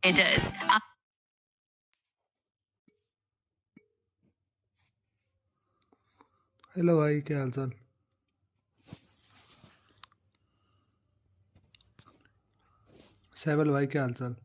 traders. Hello भाई, क्या हाल चाल। सैबल भाई, क्या हाल चाल।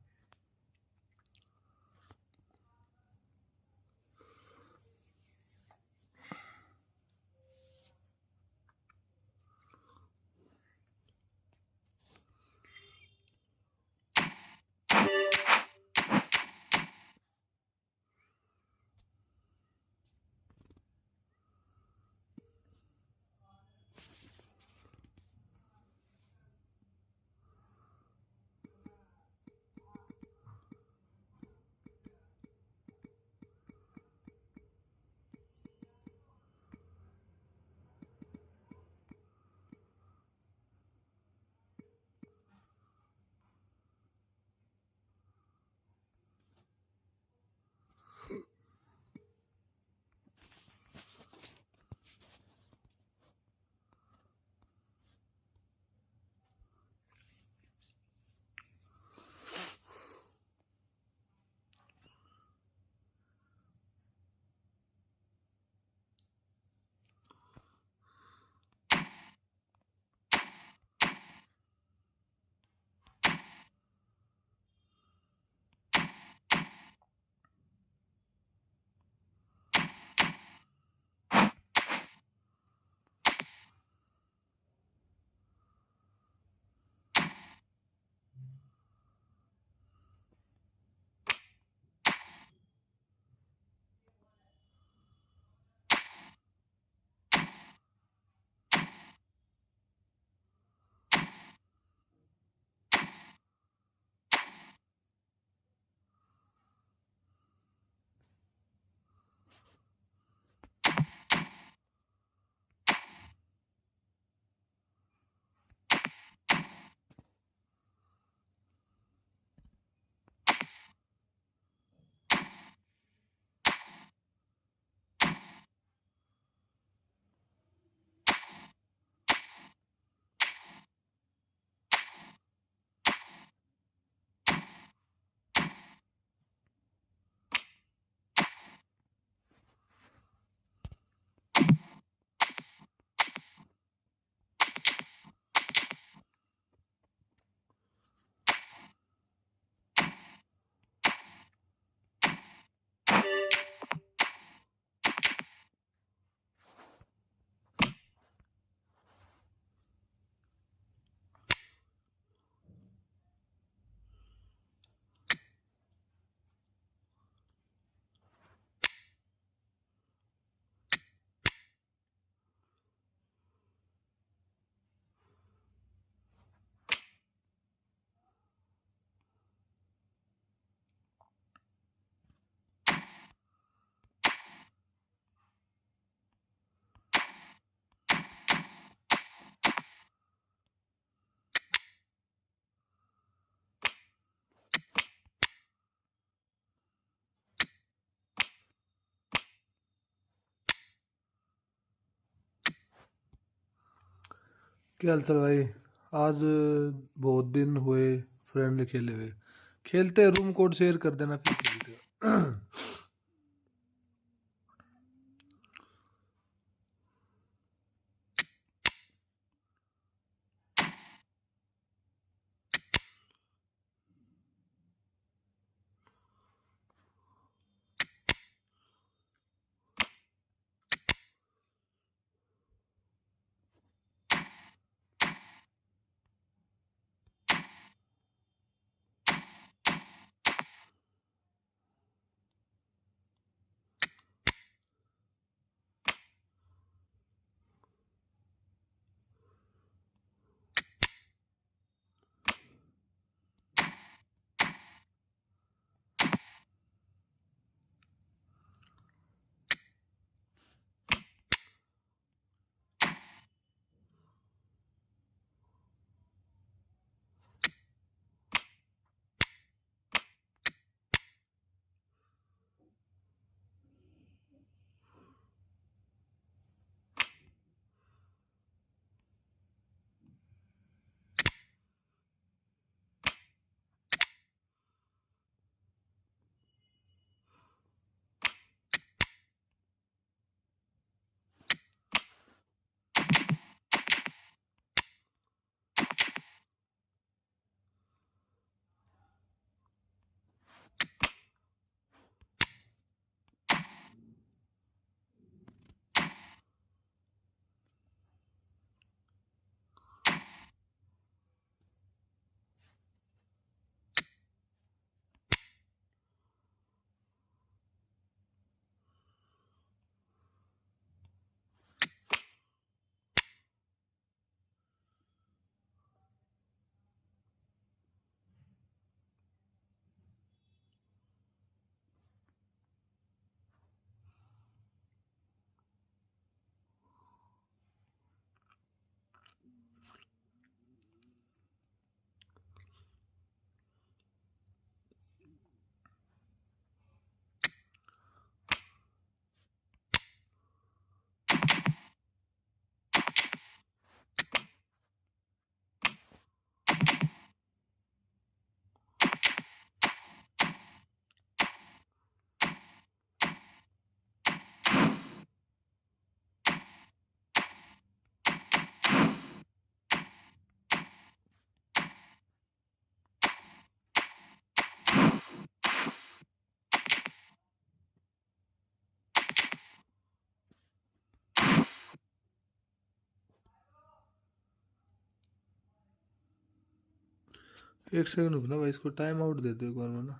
क्या हाल चाल भाई। आज बहुत दिन हुए फ्रेंड खेले हुए। खेलते रूम कोड शेयर कर देना, फिर खेलते। एक सेकंड रुकना भाई, इसको टाइम आउट दे दो एक बार में ना।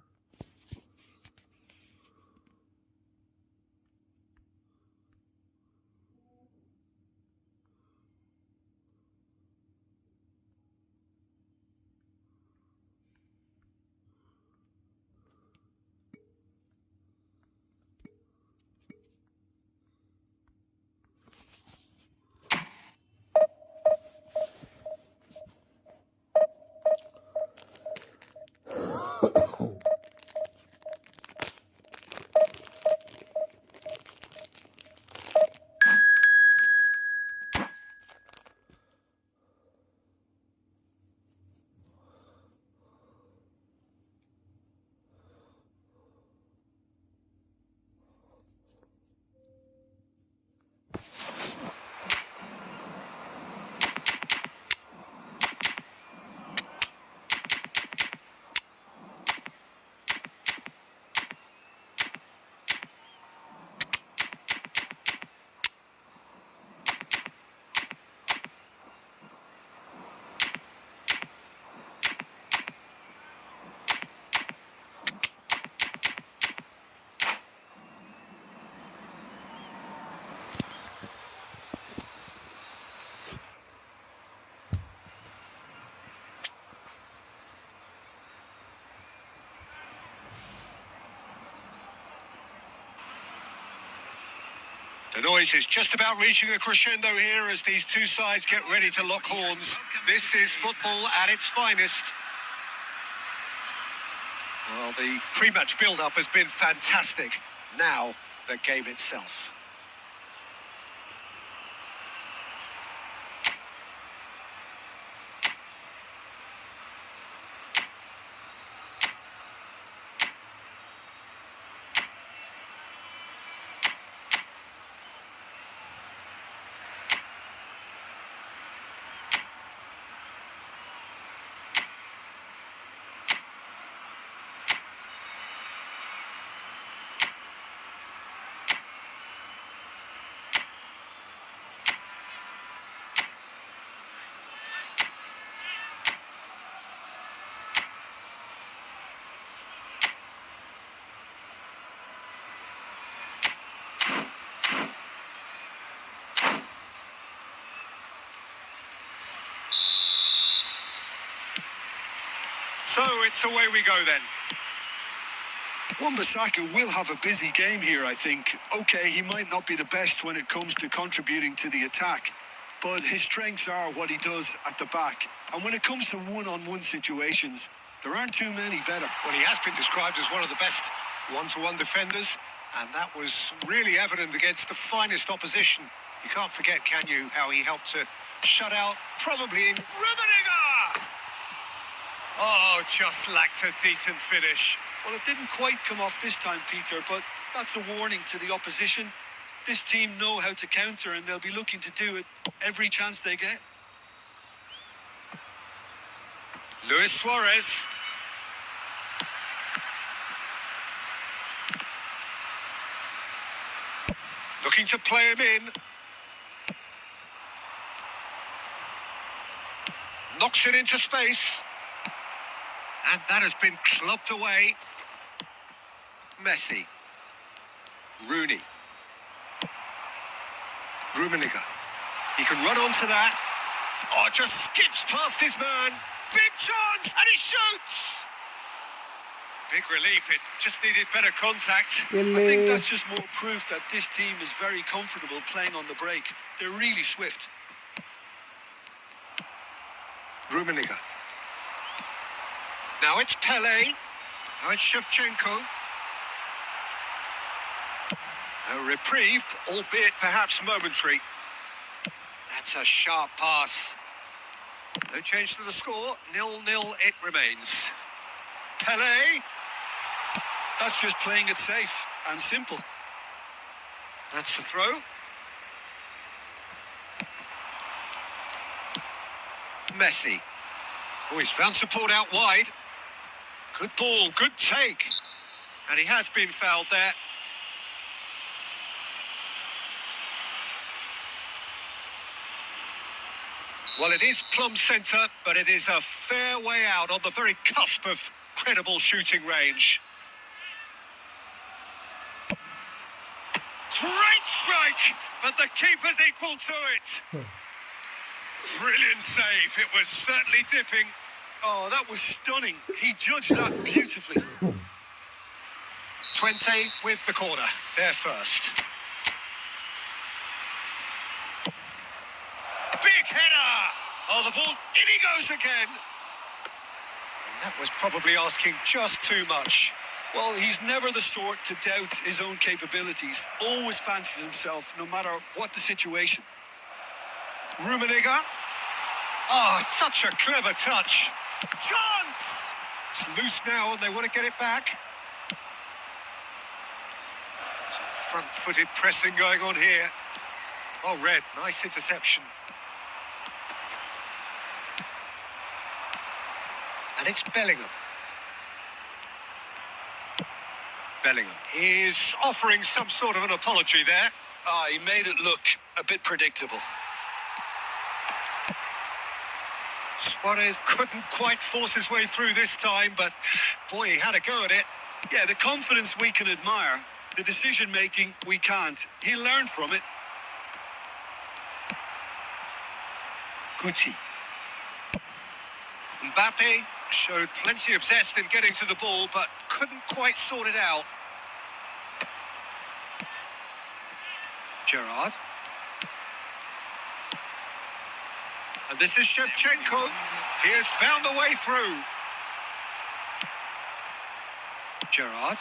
The noise is just about reaching a crescendo here as these two sides get ready to lock horns. This is football at its finest. Well, the pre-match build-up has been fantastic. Now, the game itself. So it's away we go then. Wan-Bissaka will have a busy game here, I think. Okay, he might not be the best when it comes to contributing to the attack, but his strengths are what he does at the back. And when it comes to one-on-one situations, there aren't too many better. Well, he has been described as one of the best one-to-one defenders, and that was really evident against the finest opposition. You can't forget, can you, how he helped to shut out probably in Rummenigge! Oh, just lacked a decent finish. Well, it didn't quite come off this time, Peter, but that's a warning to the opposition. This team know how to counter, and they'll be looking to do it every chance they get. Luis Suarez. Looking to play him in. Knocks it into space. And that has been clubbed away. Messi. Rooney. Rummenigge. He can run onto that. Oh, just skips past his man. Big chance, and he shoots! Big relief, it just needed better contact. I think that's just more proof that this team is very comfortable playing on the break. They're really swift. Rummenigge. Now it's Pele. Now it's Shevchenko. A reprieve, albeit perhaps momentary. That's a sharp pass. No change to the score. 0-0 it remains. Pele. That's just playing it safe and simple. That's the throw. Messi. Oh, he's found support out wide. Good ball, good take. And he has been fouled there. Well, it is plumb centre, but it is a fair way out on the very cusp of credible shooting range. Great strike, but the keeper's equal to it. Brilliant save. It was certainly dipping. Oh, that was stunning. He judged that beautifully. 20 with the corner. There first. Big header! Oh, the ball's in he goes again. And that was probably asking just too much. Well, he's never the sort to doubt his own capabilities. Always fancies himself, no matter what the situation. Rummenigge. Oh, such a clever touch. Chance! It's loose now and they want to get it back. Some front-footed pressing going on here. Oh, Red, nice interception. And it's Bellingham. Bellingham is offering some sort of an apology there. Ah, he made it look a bit predictable. Suarez couldn't quite force his way through this time, but boy, he had a go at it. Yeah, the confidence we can admire, the decision-making we can't. He'll learn from it. Guti. Mbappe showed plenty of zest in getting to the ball, but couldn't quite sort it out. Gerrard. And this is Shevchenko. He has found the way through. Gerrard.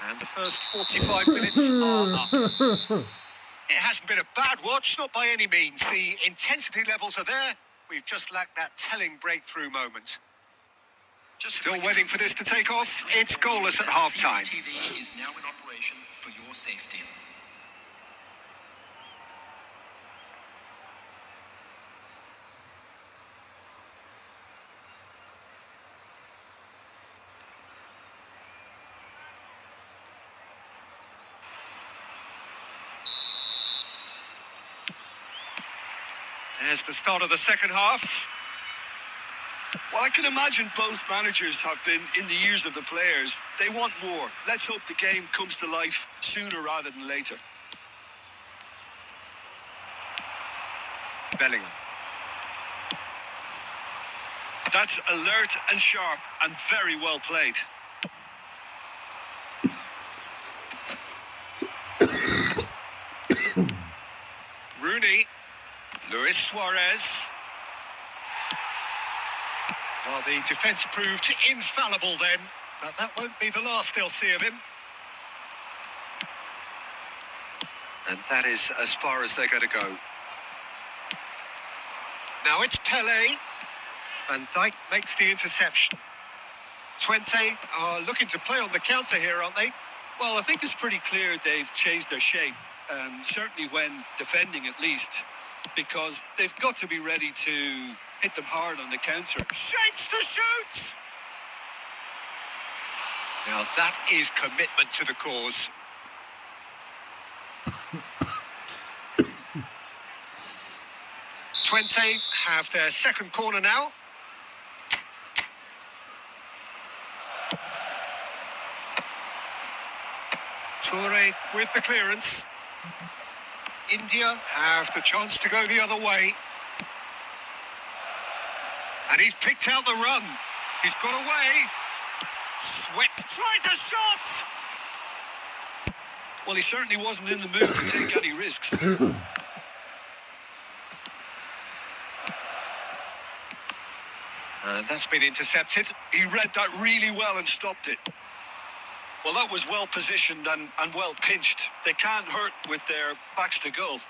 And the first 45 minutes are up. It hasn't been a bad watch, not by any means. The intensity levels are there. We've just lacked that telling breakthrough moment. Still waiting for this to take off. It's goalless at half-time. TV is now in operation for your safety. There's the start of the second half. Well, I can imagine both managers have been in the ears of the players. They want more. Let's hope the game comes to life sooner rather than later. Bellingham. That's alert and sharp and very well played. Rooney. Luis Suarez. Well, the defence proved infallible then, but that won't be the last they'll see of him. And that is as far as they're going to go. Now it's Pelé. Van Dijk makes the interception. 20 are looking to play on the counter here, aren't they? Well, I think it's pretty clear they've changed their shape, certainly when defending at least, because they've got to be ready to hit them hard on the counter. Shapes to shoot! Now that is commitment to the cause. Twente have their second corner now. Toure with the clearance. India have the chance to go the other way. And he's picked out the run. He's got away. Swept, tries a shot! Well, he certainly wasn't in the mood to take any risks. And that's been intercepted. He read that really well and stopped it. Well, that was well positioned and well pinched. They can't hurt with their backs to goal.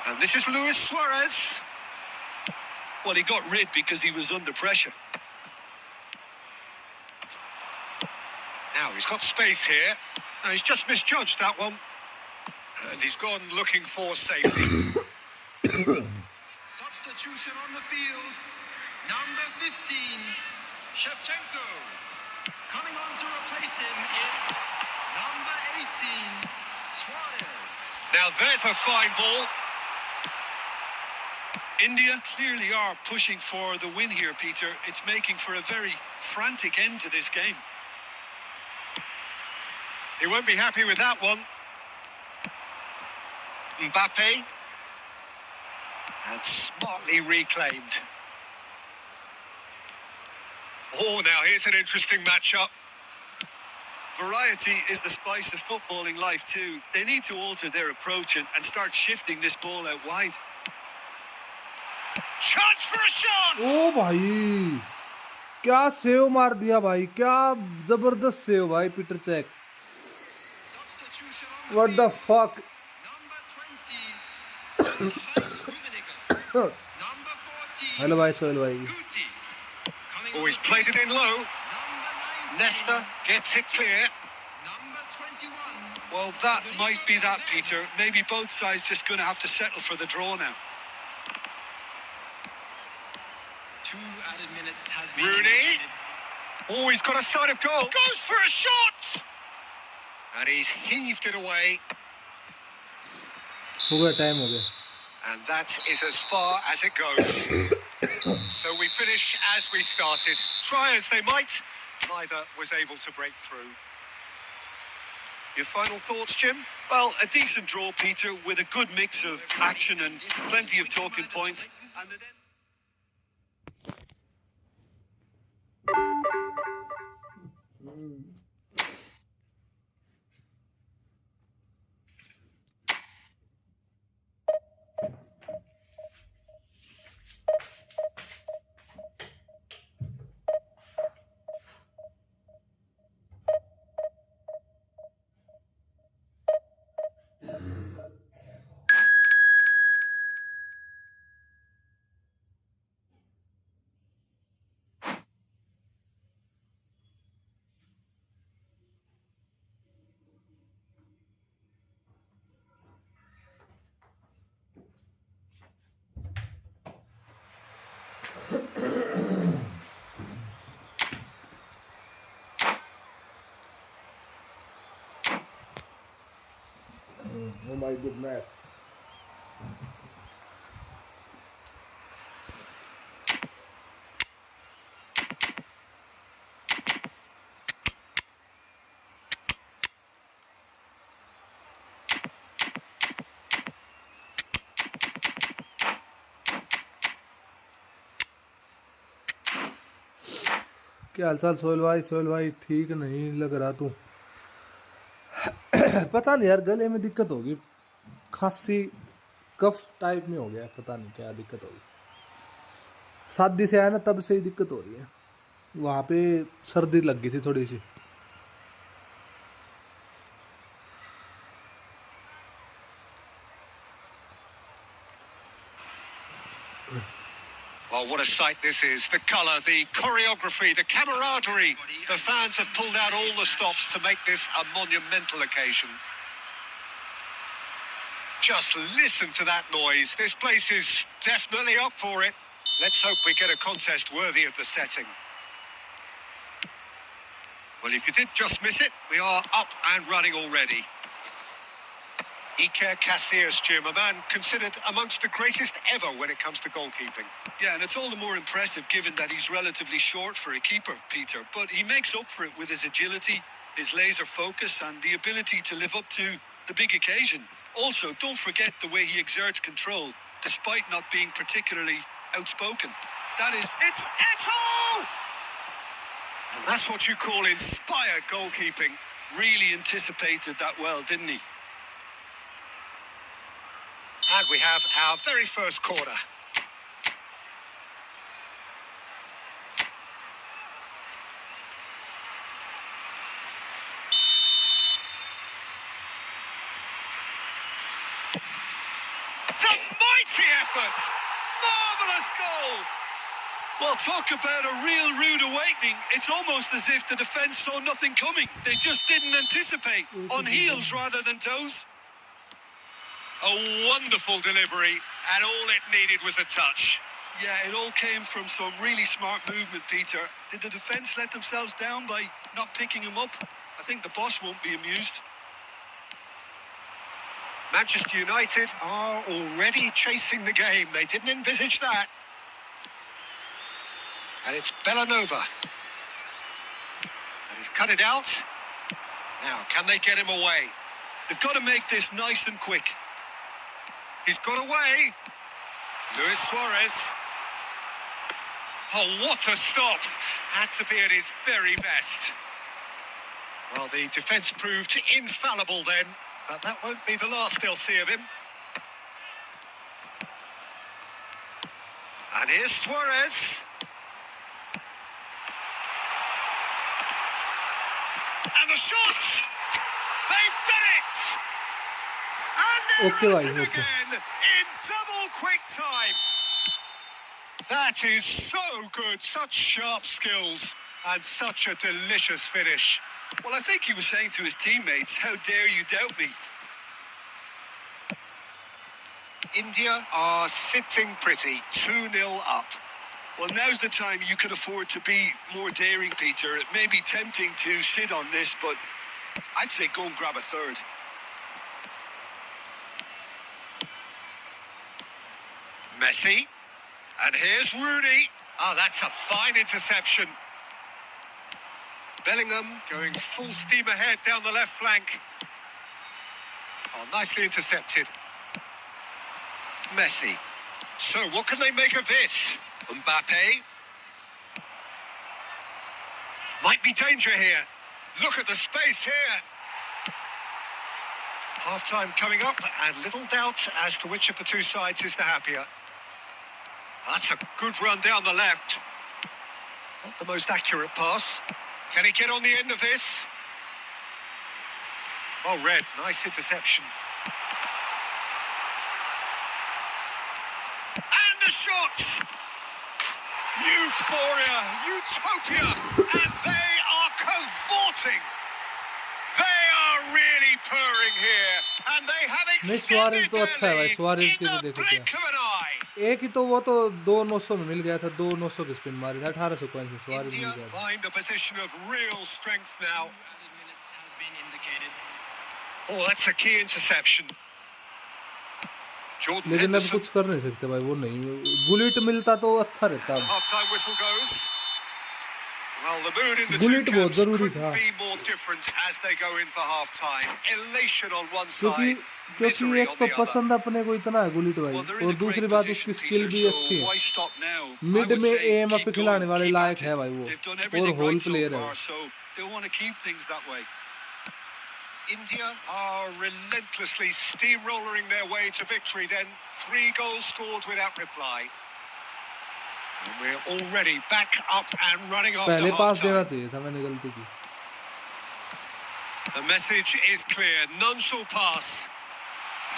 And this is Luis Suarez. Well, he got rid because he was under pressure. Now he's got space here. No, he's just misjudged that one. And he's gone looking for safety. Substitution on the field. Number 15, Shevchenko. Coming on to replace him is number 18, Suarez. Now there's a fine ball. India clearly are pushing for the win here, Peter. It's making for a very frantic end to this game. He won't be happy with that one. Mbappe. And smartly reclaimed. Oh, now here's an interesting matchup. Variety is the spice of footballing life too. They need to alter their approach and start shifting this ball out wide. Chance for a shot! ओ भाई क्या save मार दिया भाई, क्या जबरदस्त save भाई Peter Cech. Substitution on the What the field. fuck. Number 20. Number 14. Hello भाई सोहेल भाई. Guti. Coming Oh, on he's the played it field. in low. Number 19. Leicester gets it clear. Number 21. Well, that might be that, Peter. Maybe both sides just going to have to settle for the draw now. 2 added minutes has been Rooney. indicated. Oh, he's got a sight of goal. Goes for a shot! And he's heaved it away. हो गया, time हो गया. And that is as far as it goes. So we finish as we started. Try as they might, neither was able to break through. Your final thoughts, Jim? Well, a decent draw, Peter, with a good mix of action and plenty of talking points. And it Oh my goodness. क्या हालचाल सोहेल भाई ठीक नहीं लग रहा तू. पता नहीं यार, गले में दिक्कत होगी, खांसी कफ टाइप में हो गया, पता नहीं क्या दिक्कत होगी. शादी से आया ना तब से ही दिक्कत हो रही है. वहाँ पे सर्दी लग गई थी थोड़ी सी. Oh, what a sight this is. The colour, the choreography, the camaraderie. The fans have pulled out all the stops to make this a monumental occasion. Just listen to that noise. This place is definitely up for it. Let's hope we get a contest worthy of the setting. Well, if you did just miss it, we are up and running already. Iker Casillas, Jim, a man considered amongst the greatest ever when it comes to goalkeeping. Yeah, and it's all the more impressive given that he's relatively short for a keeper, Peter. But he makes up for it with his agility, his laser focus, and the ability to live up to the big occasion. Also, don't forget the way he exerts control, despite not being particularly outspoken. That is... It's Eto'o! And that's what you call inspired goalkeeping. Really anticipated that well, didn't he? And we have our very first corner. It's a mighty effort! Marvellous goal! Well, talk about a real rude awakening. It's almost as if the defence saw nothing coming. They just didn't anticipate. On heels rather than toes. A wonderful delivery, and all it needed was a touch. Yeah, it all came from some really smart movement, Peter. Did the defence let themselves down by not picking him up? I think the boss won't be amused. Manchester United are already chasing the game. They didn't envisage that. And it's Bellanova. And he's cut it out. Now, can they get him away? They've got to make this nice and quick. He's got away. Luis Suarez. Oh, what a stop. Had to be at his very best. Well, the defence proved infallible then, but that won't be the last they'll see of him. And here's Suarez. And the shot! They've done it! And Okay, they're bhai, at it okay. again in double quick time. That is so good, such sharp skills and such a delicious finish. Well, I think he was saying to his teammates, how dare you doubt me? India are sitting pretty, 2-0 up. Well, now's the time you can afford to be more daring, Peter. It may be tempting to sit on this, but I'd say go and grab a third. Messi. And here's Rooney. Oh, that's a fine interception. Bellingham going full steam ahead down the left flank. Oh, nicely intercepted. Messi. So, what can they make of this? Mbappe. Might be danger here. Look at the space here. Half-time coming up, and little doubt as to which of the two sides is the happier. That's a good run down the left. Not the most accurate pass. Can he get on the end of this? Oh, red. Nice interception. And the shot! Euphoria, utopia, and they are cavorting. They are really purring here, and they have नहीं, Suarez extended तो अच्छा है their भाई, lead Suarez की in तो the देखो blink क्या। of an eye. एक ही तो वो तो 2,900 में मिल गया था, 2,900 की स्पिन मारी था, 1,800 कॉइंस में सुआरेज India मिल गया था। find a position of real strength now. 2 added minutes has been indicated. Oh, that's a key interception. Jordan लेकिन अब Henderson. कुछ कर नहीं सकते भाई, वो नहीं, बुलेट मिलता तो अच्छा रहता। Half-time whistle goes. Well, the mood in the two bullet बहुत camps जरूरी couldn't था, be more different as they go in for half-time. Elation on one क्योंकि side, misery एक on तो the other. पसंद अपने को इतना है बुलेट भाई, Well, they're in और a दूसरी great बात position, उसकी स्किल Peter, भी so अच्छी है। why stop now? I mid would में say एम keep पे going, खिलाने वाले keep लायक at है it. भाई वो, They've done और everything whole right so player है। far, so they'll want to keep things that way. India are relentlessly steamrolling their way to victory then. 3 goals scored without reply. And we're already back up and running after पहले पास देना half-time. चाहिए था, मैंने गलती की। The message is clear. None shall pass.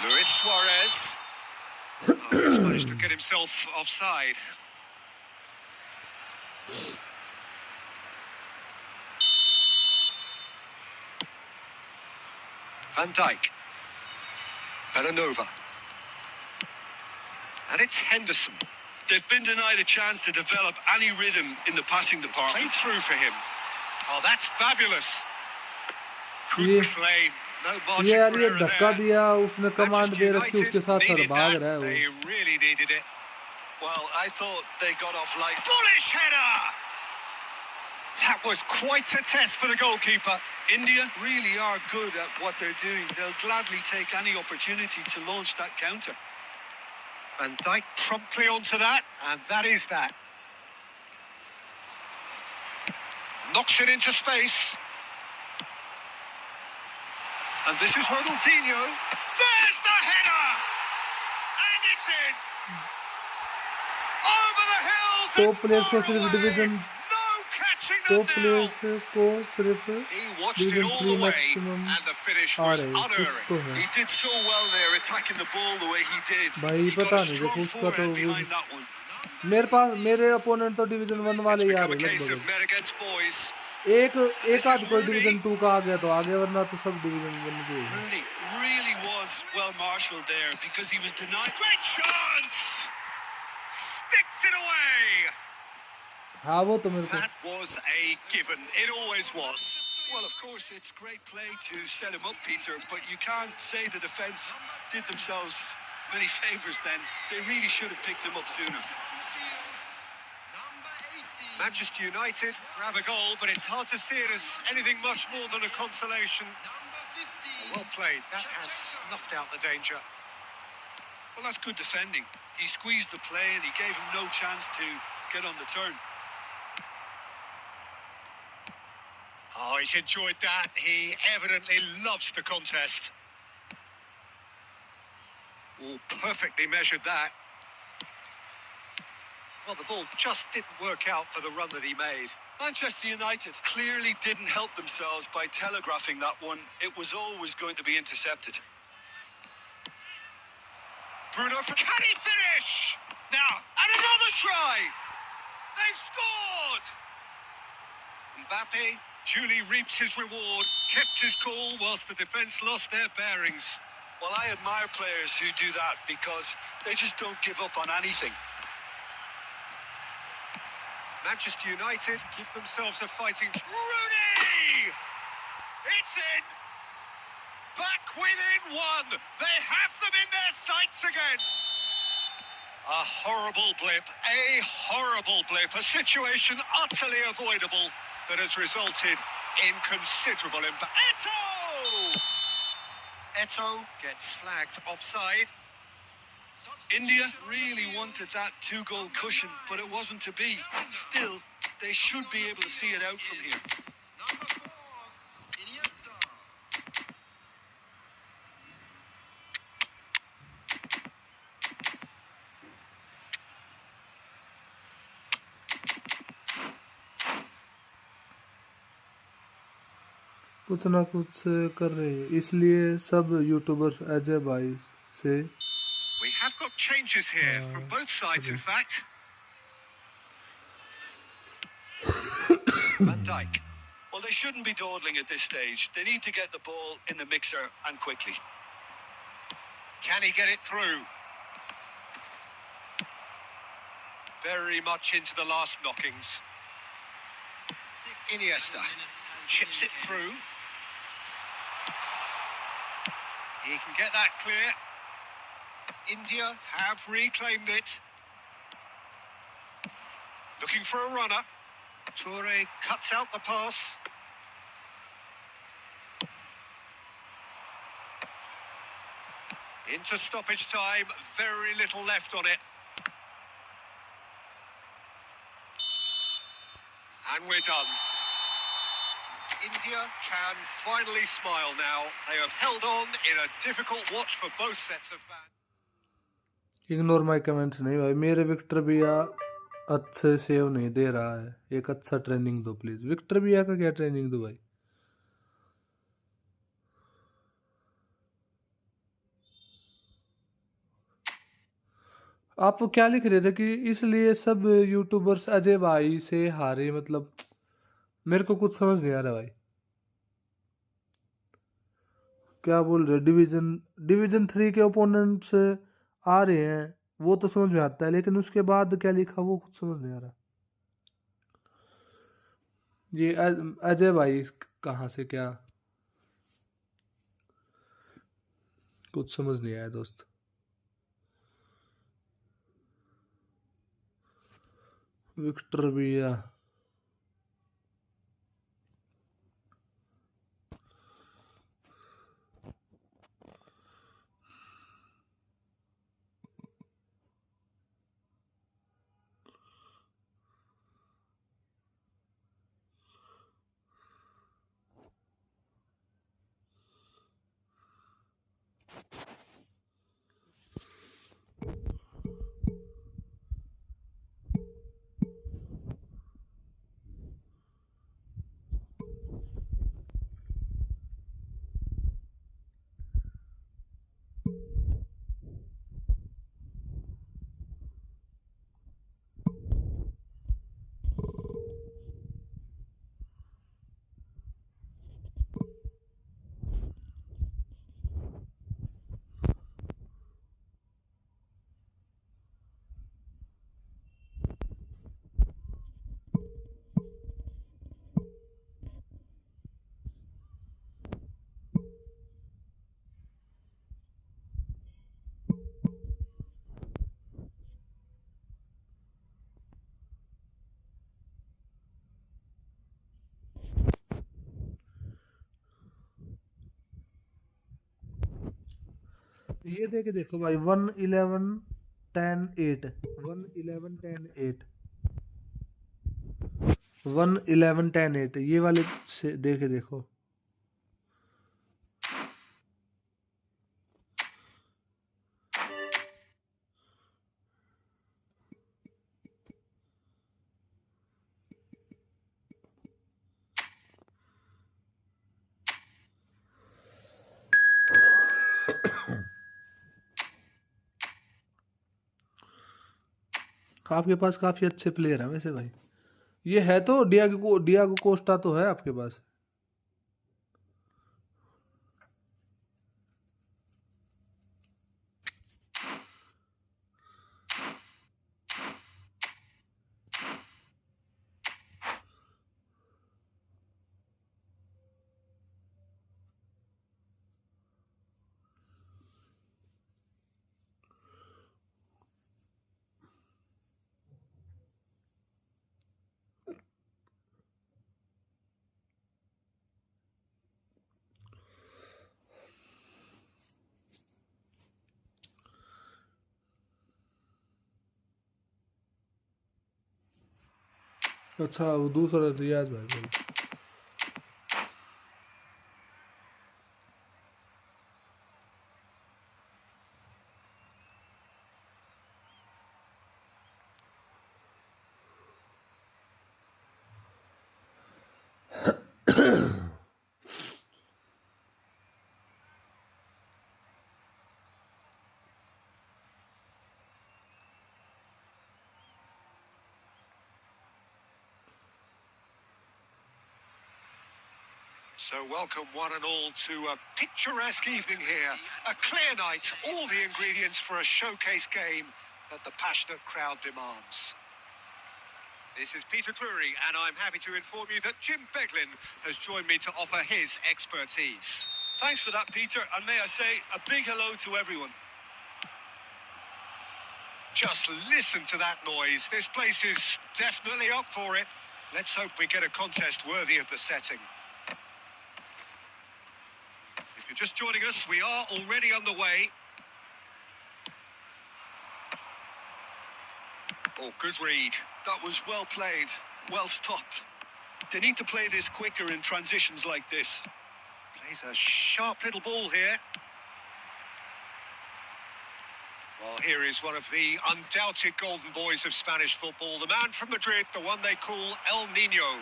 Luis Suarez. Oh, he's managed to get himself offside. Van Dijk. Bellanova. And it's Henderson. They've been denied a chance to develop any rhythm in the passing Played department. through for him. Oh, that's fabulous. ये Good claim. No ये margin यार for ये error धक्का there. दिया, उसने command Manchester दे रखी, उसके United साथ साथ needed भाग that. रहा है वो। They really needed it. Well, I thought they got off light. Bullish header! That was quite a test for the goalkeeper. India really are good at what they're doing. They'll gladly take any opportunity to launch that counter. Van Dijk promptly onto that, and that is that. Knocks it into space. And this is Ronaldinho. There's the header! And it's in! Over the hills top and players को far सिर्फ away! Division No catching top them now! Players को सिर्फ He watched it division all 3 the way, maximum and the finish आ was रहे हैं, कुछ unerring. तो है He did so well there, attacking the ball the way he did. भाई। He got पता a नहीं, strong देखो उसका तो forehead behind that one. मेरे अपोनेंट तो डिवीजन 1 It's वाले ही आ become a रहे case of लगभग। men against boys. एक आध कोई डिवीजन 2 का आ गया तो आगे, वरना तो सब डिवीजन 1 के ही हैं। Rooney really was well marshalled there because he was denied. Great chance! Sticks it away! हाँ वो तो मेरे को That was a given. It always was. Well, of course, it's great play to set him up, Peter, but you can't say the defence did themselves many favours then. They really should have picked him up sooner. Number 18. Manchester United grab a goal, but it's hard to see it as anything much more than a consolation. Number 15. Well played. That has snuffed out the danger. Well, that's good defending. He squeezed the play and he gave him no chance to get on the turn. Oh, he's enjoyed that. He evidently loves the contest. Oh, perfectly measured that. Well, the ball just didn't work out for the run that he made. Manchester United clearly didn't help themselves by telegraphing that one. It was always going to be intercepted. Bruno, can he finish? Now, and another try! They've scored! Mbappe duly reaps his reward, kept his cool whilst the defence lost their bearings. Well, I admire players who do that because they just don't give up on anything. Manchester United give themselves a fighting... Rooney! It's in! Back within one! They have them in their sights again! A horrible blip, a situation utterly avoidable that has resulted in considerable impact. Eto'o gets flagged offside. India really wanted that two-goal cushion, but it wasn't to be. Still, they should be able to see it out from here. Number 4. Iniesta. कुछ ना कुछ कर रहे हैं, इसलिए सब YouTubers Ajay भाई से We have got changes here from both sides, in fact. Van Dijk. Well, they shouldn't be dawdling at this stage. They need to get the ball in the mixer and quickly. Can he get it through? Very much into the last knockings. 6 Iniesta minutes has chips been it through. He can get that clear. India have reclaimed it. Looking for a runner. Toure cuts out the pass. Into stoppage time. Very little left on it. And we're done. India can finally smile now. They have held on in a difficult watch for both sets of fans. Ignore my comments नहीं भाई, मेरे Victor भैया अच्छे save नहीं दे रहा है, एक अच्छा ट्रेनिंग दो प्लीज। विक्टर भैया का क्या ट्रेनिंग दो भाई? आप क्या लिख रहे थे कि इसलिए सब यूट्यूबर्स अजय भाई से हारे, मतलब मेरे को कुछ समझ नहीं आ रहा भाई, क्या बोल रहे? डिवीजन 3 के ओपोनेंट से आ रहे हैं वो तो समझ में आता है, लेकिन उसके बाद क्या लिखा वो कुछ समझ नहीं आ रहा। ये अजय भाई कहाँ से, क्या कुछ समझ नहीं आया दोस्त। विक्टर भैया ये दे के देखो भाई 1 11 10 8 1 11 10 8 1 11 10 8 ये वाले से दे के देखो। आपके पास काफी अच्छे प्लेयर हैं वैसे भाई। ये है तो डियागो कोस्टा तो है आपके पास। अच्छा वो दूसरा रियाज भाई बोल। So welcome one and all to a picturesque evening here. A clear night, all the ingredients for a showcase game that the passionate crowd demands. This is Peter Drury, and I'm happy to inform you that Jim Beglin has joined me to offer his expertise. Thanks for that, Peter, and may I say a big hello to everyone. Just listen to that noise. This place is definitely up for it. Let's hope we get a contest worthy of the setting. If you're just joining us, we are already underway. Oh, good read. That was well played, well stopped. They need to play this quicker in transitions like this. Plays a sharp little ball here. Well, here is one of the undoubted golden boys of Spanish football, the man from Madrid, the one they call El Nino.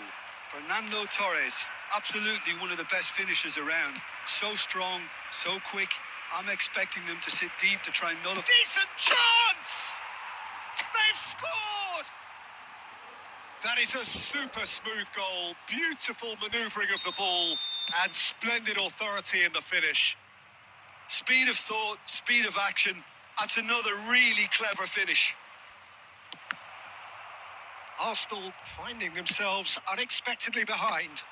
Fernando Torres, absolutely one of the best finishers around. So strong, so quick. I'm expecting them to sit deep to try and nullify. Decent chance! They've scored! That is a super smooth goal, beautiful manoeuvring of the ball, and splendid authority in the finish. Speed of thought, speed of action. That's another really clever finish. Arsenal finding themselves unexpectedly behind.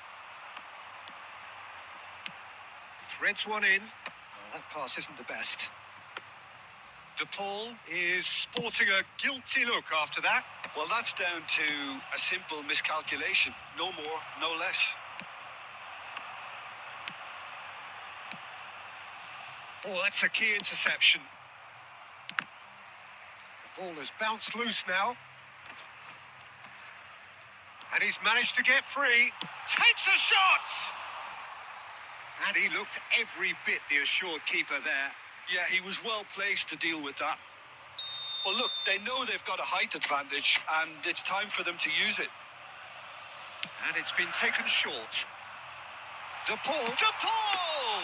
Threads one in. Oh, that pass isn't the best. De Paul is sporting a guilty look after that. Well, that's down to a simple miscalculation. No more, no less. Oh, that's a key interception. The ball has bounced loose now. And he's managed to get free. Takes a shot! And he looked every bit the assured keeper there. Yeah, he was well placed to deal with that. Well, look, they know they've got a height advantage, and it's time for them to use it. And it's been taken short. De Paul! De Paul!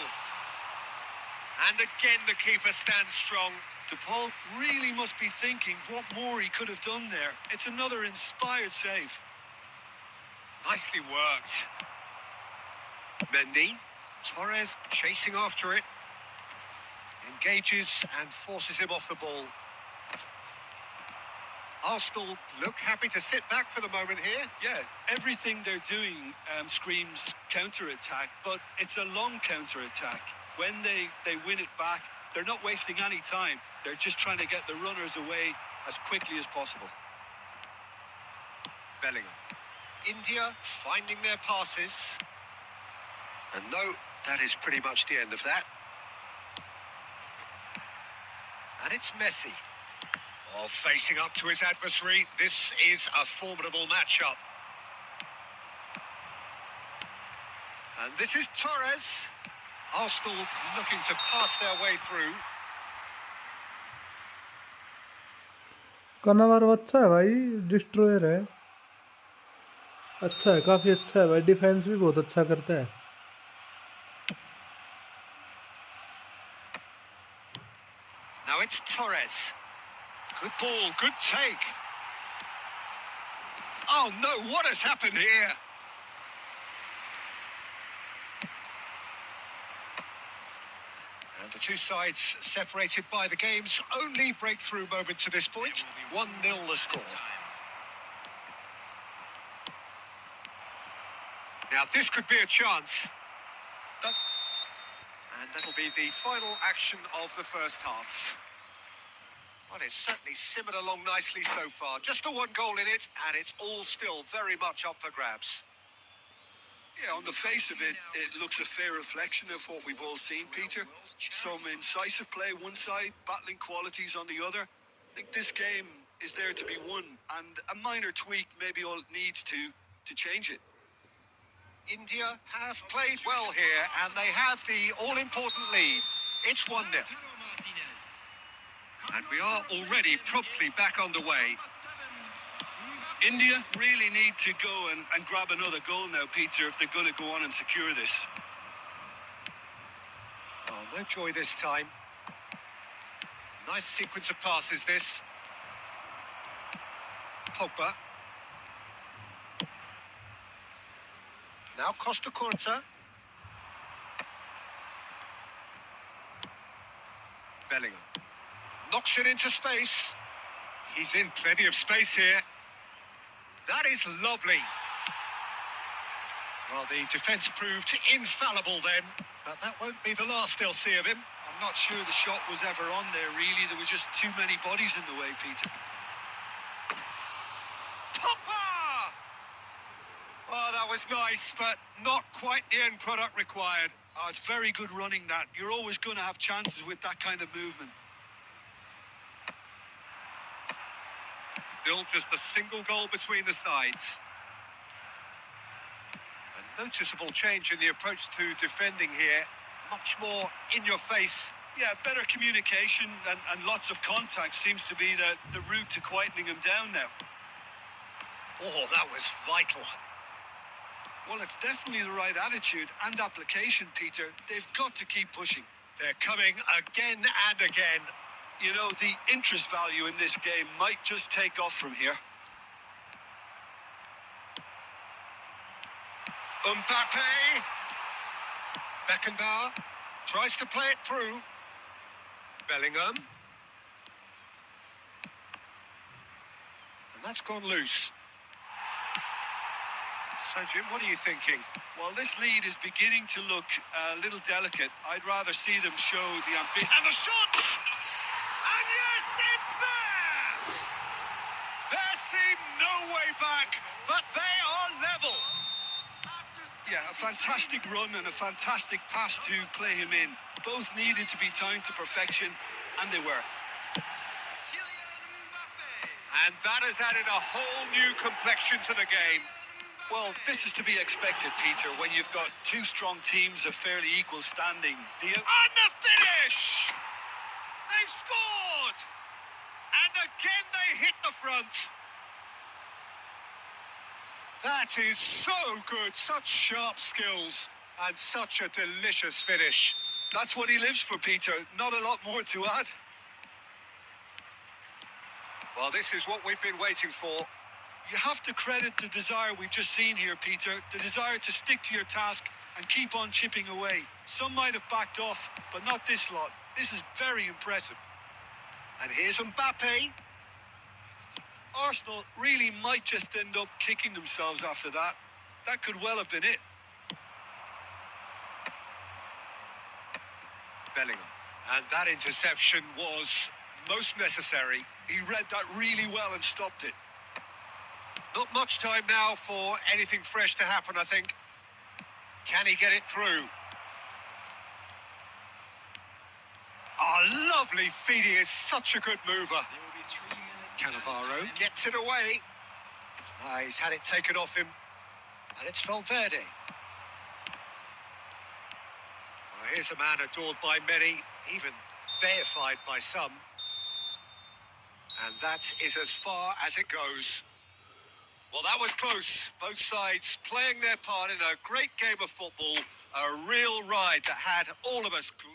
And again the keeper stands strong. De Paul really must be thinking what more he could have done there. It's another inspired save. Nicely worked. Mendy. Torres chasing after it. Engages and forces him off the ball. Arsenal look happy to sit back for the moment here. Yeah, everything they're doing screams counter-attack, but it's a long counter-attack. When they win it back, they're not wasting any time. They're just trying to get the runners away as quickly as possible. Bellingham. India finding their passes. And no, that is pretty much the end of that. And it's Messi. Oh, facing up to his adversary. This is a formidable matchup. And this is Torres. Arsenal looking to pass their way through. कनावारो अच्छा है भाई, destroyer है, अच्छा है, काफ़ी अच्छा है भाई, डिफेंस भी बहुत अच्छा करता है। Now it's Torres. Good ball, good take. Oh no, what has happened here? And the two sides separated by the game's only breakthrough moment to this point. 1-0 the score. Now this could be a chance. And that'll be the final action of the first half. Well, it's certainly simmered along nicely so far. Just the one goal in it, and it's all still very much up for grabs. Yeah, on the face of it, it looks a fair reflection of what we've all seen, Peter. Some incisive play one side, battling qualities on the other. I think this game is there to be won, and a minor tweak maybe all it needs to change it. India have played well here, and they have the all-important lead. It's 1-0. And we are already promptly back underway. India really need to go and grab another goal now, Peter, if they're going to go on and secure this. Oh, no joy this time. Nice sequence of passes, this. Pogba. Now Costa Curta. Bellingham. Knocks it into space. He's in plenty of space here. That is lovely. Well, the defence proved infallible then, but that won't be the last they'll see of him. I'm not sure the shot was ever on there, really. There were just too many bodies in the way, Peter. Pogba! Oh, that was nice, but not quite the end product required. Oh, it's very good running, that. You're always going to have chances with that kind of movement. Still just a single goal between the sides. A noticeable change in the approach to defending here. Much more in your face. Yeah, better communication and lots of contact seems to be the route to quietening him down now. Oh, that was vital. Well, it's definitely the right attitude and application, Peter. They've got to keep pushing. They're coming again and again. You know, the interest value in this game might just take off from here. Mbappe. Beckenbauer tries to play it through. Bellingham. And that's gone loose. So, Jim, what are you thinking? Well, this lead is beginning to look a little delicate. I'd rather see them show the ambition. And the shot! And yes, it's there! There seemed no way back, but they are level. Yeah, a fantastic run and a fantastic pass to play him in. Both needed to be timed to perfection, and they were. And that has added a whole new complexion to the game. Well, this is to be expected, Peter, when you've got two strong teams of fairly equal standing. And the finish! They've scored! And again they hit the front. That is so good, such sharp skills, and such a delicious finish. That's what he lives for, Peter. Not a lot more to add. Well, this is what we've been waiting for. You have to credit the desire we've just seen here, Peter. The desire to stick to your task and keep on chipping away. Some might have backed off, but not this lot. This is very impressive. And here's Mbappe. Arsenal really might just end up kicking themselves after that. That could well have been it. Bellingham. And that interception was most necessary. He read that really well and stopped it. Not much time now for anything fresh to happen, I think. Can he get it through? Oh, Lovely feet, he is such a good mover. There will be 3 minutes. Cannavaro added time. gets it away. He's had it taken off him. And it's Valverde. Well, here's a man adored by many, even deified by some. And that is as far as it goes. Well, that was close. Both sides playing their part in a great game of football. A real ride that had all of us glued.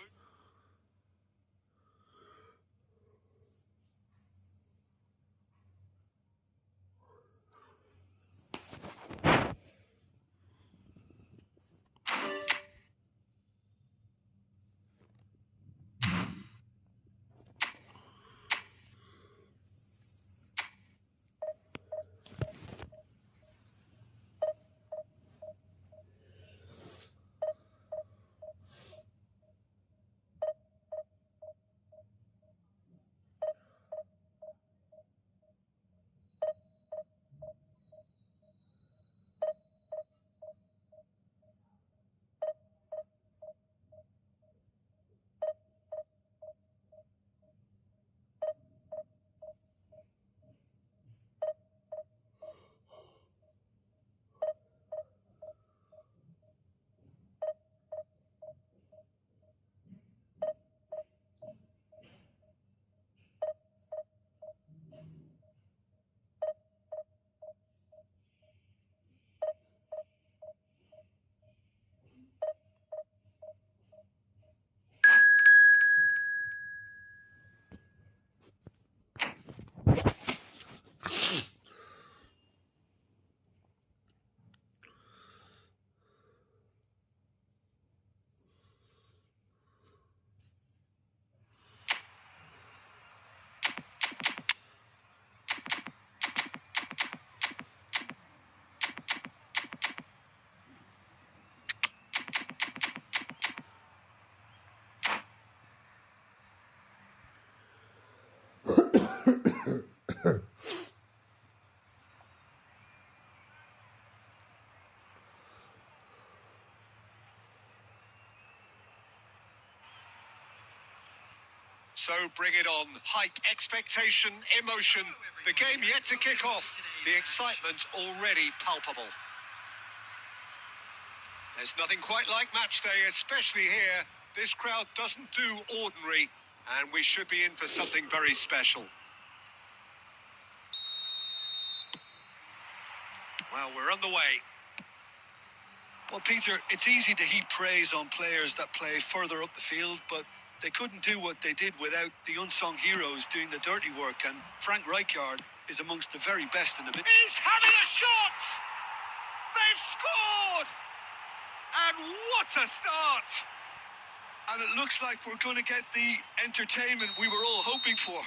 So bring it on. Hype, expectation, emotion. The game yet to kick off. The excitement already palpable. There's nothing quite like match day, especially here. This crowd doesn't do ordinary, and we should be in for something very special. Well, we're on the way. Well, Peter, it's easy to heap praise on players that play further up the field, but they couldn't do what they did without the unsung heroes doing the dirty work, and Frank Rijkaard is amongst the very best in the business. He's having a shot! They've scored! And what a start! And it looks like we're going to get the entertainment we were all hoping for.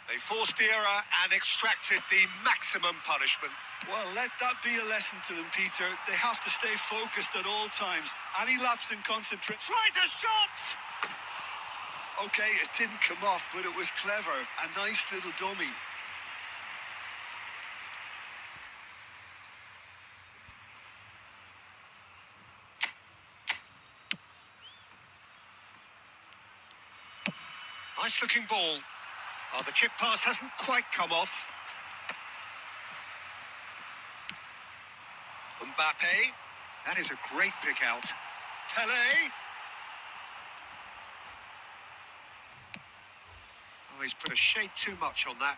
They forced the error and extracted the maximum punishment. Well, let that be a lesson to them, Peter. They have to stay focused at all times. Any lapse in concentration. Tries a shot! Okay, it didn't come off, but it was clever. A nice little dummy. Nice looking ball. Oh, the chip pass hasn't quite come off. Mbappe. That is a great pick out. Pele. Oh, he's put a shade too much on that.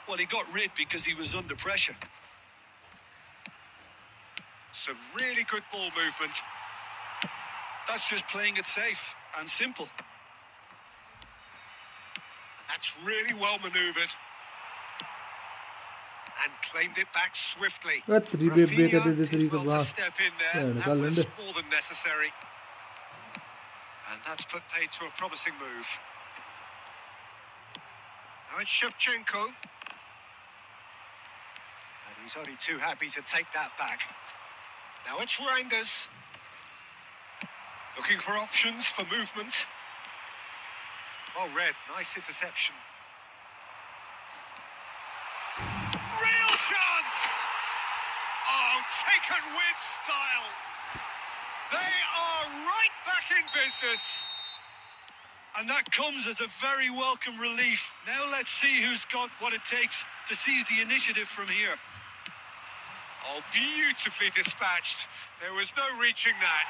Well, he got rid because he was under pressure. Some really good ball movement. That's just playing it safe and simple. That's really well manoeuvred. And claimed it back swiftly. Rafinha did well to step in there. That was more than necessary. And that's put paid to a promising move. Now it's Shevchenko. And he's only too happy to take that back. Now it's Reinders. Looking for options for movement. Oh, Red, nice interception. Real chance! Oh, taken with style. They are right back in business. And that comes as a very welcome relief. Now let's see who's got what it takes to seize the initiative from here. Oh, beautifully dispatched. There was no reaching that.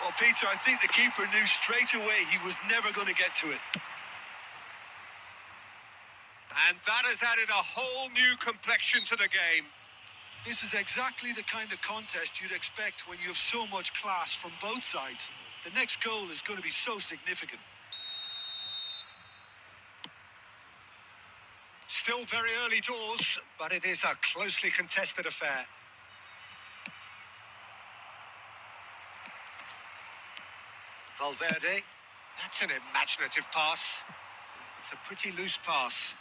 Well, Peter, I think the keeper knew straight away he was never going to get to it. And that has added a whole new complexion to the game. This is exactly the kind of contest you'd expect when you have so much class from both sides. The next goal is going to be so significant. Still very early doors, but it is a closely contested affair. Valverde, that's an imaginative pass. It's a pretty loose pass.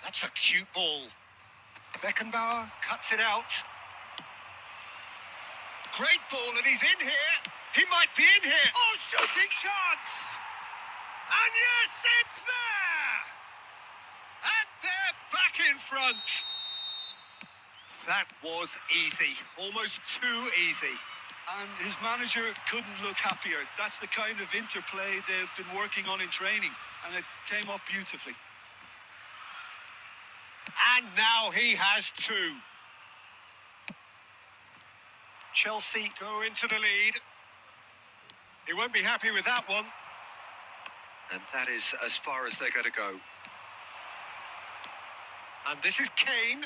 That's a cute ball. Beckenbauer cuts it out. Great ball, and he's in here. He might be in here. Oh, shooting chance! And yes, it's there! And they're back in front. That was easy, almost too easy. And his manager couldn't look happier. That's the kind of interplay they've been working on in training, and it came off beautifully. And now he has two. Chelsea go into the lead. He won't be happy with that one. And that is as far as they're going to go. And this is Kane.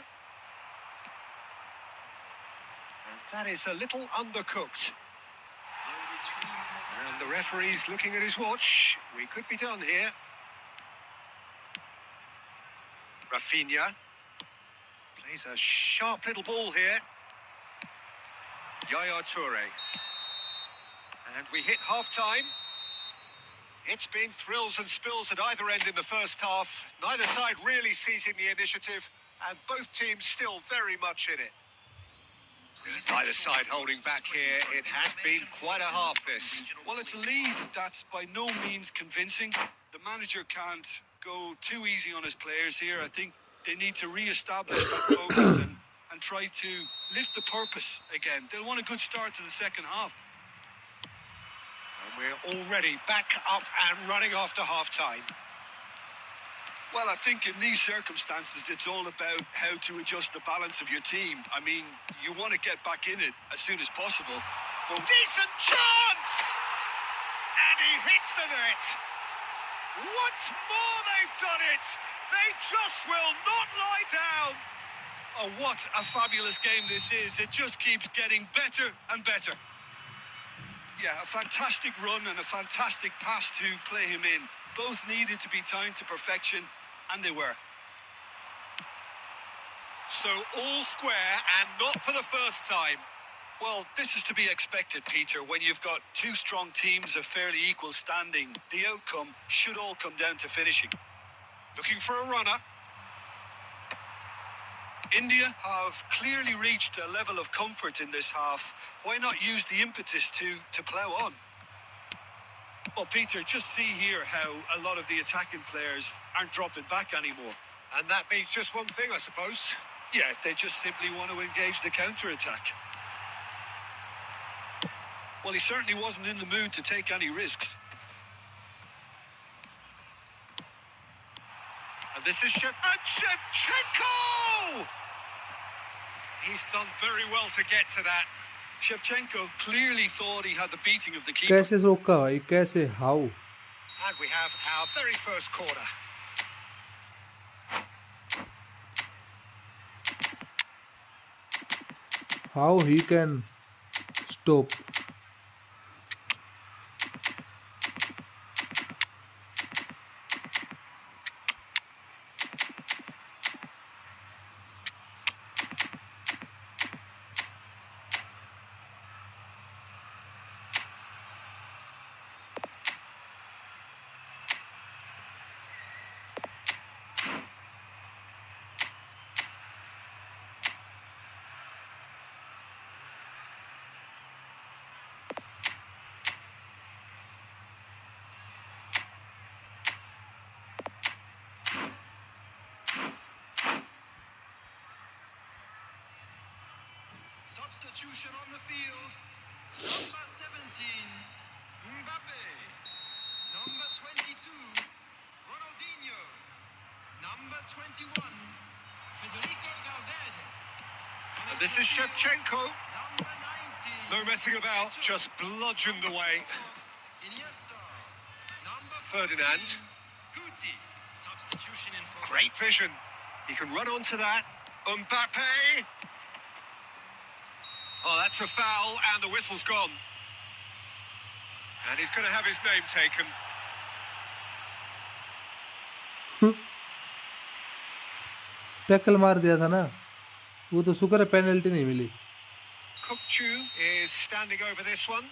And that is a little undercooked. And the referee's looking at his watch. We could be done here. Rafinha plays a sharp little ball here. Yaya Toure. And we hit half-time. It's been thrills and spills at either end in the first half. Neither side really seizing the initiative, and both teams still very much in it. Neither side holding back here. It has been quite a half, this. Well, it's a lead that's by no means convincing. The manager can't go too easy on his players here. I think they need to re-establish that focus and try to lift the purpose again. They'll want a good start to the second half. And we're already back up and running after half-time. Well, I think in these circumstances, it's all about how to adjust the balance of your team. I mean, you want to get back in it as soon as possible. But Decent chance! And he hits the net. Once more they've done it. They just will not lie down. oh, what a fabulous game this is. It just keeps getting better and better. Yeah, a fantastic run and a fantastic pass to play him in. Both needed to be timed to perfection, and they were. So all square, and not for the first time. Well, this is to be expected, Peter. When you've got two strong teams of fairly equal standing, the outcome should all come down to finishing. Looking for a runner. India have clearly reached a level of comfort in this half. Why not use the impetus to plough on? Well, Peter, just see here how a lot of the attacking players aren't dropping back anymore. And that means just one thing, I suppose. Yeah, they just simply want to engage the counter-attack. Well, he certainly wasn't in the mood to take any risks. And this is Shevchenko! He's done very well to get to that. Shevchenko clearly thought he had the beating of the keeper. कैसे रोका भाई कैसे how And we have our very first corner. how he can stop Substitution on the field. Number 17, Mbappe. Number 22, Ronaldinho. Number 21, Federico Valverde. And this is Shevchenko. Number 19. No messing about, just bludgeoned away. Iniesta. Number Ferdinand. 14, Guti. Substitution in progress. Great vision. He can run onto that. Mbappe. Oh, that's a foul, and the whistle's gone. And he's going to have his name taken. Tackle मार दिया था ना, वो तो शुक्र है penalty नहीं मिली. Kukchu is standing over this one.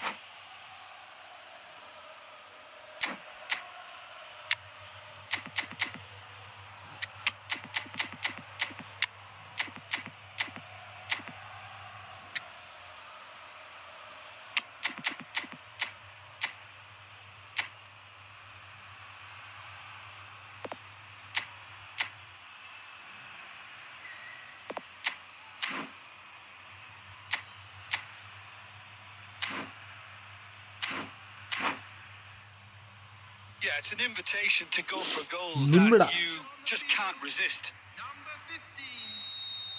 Yeah, it's an invitation to go for goals Nimra. that you just can't resist. Number 15,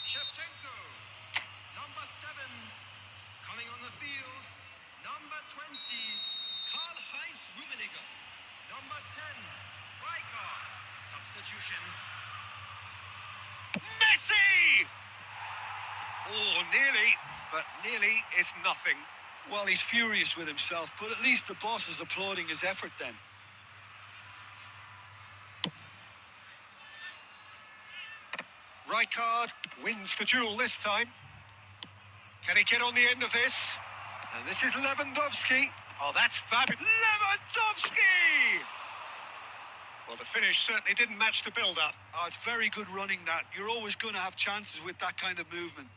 Shevchenko. Number 7, coming on the field. Number 20, Karl-Heinz Rummenigge. Number 10, Rijkaard. Substitution. Messi! Oh, nearly, but nearly is nothing. Well, he's furious with himself, but at least the boss is applauding his effort then. Rijkaard wins the duel this time. Can he get on the end of this? And this is Lewandowski. Oh, that's fabulous. Lewandowski! Well, the finish certainly didn't match the build-up. Oh, it's very good running that. You're always going to have chances with that kind of movement.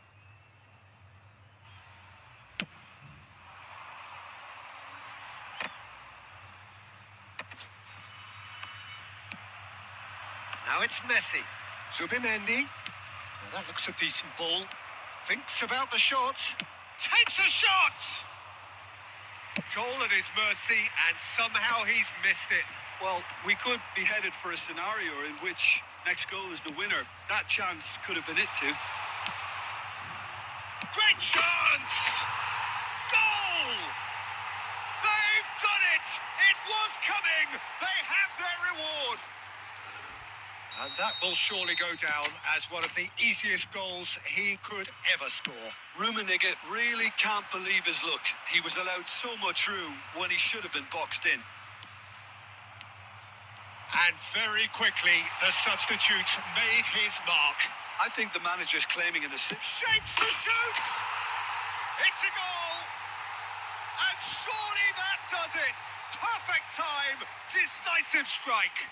Now it's Messi. Zubimendi. Now that looks a decent ball. Thinks about the shot. Takes a shot! Goal at his mercy, and somehow he's missed it. Well, we could be headed for a scenario in which next goal is the winner. That chance could have been it too. Great chance! Goal! They've done it! It was coming! They have their reward! And that will surely go down as one of the easiest goals he could ever score. Rummenigge really can't believe his luck. He was allowed so much room when he should have been boxed in. And very quickly, the substitute made his mark. I think the manager's claiming an assist. Shapes to shoot! It's a goal! And surely that does it! Perfect time, decisive strike.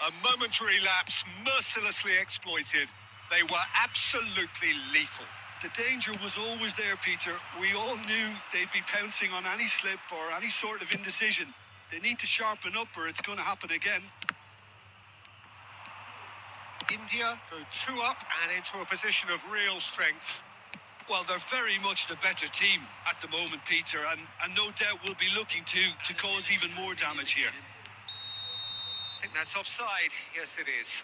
A momentary lapse mercilessly exploited. They were absolutely lethal. The danger was always there, Peter. We all knew they'd be pouncing on any slip or any sort of indecision. They need to sharpen up or it's going to happen again. India go 2 up and into a position of real strength. Well, they're very much the better team at the moment, Peter, and no doubt will be looking to cause even more damage here. I think that's offside. Yes, it is.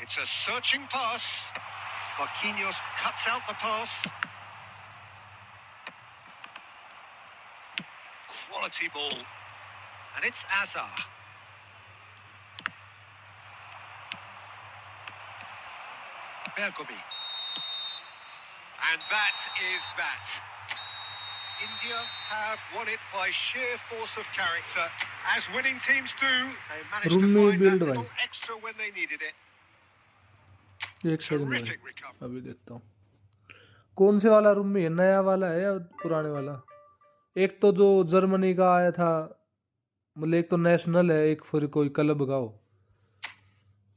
It's a searching pass. Marquinhos cuts out the pass. Quality ball. And it's Azar. Bergomi. And that is that. India have won it by sheer force of character. As winning teams do, they managed to Rummy find that build little right. extra when they needed it. एक second में Terrific recovery. अभी देखता हूँ कौन से वाला room में है, नया वाला है या पुराने वाला. एक तो जो जर्मनी का आया था, मतलब एक तो नेशनल है, एक फिर कोई क्लब का हो.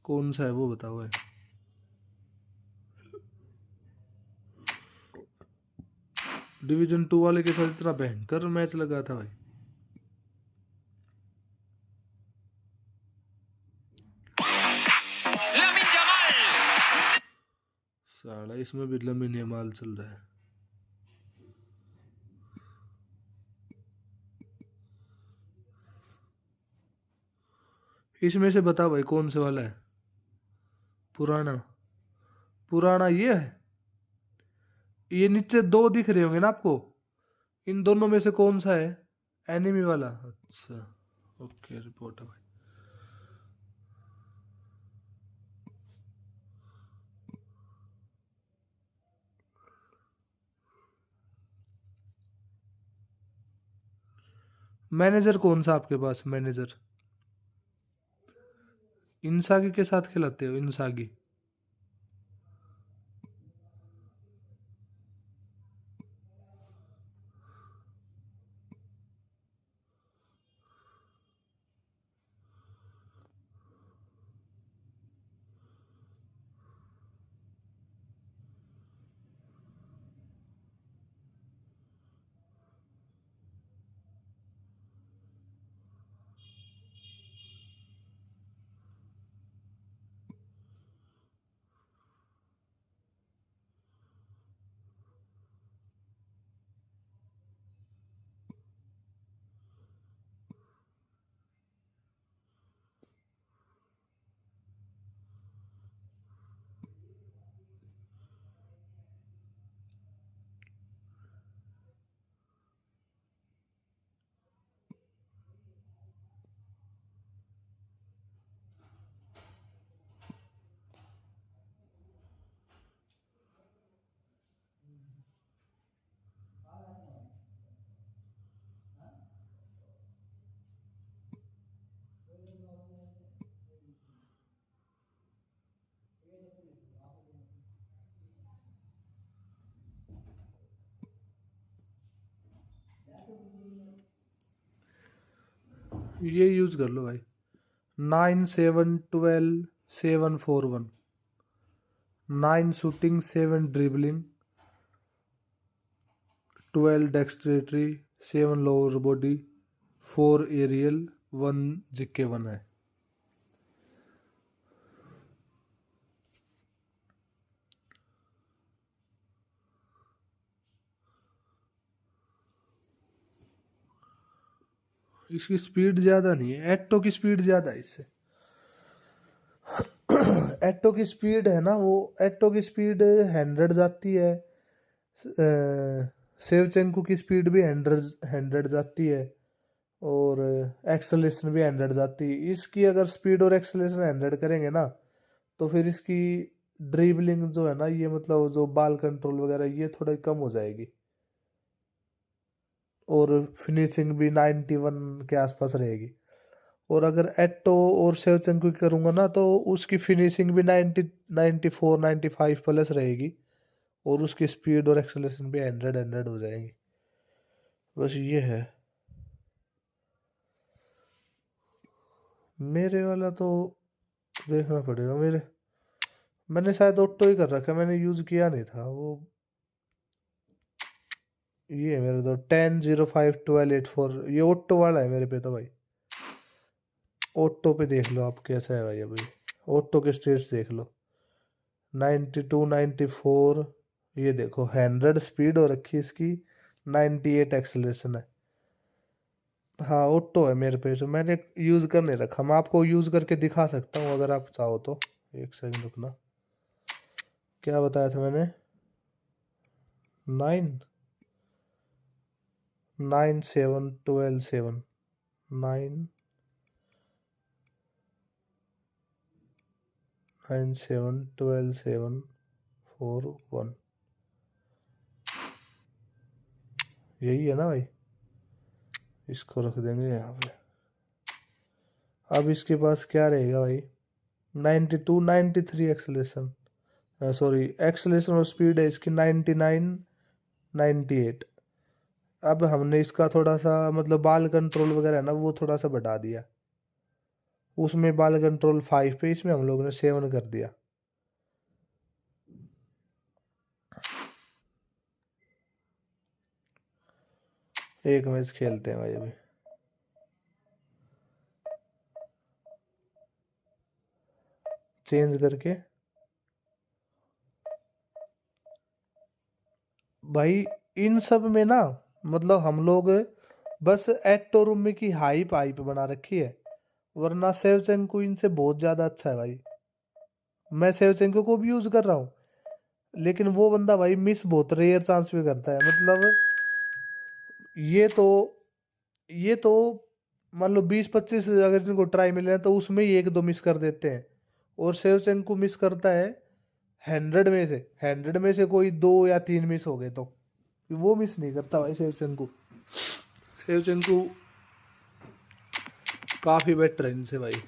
कौन सा है वो बताओ है. डिवीजन 2 वाले के साथ इतना भयंकर मैच लगा था भाई। Lamine Yamal. साला इसमें भी लमीन यमाल चल रहा है। इसमें से बता भाई कौन से वाला है पुराना? पुराना ये है। ये नीचे 2 दिख रहे होंगे ना आपको, इन दोनों में से कौन सा है? एनिमी वाला। अच्छा ओके, रिपोर्ट है भाई। मैनेजर कौन सा आपके पास? मैनेजर इंसागी के साथ खिलाते हो? इंसागी ये यूज कर लो भाई। 9 7 12 7 4 1। 9 shooting, 7 dribbling, 12 dexterity, 7 lower body, 4 aerial, 1 जिक्के 1 है। इसकी स्पीड ज़्यादा नहीं है, एट्टो की स्पीड ज़्यादा है इससे। एट्टो की स्पीड है ना, वो एट्टो की स्पीड 100 जाती है। सेवचेंको की स्पीड भी 100 जाती है, और एक्सेलेरेशन भी 100 जाती है। इसकी अगर स्पीड और एक्सेलेरेशन 100 करेंगे ना, तो फिर इसकी ड्रिबलिंग जो है ना, ये मतलब जो बॉल कंट्रोल वगैरह, ये थोड़ी कम हो जाएगी, और फिनिशिंग भी 91 के आसपास रहेगी। और अगर एट्टो और शेवचेंको की करूँगा ना, तो उसकी फिनिशिंग भी 94 95 प्लस रहेगी, और उसकी स्पीड और एक्सेलेरेशन भी 100 हो जाएगी। बस ये है। मेरे वाला तो देखना पड़ेगा। मैंने शायद ऑटो ही कर रखा है, मैंने यूज़ किया नहीं था वो। ये है मेरे तो 10 05 12 84, ये ऑटो वाला है मेरे पे तो भाई। ऑटो पे देख लो आप कैसा है भाई। अभी ऑटो के स्टेट्स देख लो, 92 94, ये देखो 100 स्पीड हो रखी है इसकी, 98 एक्सेलरेशन है। हाँ ऑटो है मेरे पे, तो मैंने यूज़ कर नहीं रखा। मैं आपको यूज़ करके दिखा सकता हूँ अगर आप चाहो तो। एक सेकंड रुकना, क्या बताया था मैंने? 9 9 7 12 7 9 9 7 12 7 4 1, यही है ना भाई। इसको रख देंगे यहाँ पे। अब इसके पास क्या रहेगा भाई? 92 93 एक्सेलेरेशन, सॉरी एक्सेलेरेशन और स्पीड है इसकी 99 98। अब हमने इसका थोड़ा सा मतलब बाल कंट्रोल वगैरह है ना, वो थोड़ा सा बढ़ा दिया। उसमें बाल कंट्रोल 5 पे, इसमें हम लोगों ने 7 कर दिया। एक मैच खेलते हैं भाई अभी। चेंज करके भाई इन सब में ना, मतलब हम लोग बस एटो रूम की हाइप हाइप बना रखी है, वरना सेवचेंको इनसे बहुत ज्यादा अच्छा है भाई। मैं सेवचेंको को भी यूज कर रहा हूँ, लेकिन वो बंदा भाई मिस बहुत रेयर चांस पे करता है। मतलब ये ये तो मान लो 20-25 अगर इनको ट्राई मिले हैं तो उसमें ही 1-2 मिस कर देते हैं, और सेवचेंको मिस करता है 100 में से कोई 2 या 3 मिस हो गए, तो वो मिस नहीं करता भाई सेवचेंको। सेवचेंको काफी बेटर है इनसे भाई।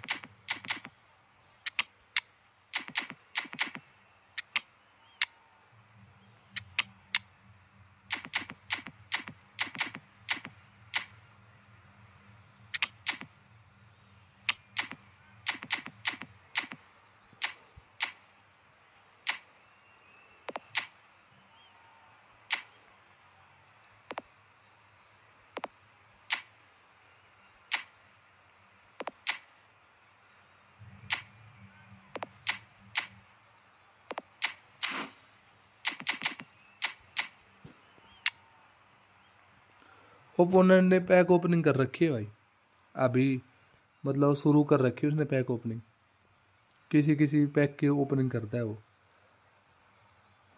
ओपोनेंट ने पैक ओपनिंग कर रखी है भाई अभी, मतलब शुरू कर रखी है उसने पैक ओपनिंग। किसी किसी पैक की ओपनिंग करता है वो,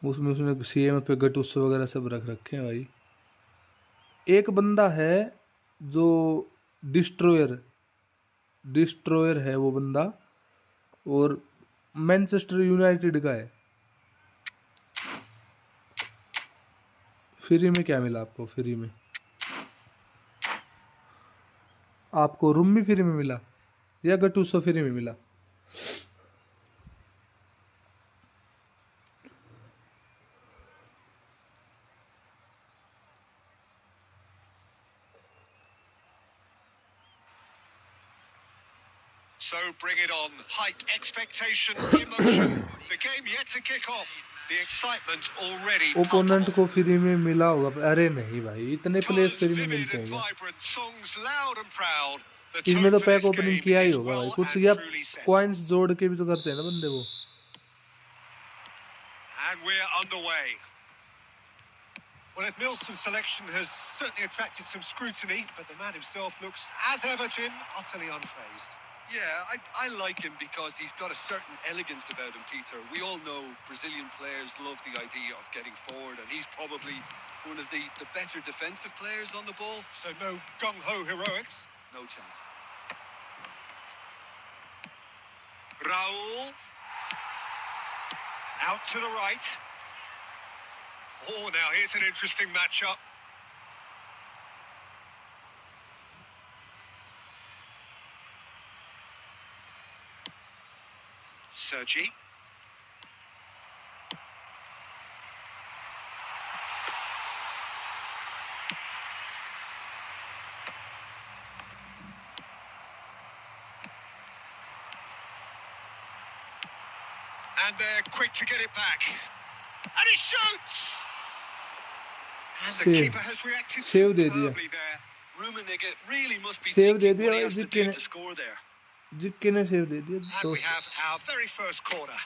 उसमें उसने सीएम पे गटुस्सो वगैरह सब रख रखे हैं भाई। एक बंदा है जो डिस्ट्रॉयर डिस्ट्रॉयर है वो बंदा, और मैनचेस्टर यूनाइटेड का है। फ्री में क्या मिला आपको? फ्री में आपको रूम भी फ्री में मिला या गटुस्सो फ्री में मिला? So bring it on. Hype, expectation, emotion. The game yet to kick off. The excitement already opponent palpable. को फ्री में मिला होगा? अरे नहीं भाई, इतने प्लेयर्स Colours फ्री में vivid मिलते and हैं क्या? vibrant, songs loud and proud. The इसमें tone तो for pack this opening game किया ही is होगा भाई well कुछ, and या truly set. कॉइन्स जोड़ के भी तो करते हैं ना बंदे वो। And we're underway. Well, Ed Milson's selection has certainly attracted some scrutiny, but the man himself looks, as ever, Jim, utterly unfazed. Yeah, I like him because he's got a certain elegance about him, Peter. We all know Brazilian players love the idea of getting forward, and he's probably one of the better defensive players on the ball. So no gung-ho heroics. No chance. Raul. Out to the right. Oh, now here's an interesting matchup. Sergi. And they're quick to get it back. And he shoots! And the Save. keeper has reacted Save दे दिया। superbly there. Rummenigge really must be Save they thinking दिया what he भाई has to Jikke do ने, to score there. जिक्के ने save दे दिया And we दोस्त। have our very first corner.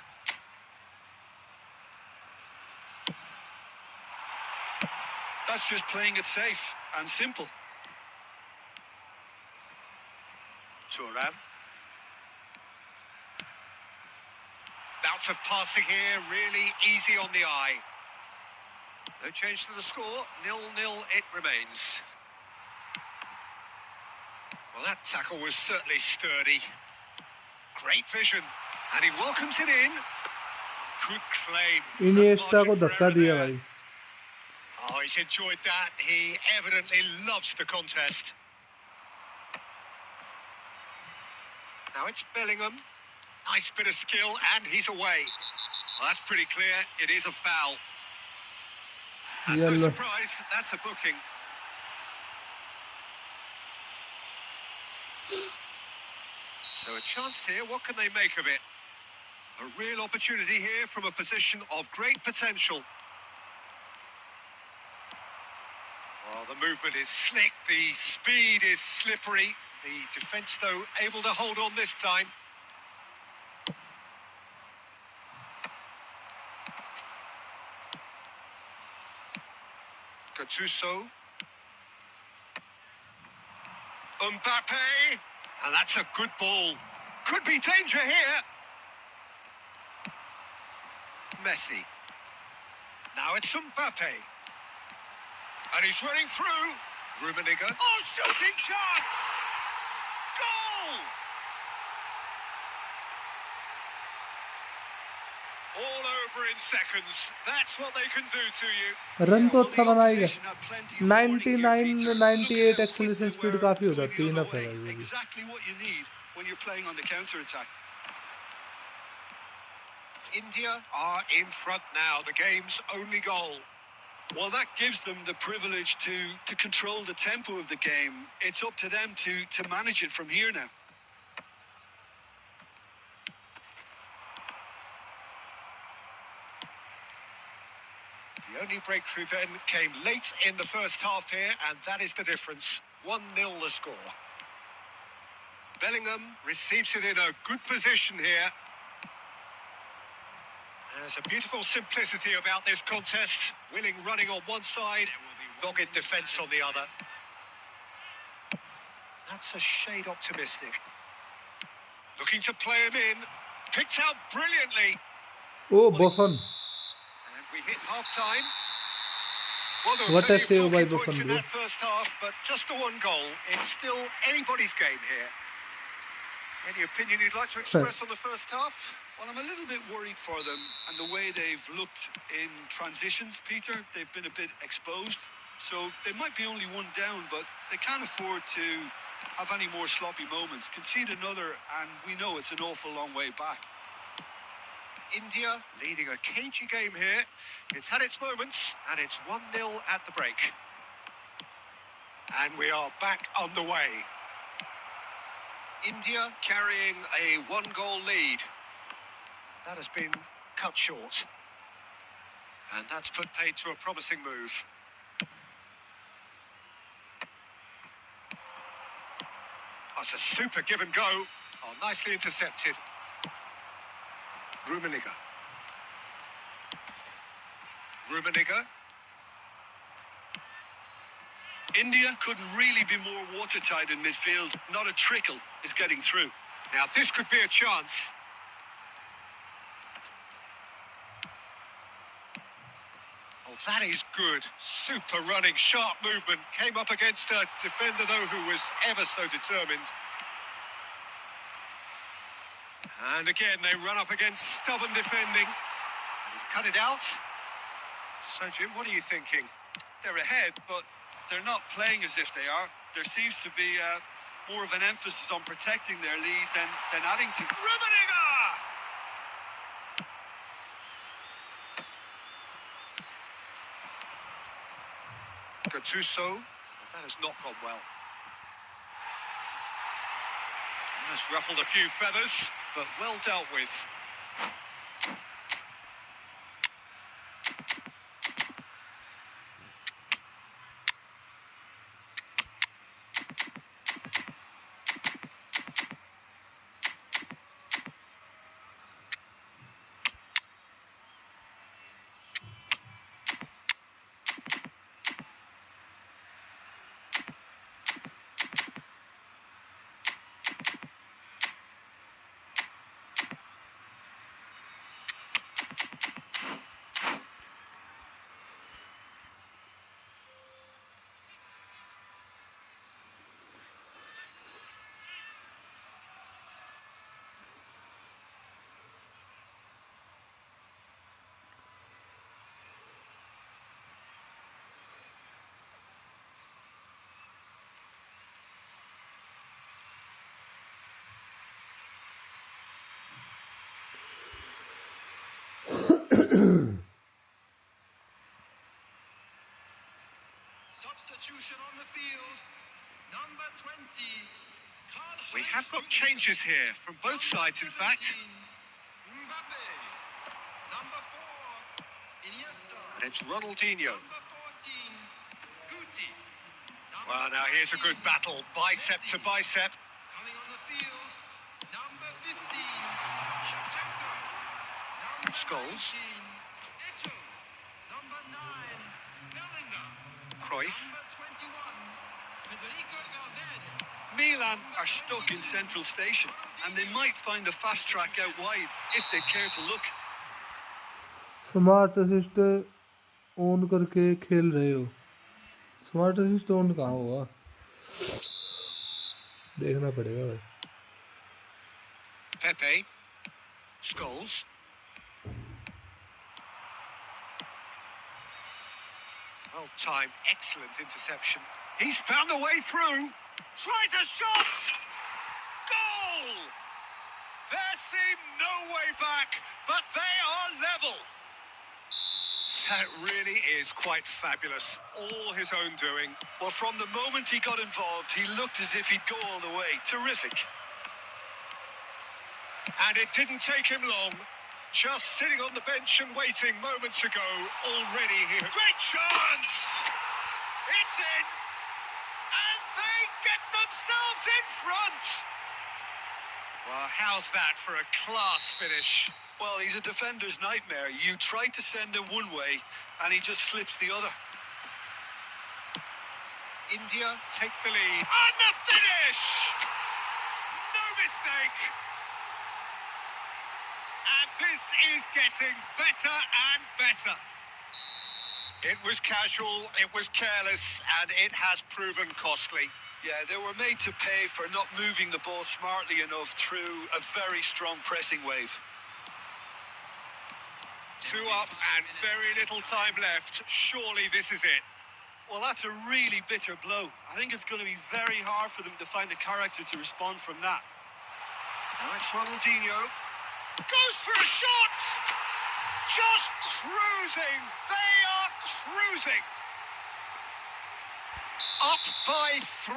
That's just playing it safe and simple. Thuram. Bout of passing here, really easy on the eye. No change to the score, 0-0 it remains. Well, that tackle was certainly sturdy. Great vision, and he welcomes it in. Good claim. Iniesta को Margin for धक्का error दिया there. भाई। Oh, he's enjoyed that. He evidently loves the contest. Now it's Bellingham. Nice bit of skill, and he's away. Well, that's pretty clear. It is a foul. And no Yellow. surprise, that's a booking. So a chance here. What can they make of it? A real opportunity here from a position of great potential. Oh, the movement is slick, the speed is slippery. The defence, though, able to hold on this time. Gattuso. Mbappe. And that's a good ball. Could be danger here. Messi. Now it's Mbappe. And he's running through. Rummenigge. Oh, shooting chance! Goal! All over in seconds. That's what they can do to you. Run तो Well, अच्छा the बनाएगा. opposition had plenty of warning here, 99 Peter. 98 Look at how quick acceleration they speed were काफी हो doing जाती है it enough other है way. भाई वो भी. Exactly what you need when you're playing on the counter attack. India are in front now. The game's only goal. Well, that gives them the privilege to control the tempo of the game. It's up to them to manage it from here now. The only breakthrough then came late in the first half here, and that is the difference. 1-0 the score. Bellingham receives it in a good position here. There's a beautiful simplicity about this contest. Willing running on one side, dogged defence on the other. That's a shade optimistic. Looking to play him in. Picked out brilliantly. Oh, Buffon. And we hit half-time. Well, there were What a plenty of save by talking points Buffon, in bro. that first half, but just the one goal. It's still anybody's game here. Any opinion you'd like to express on the first half? Well, I'm a little bit worried for them and the way they've looked in transitions, Peter. They've been a bit exposed. So they might be only one down, but they can't afford to have any more sloppy moments. Concede another, and we know it's an awful long way back. India leading a cagey game here. It's had its moments, and it's 1-0 at the break. And we are back underway. India carrying a one-goal lead. That has been cut short. And that's put paid to a promising move. That's a super give and go. Oh, nicely intercepted. Rummenigge. Rummenigge. India couldn't really be more watertight in midfield. Not a trickle is getting through. Now this could be a chance. Oh, that is good. Super running, sharp movement. Came up against a defender, though, who was ever so determined. And again, they run up against stubborn defending. And he's cut it out. So, Jim, what are you thinking? They're ahead, but they're not playing as if they are. There seems to be more of an emphasis on protecting their lead than adding to. Rummenigge! Gattuso. That has not gone well. Has ruffled a few feathers, but well dealt with. Substitution on the field. Number 20. We have got changes here from both sides, in fact. Mbappe. Number 4. Iniesta. And it's Ronaldinho. Number 14. Guti. Well, now here's a good battle, bicep to bicep. Coming on the field, number 15, Shevchenko. Number Scholes. 19, Eto'o. Number 9, Bellingham. Cruyff. Number 21, Federico Valverde. Milan are stuck in Central Station, and they might find the fast track out wide if they care to look. Smart assist on करके खेल रहे हो, smart assist on कहाँ हुआ, देखना पड़ेगा भाई. Pepe. Scholes. Well timed, excellent interception. He's found a way through. Tries a shot. Goal! There seemed no way back, but they are level. That really is quite fabulous. All his own doing. Well, from the moment he got involved, he looked as if he'd go all the way. Terrific. And it didn't take him long. Just sitting on the bench and waiting moments ago. Already here. Great chance! It's in! And they get themselves in front! Well, how's that for a class finish? Well, he's a defender's nightmare. You try to send him one way, and he just slips the other. India take the lead. And the finish! No mistake! And this is getting better and better. It was casual, it was careless, and it has proven costly. Yeah, they were made to pay for not moving the ball smartly enough through a very strong pressing wave. 2 up and very little time left. Surely this is it. Well, that's a really bitter blow. I think it's going to be very hard for them to find the character to respond from that. Now it's Ronaldinho. Goes for a shot! Just cruising. They are cruising. Up by 3.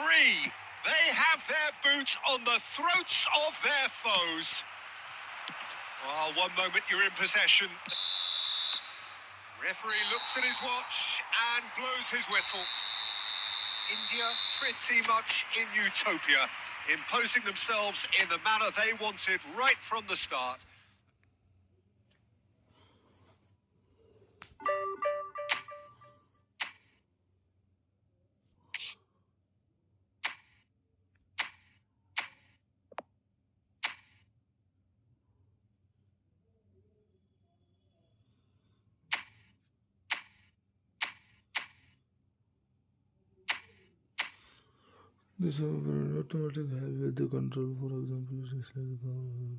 They have their boots on the throats of their foes. Oh, one moment you're in possession. Referee looks at his watch and blows his whistle. India pretty much in utopia, imposing themselves in the manner they wanted right from the start. This is automatic help with the control, for example, it is like the power.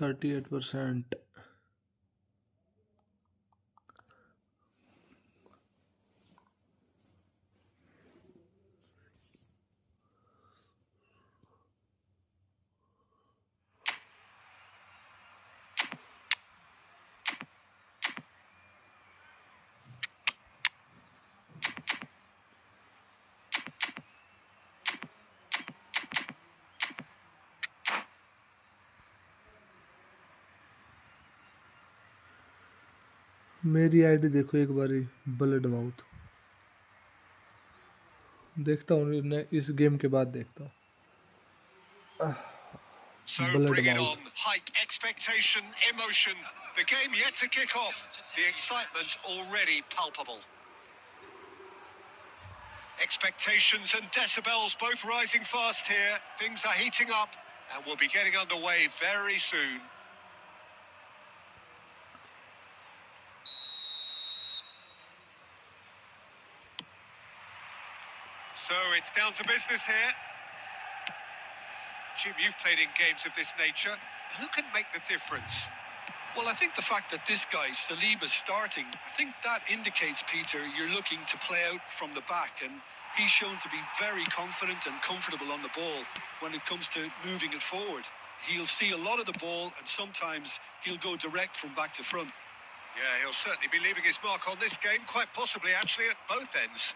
38%. मेरी ID देखो एक बारी, blood mouth. देखता हूँ इस game के बाद देखता हूँ। So blood bring it mouth. on. Hype, expectation, emotion. The game yet to kick off. The excitement already palpable. Expectations and decibels both rising fast here. Things are heating up and we'll be getting underway very soon. So it's down to business here. Jim, you've played in games of this nature. Who can make the difference? Well, I think the fact that this guy, Saliba's starting, I think that indicates, Peter, you're looking to play out from the back, and he's shown to be very confident and comfortable on the ball when it comes to moving it forward. He'll see a lot of the ball, and sometimes he'll go direct from back to front. Yeah, he'll certainly be leaving his mark on this game, quite possibly actually at both ends.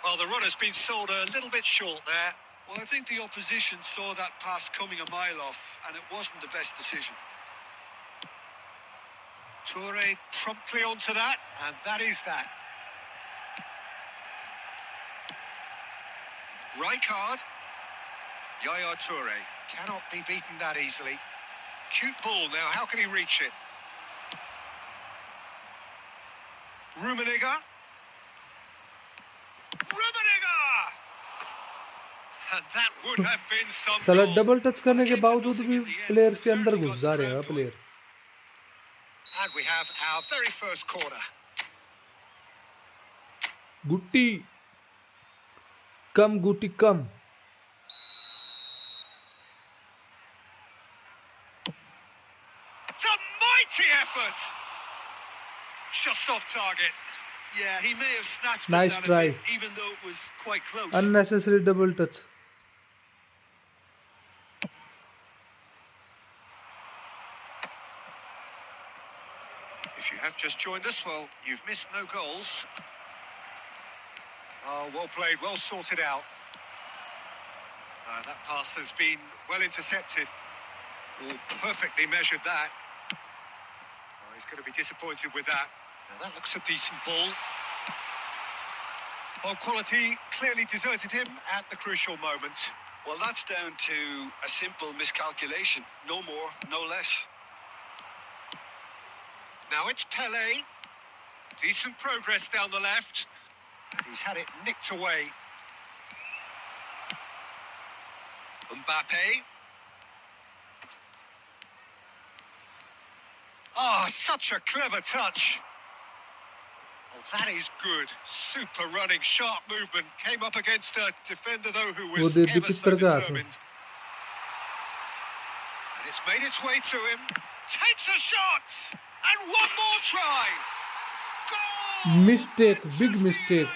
Well, the run has been sold a little bit short there. Well, I think the opposition saw that pass coming a mile off, and it wasn't the best decision. Toure promptly onto that, and that is that. Rijkaard. Yaya Toure cannot be beaten that easily. Cute ball now, how can he reach it? Rummenigge. Rummenigge! And that would have been some साला goal. Double touch करने के बावजूद भी player के अंदर घुस जा रहे हैं player. And we have our very first corner. गुट्टी कम, गुट्टी कम। It's a mighty effort. Just off target. Yeah, he may have snatched Nice it that try. a bit, even though it was quite close. Unnecessary double touch. If you have just joined us, well, you've missed no goals. Oh, well played, well sorted out. That pass has been well intercepted. Oh, perfectly measured that. Oh, he's going to be disappointed with that. Now that looks a decent ball. Ball quality clearly deserted him at the crucial moment. Well, that's down to a simple miscalculation. No more, no less. Now it's Pelé. Decent progress down the left. And he's had it nicked away. Mbappe. Oh, such a clever touch. Oh, that is good. Super running, sharp movement. Came up against a defender, though, who was ever so determined. And it's made its way to him. Takes a shot! And one more try! Goal! Mistake, big mistake.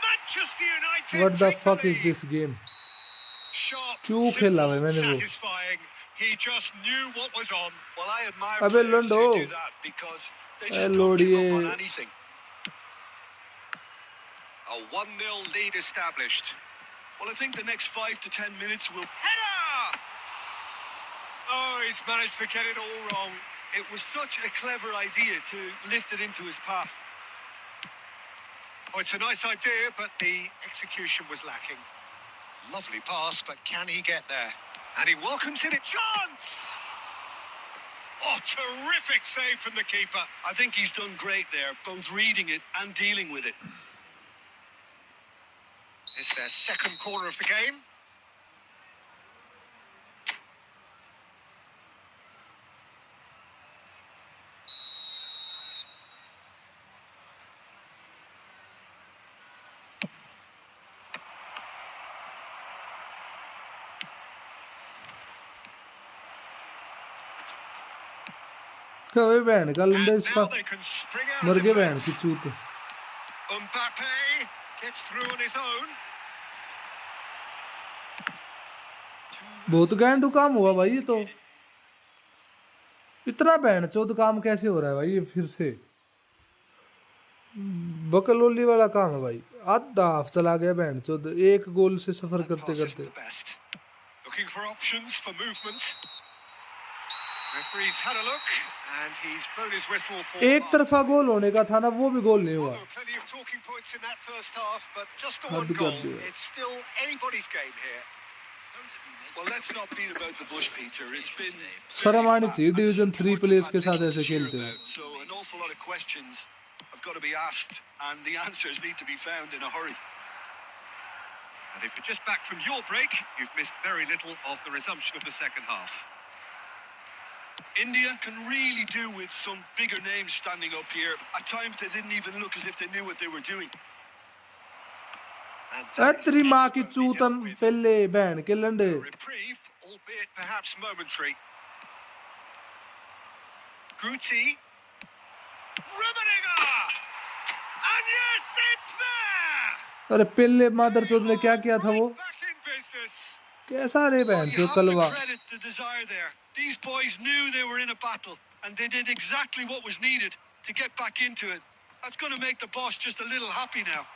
Manchester United. What the fuck is this game? Sharp, क्यों खेला भाई simple, मैंने वो? satisfying. He just knew what was on. Well, I admire अबे players who लंडो। do that because they just don't give up on anything. A 1-0 lead established. Well, I think the next 5 to 10 minutes will... Header! Oh, he's managed to get it all wrong. It was such a clever idea to lift it into his path. Oh, it's a nice idea, but the execution was lacking. Lovely pass, but can he get there? And he welcomes in a chance! Oh, terrific save from the keeper. I think he's done great there, both reading it and dealing with it. It's their second corner of the game. अबे बहन का Landa And इसका now they can spring out मर of गए बहन की defence. चूत. Mbappe gets through on his own. बहुत गैंडू काम हुआ भाई ये तो. इतना बहन चौथ काम कैसे हो रहा है भाई ये फिर से. बकलोली वाला काम है भाई. आधा हाफ चला गया बहन चौथ एक गोल से सफर That करते pass isn't करते. the best. Looking for options for movement. Referee's had a look and he's blown his whistle for एक तरफा गोल होने का था ना वो भी गोल नहीं Well, हुआ. there were plenty of talking points in that first half, but just the हद one कर goal. दिया. It's still anybody's game here. Well, let's not beat about the bush, Peter. It's been शर्म आनी चाहिए and the division 3 supporters players had के साथ little ऐसे to cheer खेलते हुए. about. So an awful lot of questions have got to be asked, and the answers need to be found in a hurry. And if you're just back from your break, you've missed very little of the resumption of the second half. India can really do with some bigger names standing up here. At times they didn't even look as if they knew what they were doing. And that is तेरी माँ की expertly चूतन dealt with. पहले बहन के लंडे. A reprieve, albeit perhaps momentary. Guti. Rummenigge! And yes, it's there! अरे पहले मादर चौथ ने क्या किया था वो. Right back in business. कैसा रे Well, बहन you जो have to Kalwa. credit the desire there. These boys knew they were in a battle, and they did exactly what was needed to get back into it. That's going to make the boss just a little happy now.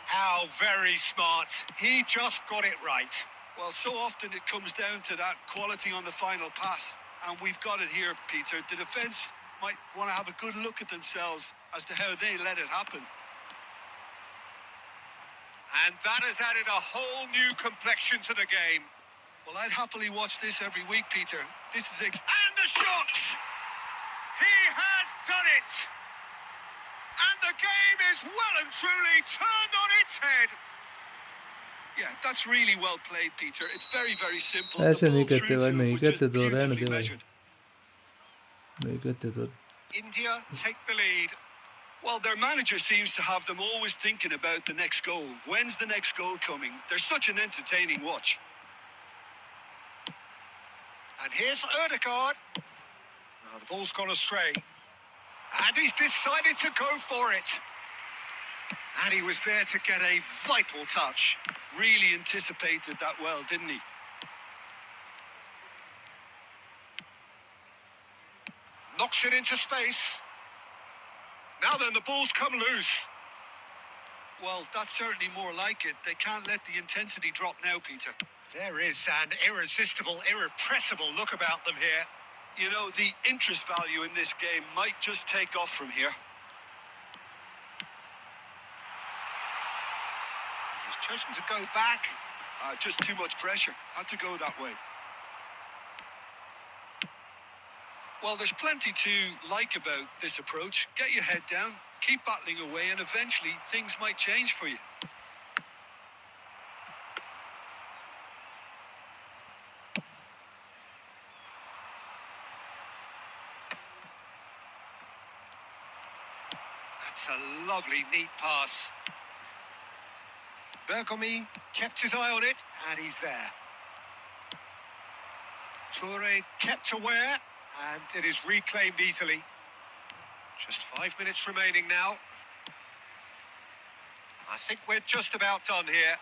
How very smart. He just got it right. Well, so often it comes down to that quality on the final pass, and we've got it here, Peter. The defence might want to have a good look at themselves as to how they let it happen. And that has added a whole new complexion to the game. Well, I'd happily watch this every week, Peter. This is And the shot! He has done it! And the game is well and truly turned on its head. yeah, that's really well played, Peter. It's very, very simple. ऐसे The नहीं ball कहते through भाई, to नहीं it was just कहते तो रहने beautifully दे भाई. measured. नहीं कहते तो. India take the lead. Well, their manager seems to have them always thinking about the next goal. When's the next goal coming? They're such an entertaining watch. And here's Erdegaard. Oh, the ball's gone astray. And he's decided to go for it. And he was there to get a vital touch. Really anticipated that well, didn't he? Knocks it into space. Now then, the ball's come loose. Well, that's certainly more like it. They can't let the intensity drop now, Peter. There is an irresistible, irrepressible look about them here. You know, the interest value in this game might just take off from here. He's chosen to go back. Just too much pressure. Had to go that way. Well, there's plenty to like about this approach. Get your head down, keep battling away, and eventually things might change for you. That's a lovely, neat pass. Bergomi kept his eye on it, and he's there. Toure kept aware, and it is reclaimed easily. Just 5 minutes remaining now. I think we're just about done here.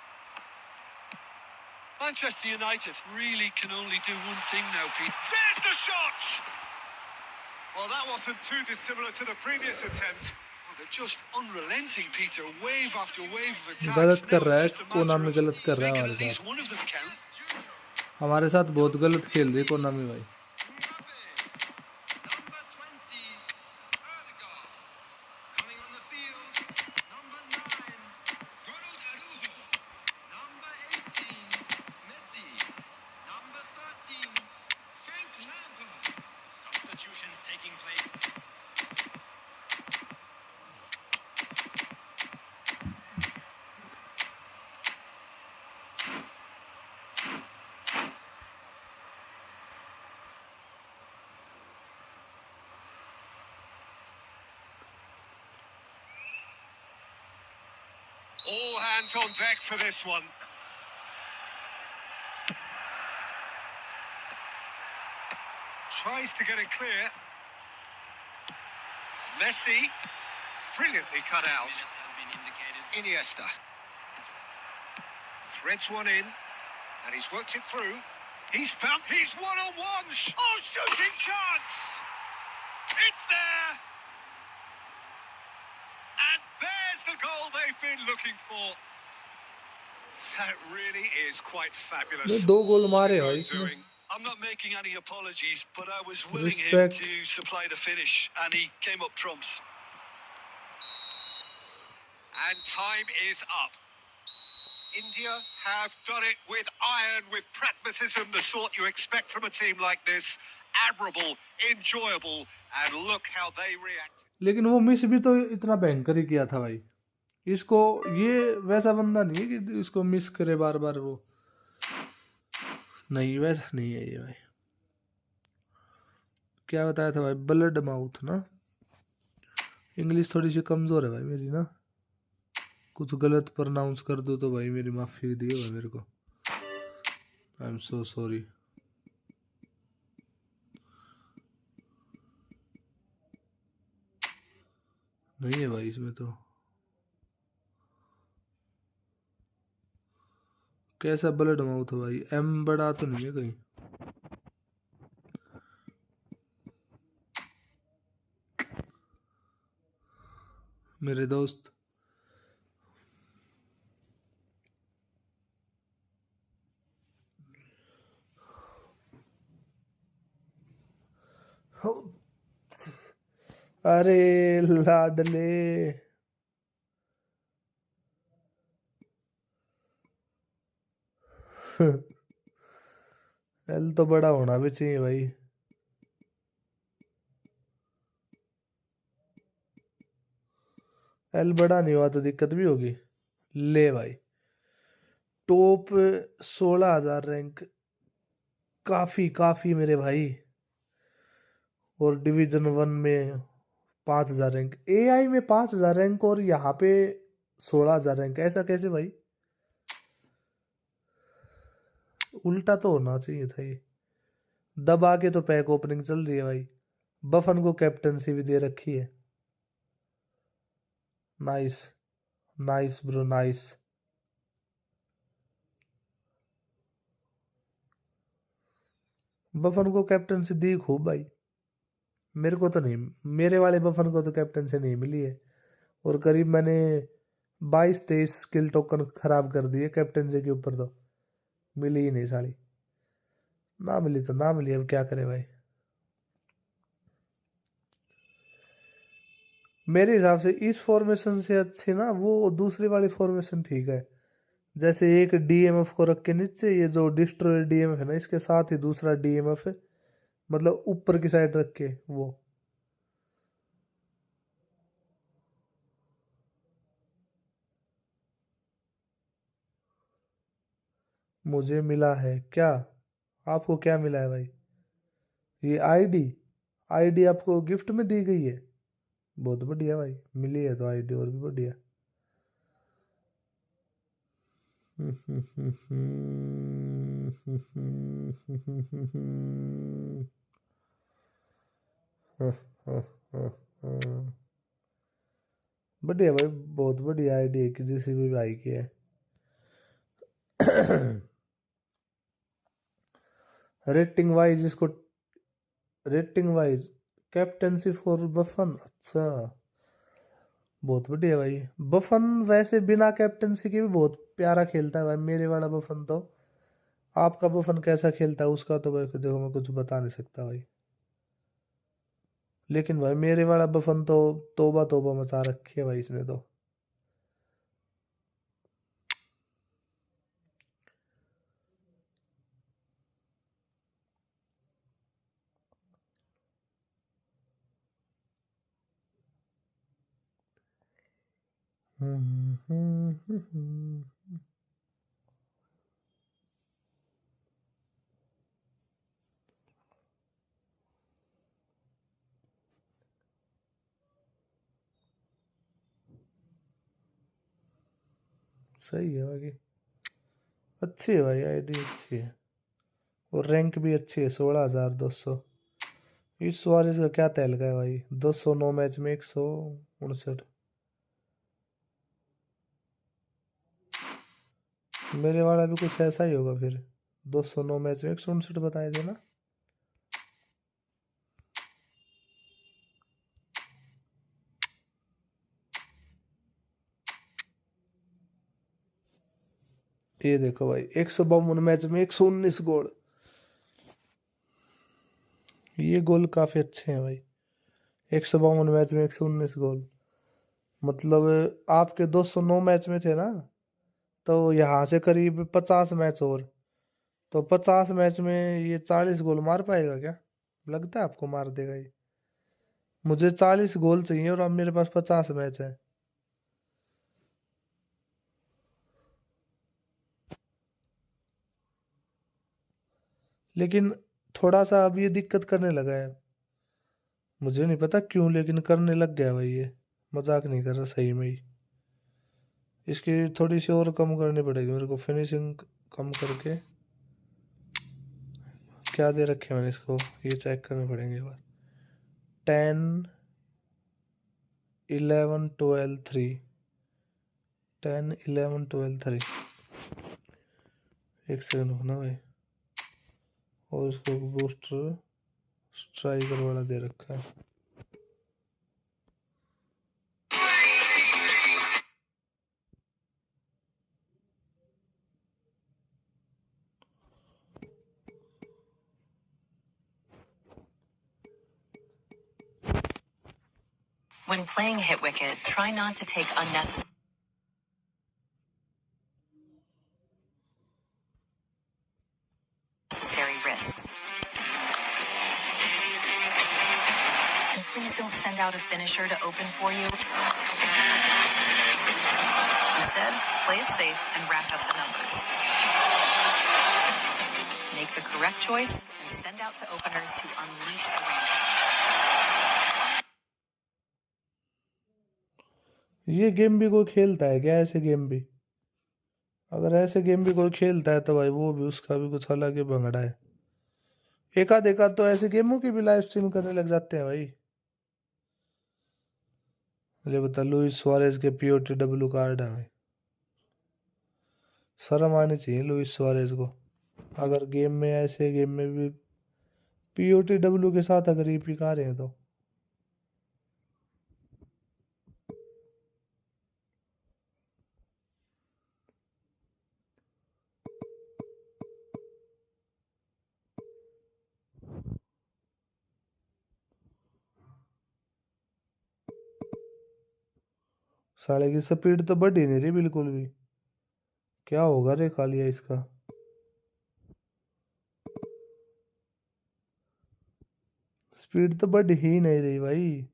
Manchester United really can only do one thing now, Pete. There's the shot! Well, that wasn't too dissimilar to the previous attempt. Oh, they're just unrelenting, Peter. Wave after wave of attacks. गलत कर Now रहा it's है, just a Konami matter गलत कर of रहा है making हमारे at least साथ. one of them count. हमारे साथ बहुत गलत खेल रही है कोनामी भाई. Mbappe, number 20, Erdegaard. Coming on the field, number 9, Ronald Araujo. Number 18, Messi. Number 13, Frank Lampard. Substitutions taking place. All hands on deck for this one. Tries to get it clear. Messi, brilliantly cut out. Minute has been indicated. Iniesta threads one in, and he's worked it through. He's one-on-one. Oh, shooting chance! It's there! And there's the goal they've been looking for. That really is quite fabulous. 2 गोल मारे His भाई own इसने. doing. I'm not making any apologies, but I was willing Respect. him to supply the finish, and he came up trumps. And time is up. India have done it with iron, with pragmatism, the sort you expect from a team like this. Admirable, enjoyable, and look how they react. लेकिन वो miss भी तो इतना भयंकर ही किया था भाई. इसको ये वैसा बंदा नहीं है कि इसको मिस करे बार बार. वो नहीं, वैसा नहीं है ये भाई. क्या बताया था भाई? ब्लड माउथ ना. इंग्लिश थोड़ी सी कमज़ोर है भाई मेरी ना. कुछ गलत प्रोनाउंस कर दो तो भाई मेरी माफ़ी दिए भाई मेरे को. I am so sorry. नहीं है भाई इसमें तो. कैसा ब्लड माउथ है भाई? एम बड़ा तो नहीं है कहीं? मेरे दोस्त अरे लाडले. एल तो बड़ा होना भी चाहिए भाई. एल बड़ा नहीं हुआ तो दिक्कत भी होगी. ले भाई, टॉप 16,000 रैंक. काफ़ी काफ़ी मेरे भाई. और डिवीजन 1 में 5,000 रैंक. एआई में 5,000 रैंक और यहाँ पे 16,000 रैंक. ऐसा कैसे भाई? उल्टा तो होना चाहिए था ये. दबा के तो पैक ओपनिंग चल रही है भाई. बफन को कैप्टनसी भी दे रखी है. Nice nice bro nice. बफन को कैप्टनसी दी खूब भाई. मेरे को तो नहीं. मेरे वाले बफन को तो कैप्टनसी नहीं मिली है. और करीब मैंने 22-23 स्किल टोकन खराब कर दिए कैप्टनसी के ऊपर. तो मिली ही नहीं साली. ना मिली तो ना मिली, अब क्या करे भाई. मेरे हिसाब से इस फॉर्मेशन से अच्छी ना वो दूसरी वाली फॉर्मेशन ठीक है. जैसे एक डीएमएफ को रख के नीचे ये जो डिस्ट्रॉयर डीएमएफ है ना, इसके साथ ही दूसरा डीएमएफ है, मतलब ऊपर की साइड रख के. वो मुझे मिला है क्या? आपको क्या मिला है भाई? ये आईडी. आईडी आपको गिफ्ट में दी गई है. बहुत बढ़िया भाई. मिली है तो आईडी और भी बढ़िया. बढ़िया भाई. बहुत बढ़िया आईडी है किसी से भी भाई की है. रेटिंग वाइज इसको. Rating wise captaincy for बफन. अच्छा, बहुत बढ़िया भाई. बफन वैसे बिना कैप्टनसी के भी बहुत प्यारा खेलता है भाई मेरे वाला बफन तो. आपका बफन कैसा खेलता है उसका तो भाई देखो मैं कुछ बता नहीं सकता भाई. लेकिन भाई मेरे वाला बफन तो तोबा तोबा मचा रखी है भाई इसने तो. सही है बाकी. अच्छी है भाई आईडी, अच्छी है. और रैंक भी अच्छी है 16,200. इस सुआरेज का क्या तहलका है भाई, 209 मैच में 159। मेरे वाला भी कुछ ऐसा ही होगा फिर, 209 मैच में 159 बताए थे ना। ये देखो भाई, 152 मैच में 119 गोल। ये गोल काफी अच्छे हैं भाई, 152 मैच में 119 गोल। मतलब आपके 209 मैच में थे ना, तो यहाँ से करीब 50 मैच और, तो 50 मैच में ये 40 गोल मार पाएगा क्या? लगता है आपको मार देगा ये? मुझे 40 गोल चाहिए और अब मेरे पास 50 मैच है। लेकिन थोड़ा सा अब ये दिक्कत करने लगा है, मुझे नहीं पता क्यों, लेकिन करने लग गया भाई ये। मजाक नहीं कर रहा, सही में ही। इसकी थोड़ी सी और कम करनी पड़ेगी मेरे को, फिनिशिंग कम करके। क्या दे रखे मैंने इसको, ये चेक करने पड़ेंगे एक बार। 10 11 12 3, 10 11 12 3। एक सेकंड रुकना भाई। और इसको बूस्टर स्ट्राइकर वाला दे रखा है। When playing Hit Wicket, try not to take unnecessary risks. And please don't send out a finisher to open for you. Instead, play it safe and rack up the numbers. Make the correct choice and send out to openers to unleash the rampage. ये game भी कोई खेलता है क्या, ऐसे game भी? अगर ऐसे गेम भी कोई खेलता है तो भाई वो भी, उसका भी कुछ अलग ही भंगड़ा है। एकाध तो ऐसे गेमों की भी लाइव स्ट्रीम करने लग जाते हैं भाई। मुझे बता, लुइस सुआरेज के POTW कार्ड है भाई। शर्म आनी चाहिए लुइस सुआरेज को, अगर गेम में, ऐसे गेम में भी POTW के साथ अगर EP आ रहे हैं तो। साले की स्पीड तो बढ़ी नहीं रही बिल्कुल भी, क्या होगा रे कालिया इसका? स्पीड तो बढ़ ही नहीं रही भाई।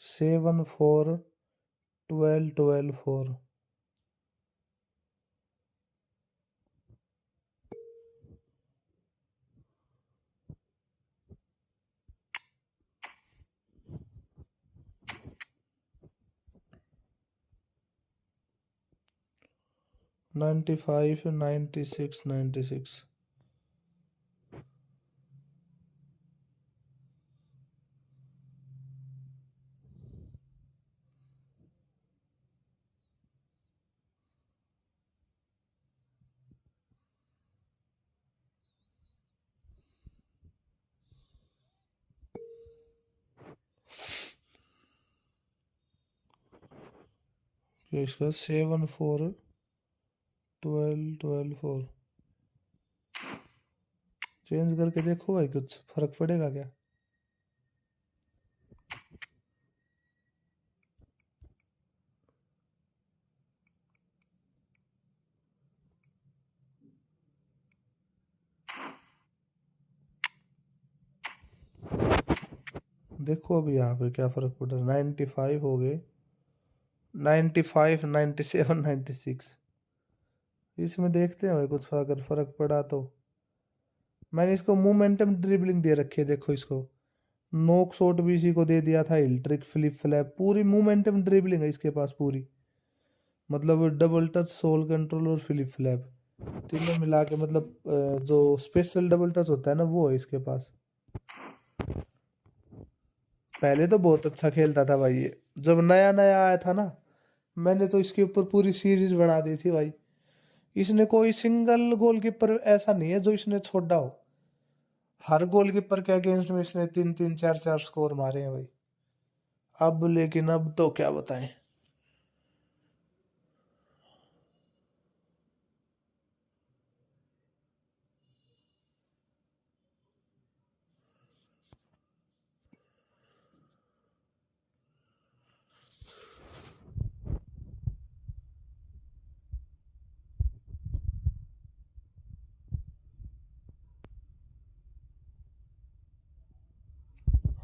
7 4 12 12 4। नाइन्टी 96 96। इसका 7 4 12 12 4 चेंज करके देखो भाई, कुछ फर्क पड़ेगा क्या? देखो अभी यहाँ पे क्या फर्क पड़ रहा है। 95 हो गए, 95 97 96। इसमें देखते हैं भाई, कुछ अगर फर्क पड़ा तो। मैंने इसको मोमेंटम ड्रिबलिंग दे रखी है, देखो इसको नोक शॉट भी इसी को दे दिया था, हिल ट्रिक, फ्लिप फ्लैप, पूरी मोमेंटम ड्रिबलिंग है इसके पास पूरी। मतलब डबल टच, सोल कंट्रोल और फ्लिप फ्लैप तीनों मिला के, मतलब जो स्पेशल डबल टच होता है ना वो है इसके पास। पहले तो बहुत अच्छा खेलता था भाई ये, जब नया नया आया था ना, मैंने तो इसके ऊपर पूरी सीरीज बना दी थी भाई। इसने कोई सिंगल गोलकीपर ऐसा नहीं है जो इसने छोड़ा हो, हर गोलकीपर के अगेंस्ट में इसने 3-3 4-4 स्कोर मारे हैं भाई। अब लेकिन अब तो क्या बताएं।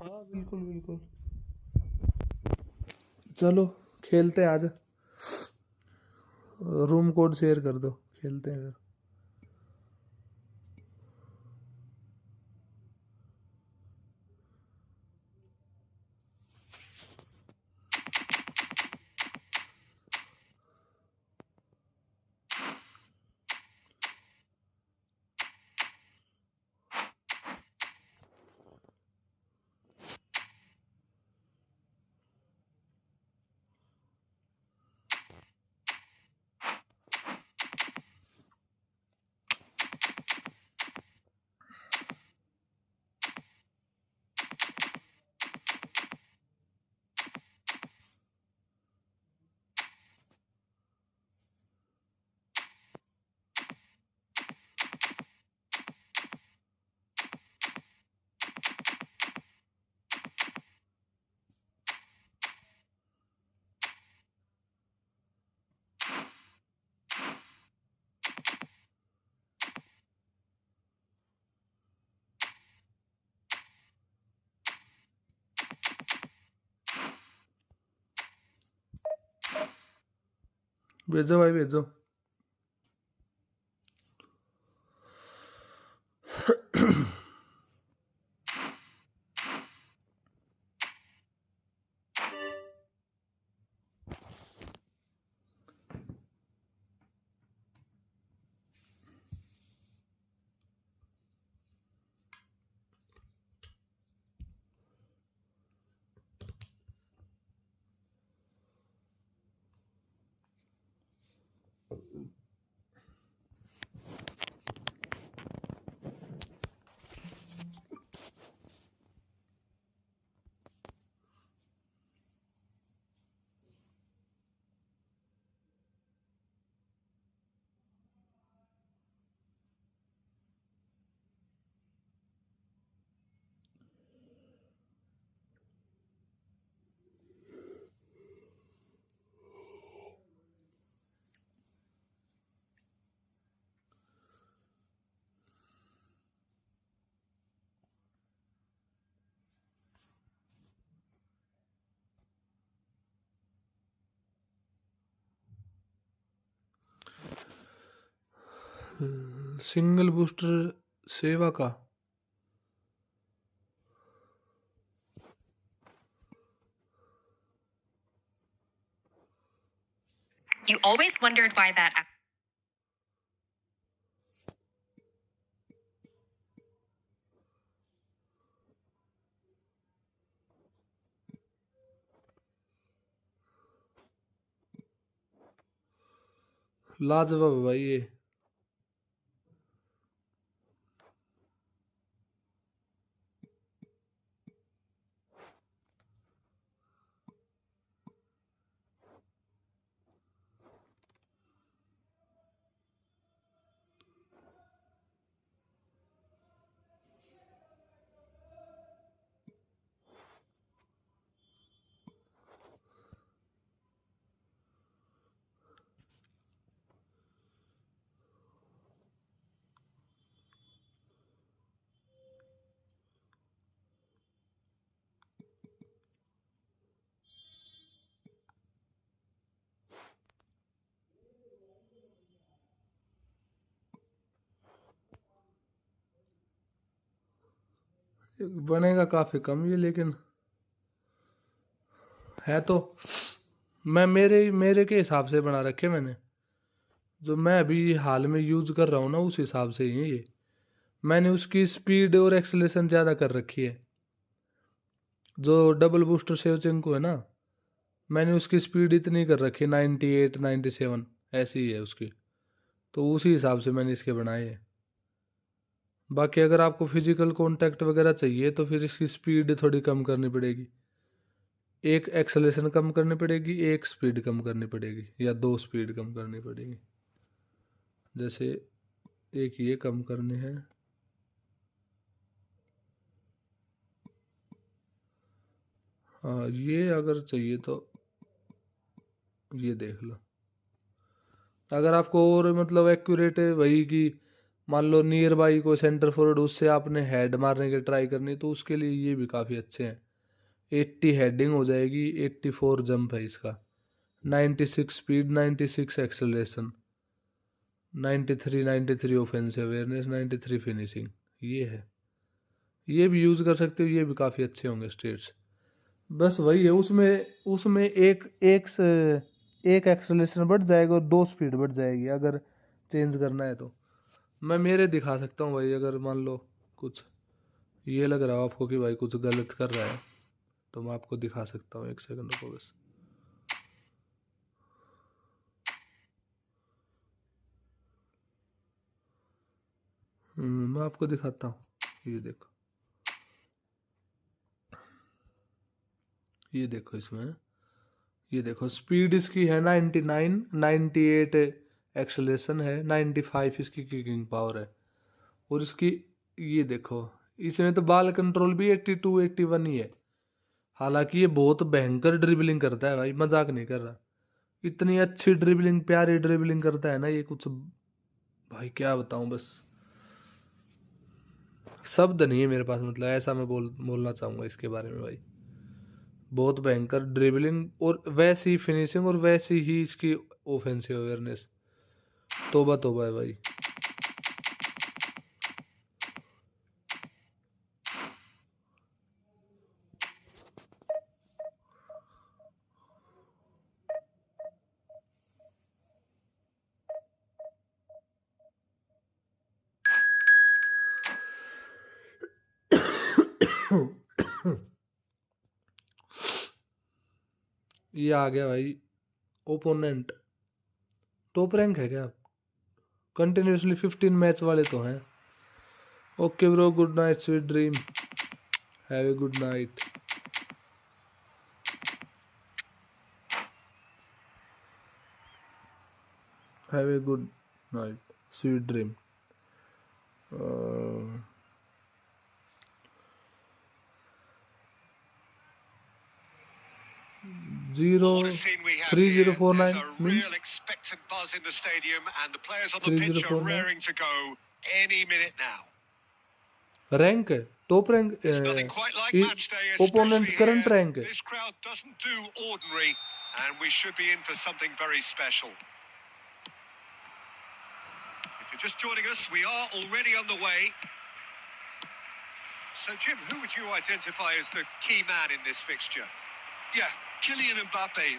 हाँ बिल्कुल बिल्कुल, चलो खेलते हैं आज, रूम कोड शेयर कर दो, खेलते हैं फिर। भेजो भाई भेजो। सिंगल बूस्टर सेवा का You always wondered why that. लाजवाब है भाई ये। बनेगा काफ़ी कम ये, लेकिन है तो मैं मेरे के हिसाब से बना रखे मैंने, जो मैं अभी हाल में यूज़ कर रहा हूँ ना उस हिसाब से ही है ये। मैंने उसकी स्पीड और एक्सेलेरेशन ज़्यादा कर रखी है। जो डबल बूस्टर सेवचेंको है ना, मैंने उसकी स्पीड इतनी कर रखी है 98 97 ऐसी ही है उसकी, तो उसी हिसाब से मैंने इसके बनाए हैं। बाकी अगर आपको फिजिकल कांटेक्ट वगैरह चाहिए तो फिर इसकी स्पीड थोड़ी कम करनी पड़ेगी, एक एक्सेलेरेशन कम करनी पड़ेगी, एक स्पीड कम करनी पड़ेगी, या 2 स्पीड कम करनी पड़ेगी। जैसे एक ये कम करने हैं, हाँ ये अगर चाहिए तो ये देख लो। अगर आपको और मतलब एक्यूरेट है वही कि मान लो नियर बाई को सेंटर फॉरवर्ड उससे आपने हेड मारने की ट्राई करनी, तो उसके लिए ये भी काफ़ी अच्छे हैं। 80 हेडिंग हो जाएगी, 84 जंप है इसका, 96 speed, 96 acceleration, 93 offensive awareness, 93 finishing, ये है। ये भी यूज़ कर सकते हो, ये भी काफ़ी अच्छे होंगे स्टेट्स। बस वही है, उसमें एक एक्सेलरेशन बढ़ जाएगा और 2 स्पीड बढ़ जाएगी अगर चेंज करना है तो। मैं मेरे दिखा सकता हूँ भाई, अगर मान लो कुछ ये लग रहा हो आपको कि भाई कुछ गलत कर रहा है तो मैं आपको दिखा सकता हूँ, 1 सेकंड को बस। मैं आपको दिखाता हूँ, ये देखो, ये देखो इसमें, ये देखो स्पीड इसकी है 99, 98 एक्सेलरेशन है, 95 इसकी किकिंग पावर है, और इसकी ये देखो इसमें तो बाल कंट्रोल भी 82 81 ही है। हालांकि ये बहुत भयंकर ड्रिबलिंग करता है भाई, मजाक नहीं कर रहा, इतनी अच्छी ड्रिबलिंग, प्यारी ड्रिबलिंग करता है ना ये, कुछ भाई क्या बताऊं, बस शब्द नहीं है मेरे पास, मतलब ऐसा मैं बोलना चाहूंगा इसके बारे में भाई। बहुत भयंकर ड्रिबलिंग और वैसी फिनिशिंग और वैसी ही इसकी ऑफेंसिव अवेयरनेस, तोबा तोबा है भाई। ये आ गया भाई ओपोनेंट, टॉप रैंक है क्या? कंटिन्यूसली 15 मैच वाले तो हैं। Okay bro, good night, sweet dream, have a good night. Have a good night, sweet dream. What a scene we have here. There's 3049 a means real expectant buzz in the stadium, and the players on the pitch are 3049 raring to go any minute now. Rank है, top rank, It's nothing quite like match day, especially opponent current here. Rank है। This crowd doesn't do ordinary, and we should be in for something very special. If you're just joining us, we are already on the way. So, Jim, who would you identify as the key man in this fixture? Yeah, Kylian Mbappe.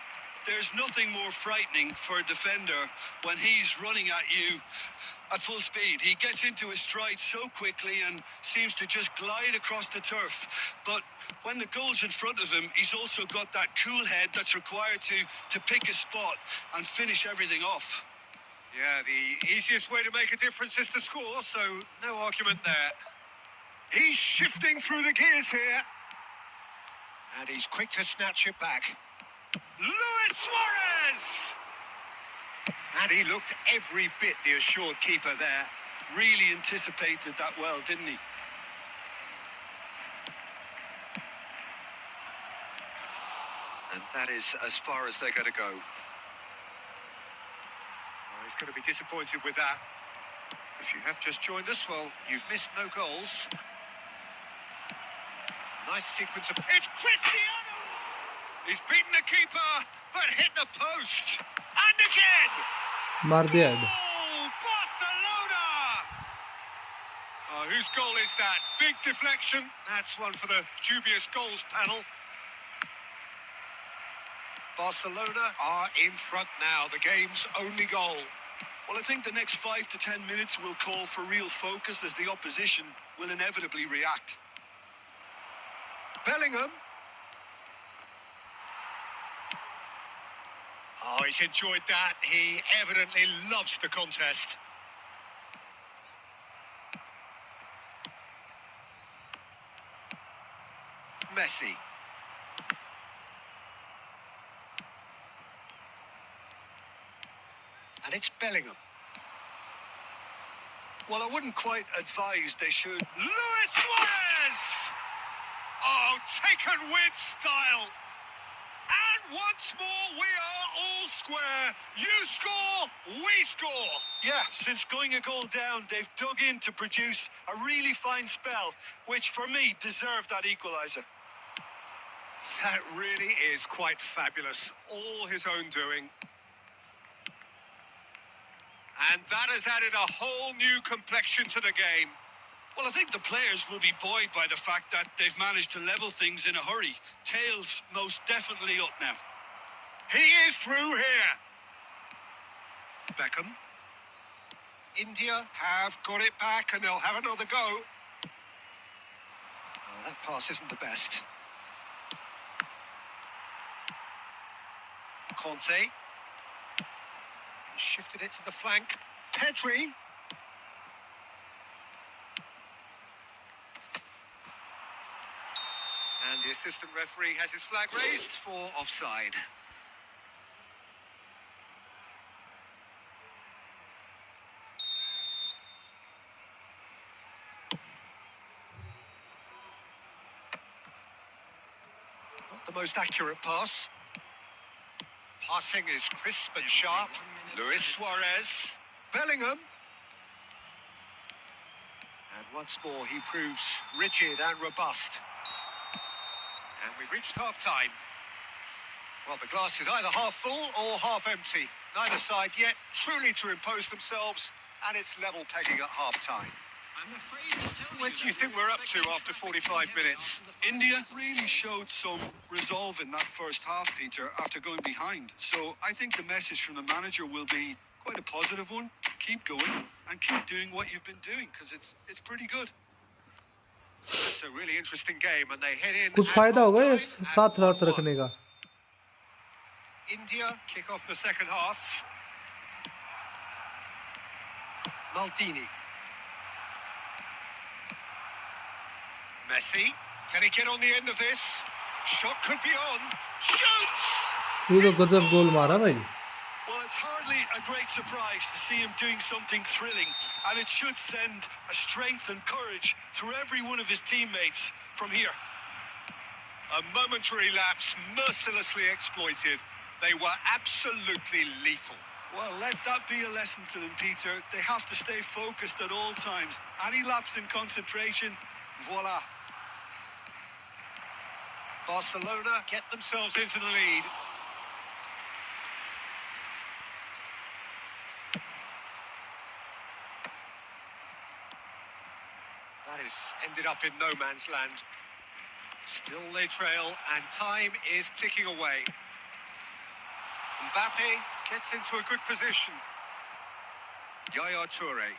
There's nothing more frightening for a defender when he's running at you at full speed. He gets into his stride so quickly and seems to just glide across the turf. But when the goal's in front of him, he's also got that cool head that's required to pick a spot and finish everything off. Yeah, the easiest way to make a difference is to score, so no argument there. He's shifting through the gears here. And he's quick to snatch it back. Luis Suarez! And he looked every bit the assured keeper there. Really anticipated that well, didn't he? And that is as far as they're going to go. Well, he's going to be disappointed with that. If you have just joined us, well, you've missed no goals. Nice sequence of... It's Cristiano! He's beaten the keeper, but hit the post. And again! मार दिया head. Oh, Barcelona! Oh, whose goal is that? Big deflection. That's one for the dubious goals panel. Barcelona are in front now, the game's only goal. Well, I think the next 5 to 10 minutes will call for real focus as the opposition will inevitably react. Bellingham. Oh, he's enjoyed that. He evidently loves the contest. Messi. And it's Bellingham. Well, I wouldn't quite advise they should. Luis Suarez! Oh, taken with style. And once more, we are all square. You score, we score. Yeah, since going a goal down, they've dug in to produce a really fine spell, which for me deserved that equaliser. That really is quite fabulous. All his own doing. And that has added a whole new complexion to the game. Well, I think the players will be buoyed by the fact that they've managed to level things in a hurry. Tails most definitely up now. He is through here. Beckham. India have got it back and they'll have another go. Oh, that pass isn't the best. Conte. He shifted it to the flank. Pedri. And the assistant referee has his flag raised for offside. Not the most accurate pass. Passing is crisp and sharp. Luis Suarez. Bellingham. And once more he proves rigid and robust. And we've reached half-time. Well, the glass is either half full or half empty. Neither side yet truly to impose themselves, and it's level pegging at half-time. What do you think we're up to after 45 minutes? India really showed some resolve in that first half, Peter, after going behind. So I think the message from the manager will be quite a positive one. Keep going and keep doing what you've been doing, because it's pretty good. It's a really interesting game, and they head in. कुछ फायदा होगा ये साथ रात रखने का? India kick off the second half. Maldini. Messi. Can he get on the end of this? Shot could be on. Shoots! ये तो गजब गोल मारा भाई. Well, it's hardly a great surprise to see him doing something thrilling, and it should send a strength and courage through every one of his teammates from here. A momentary lapse mercilessly exploited. They were absolutely lethal. Well, let that be a lesson to them, Peter. They have to stay focused at all times. Any lapse in concentration, voila. Barcelona get themselves into the lead. That has ended up in no man's land. Still they trail, and time is ticking away. Mbappe gets into a good position. Yaya Toure.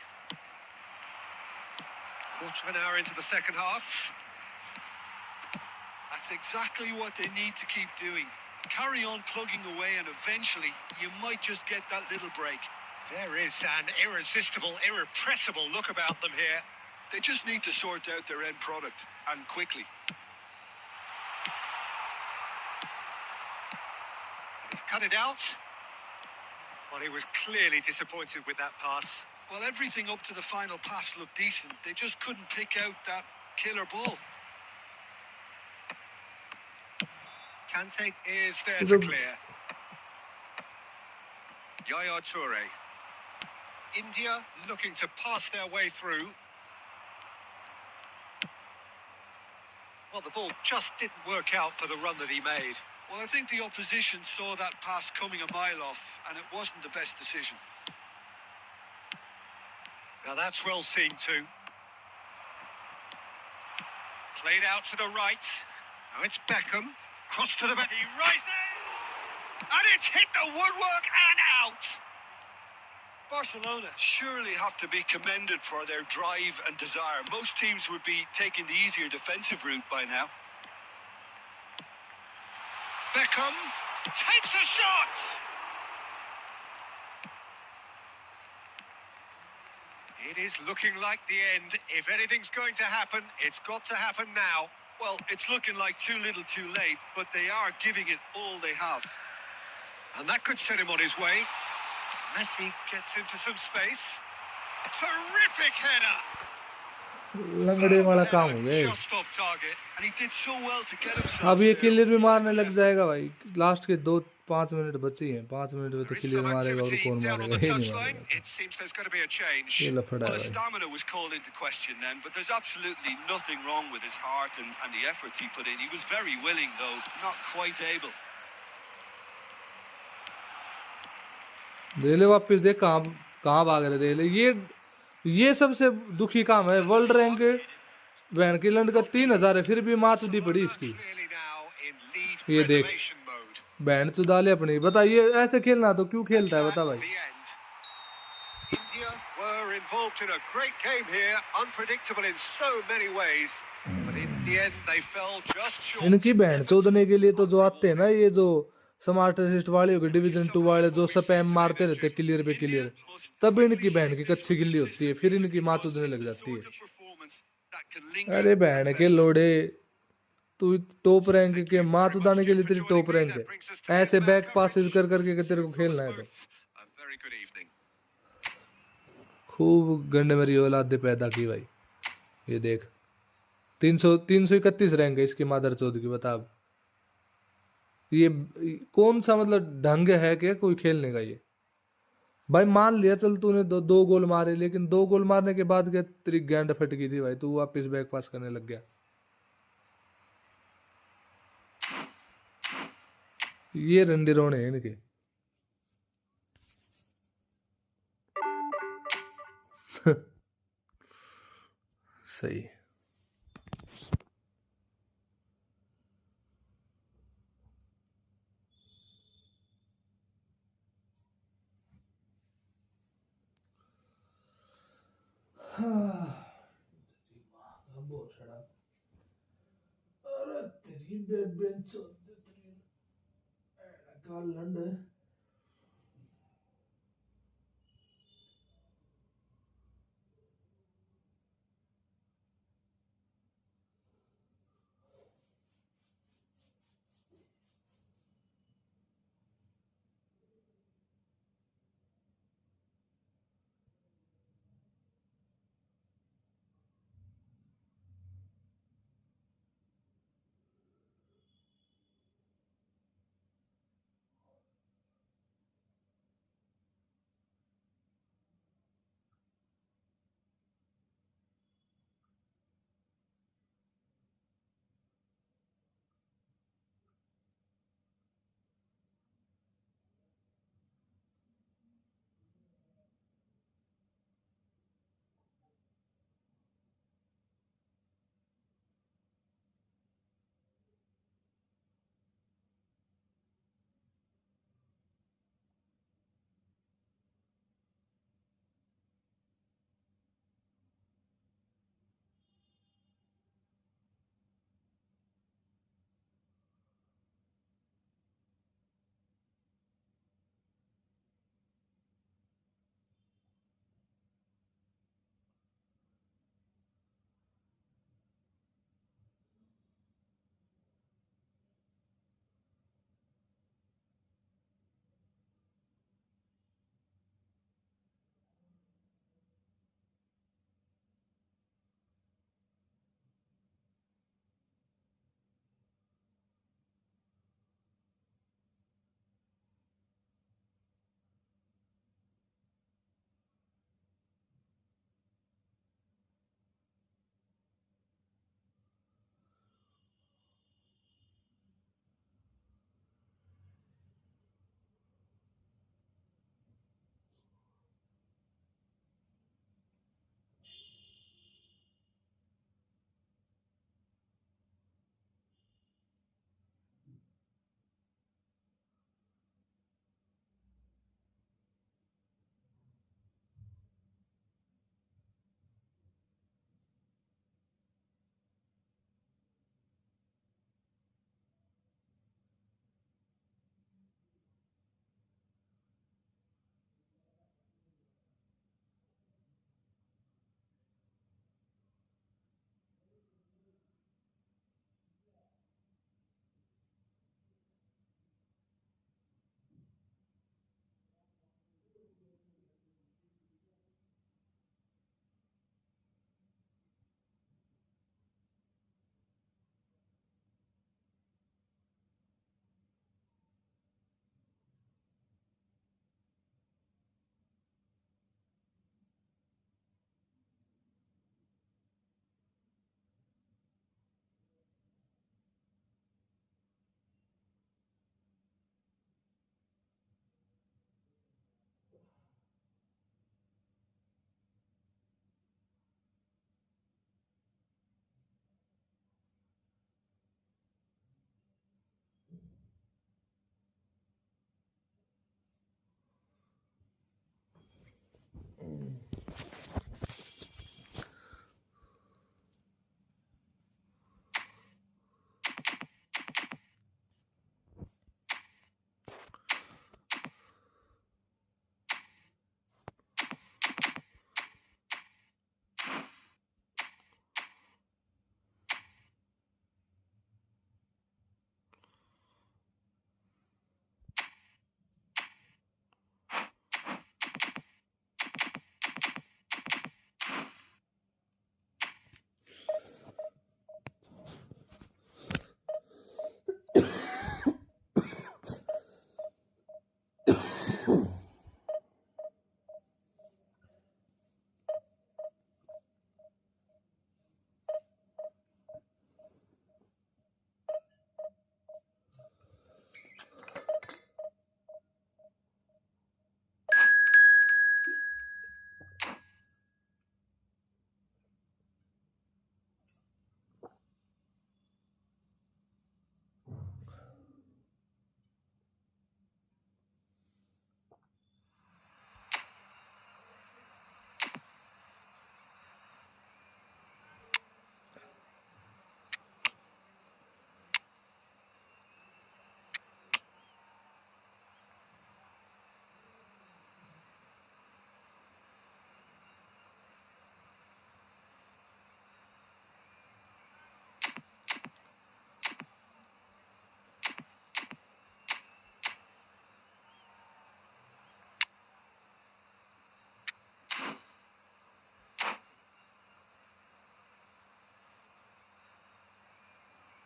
Quarter of an hour into the second half. That's exactly what they need to keep doing. Carry on plugging away, and eventually you might just get that little break. There is an irresistible, irrepressible look about them here. They just need to sort out their end product, and quickly. He's cut it out. Well, he was clearly disappointed with that pass. Well, everything up to the final pass looked decent. They just couldn't pick out that killer ball. Kante is there to clear. Yaya Toure. India looking to pass their way through. Well, the ball just didn't work out for the run that he made. Well, I think the opposition saw that pass coming a mile off, and it wasn't the best decision. Now that's well seen too. Played out to the right. Now it's Beckham. Cross to the back. He rises. And it's hit the woodwork and out. Barcelona surely have to be commended for their drive and desire. Most teams would be taking the easier defensive route by now. Beckham takes a shot. It is looking like the end. If anything's going to happen, it's got to happen now. Well, it's looking like too little too late, but they are giving it all they have. And that could set him on his way. Messi gets into some space. Terrific header. लंगड़े वाला काम हो गया ये। Just off target. And he did so well to get himself अब ये there. Clear भी What a मारने good लग effort. जाएगा भाई। लास्ट के 2-5 मिनट बचे ही हैं। 5 मिनट में तो There is क्लियर some मारेगा और activity कौन down on मारेगा? the ये नहीं touchline. मारेगा। It seems there's going to be a change. ये लफड़ा Well, है his भाई। stamina was called into question then, but there's absolutely nothing wrong with his heart and the efforts he put in. He was very willing, though, not quite able. देले वापस देख कहाँ भाग रहे देले। ये सबसे दुखी काम है। वर्ल्ड रैंक वैन की लंड का 3000 है, फिर भी मात दी पड़ी इसकी। Clearly now in lead ये देख preservation mode. बैंड चुदा ले अपनी। बता ये ऐसे खेलना तो क्यों खेलता है बता भाई। The end. India were involved in a great game here, unpredictable in so many ways, but in the end they fell just short. इनकी बैंड चोदने के लिए तो जो आते हैं ना ये जो स्मार्ट असिस्ट वाले हो गए, डिवीजन 2 वाले जो स्पैम मारते रहते हैं क्लियर पे क्लियर, तब इनकी बैंड की कच्ची गिल्ली होती है, फिर इनकी माँ चोदने लग जाती है। अरे बैंड के लोड़े, तू टॉप रैंक के माँ चुदाने के लिए तेरी टॉप रैंक है। ऐसे बैक पासेस कर करके कि तेरे को खेलना है तो A very good evening. खूब गंडे मेरी औलाद पैदा की भाई। ये देख 331 रैंक है इसकी मादर चौध की। बता अब ये कौन सा मतलब ढंग है क्या कोई खेलने का? ये भाई मान लिया चल तूने दो गोल मारे, लेकिन 2 गोल मारने के बाद क्या तेरी गेंद फट गई थी भाई, तू वापस बैक पास करने लग गया। ये रंडी रोने हैं इनके। सही। अरे तेरी बेंच काल लंड है।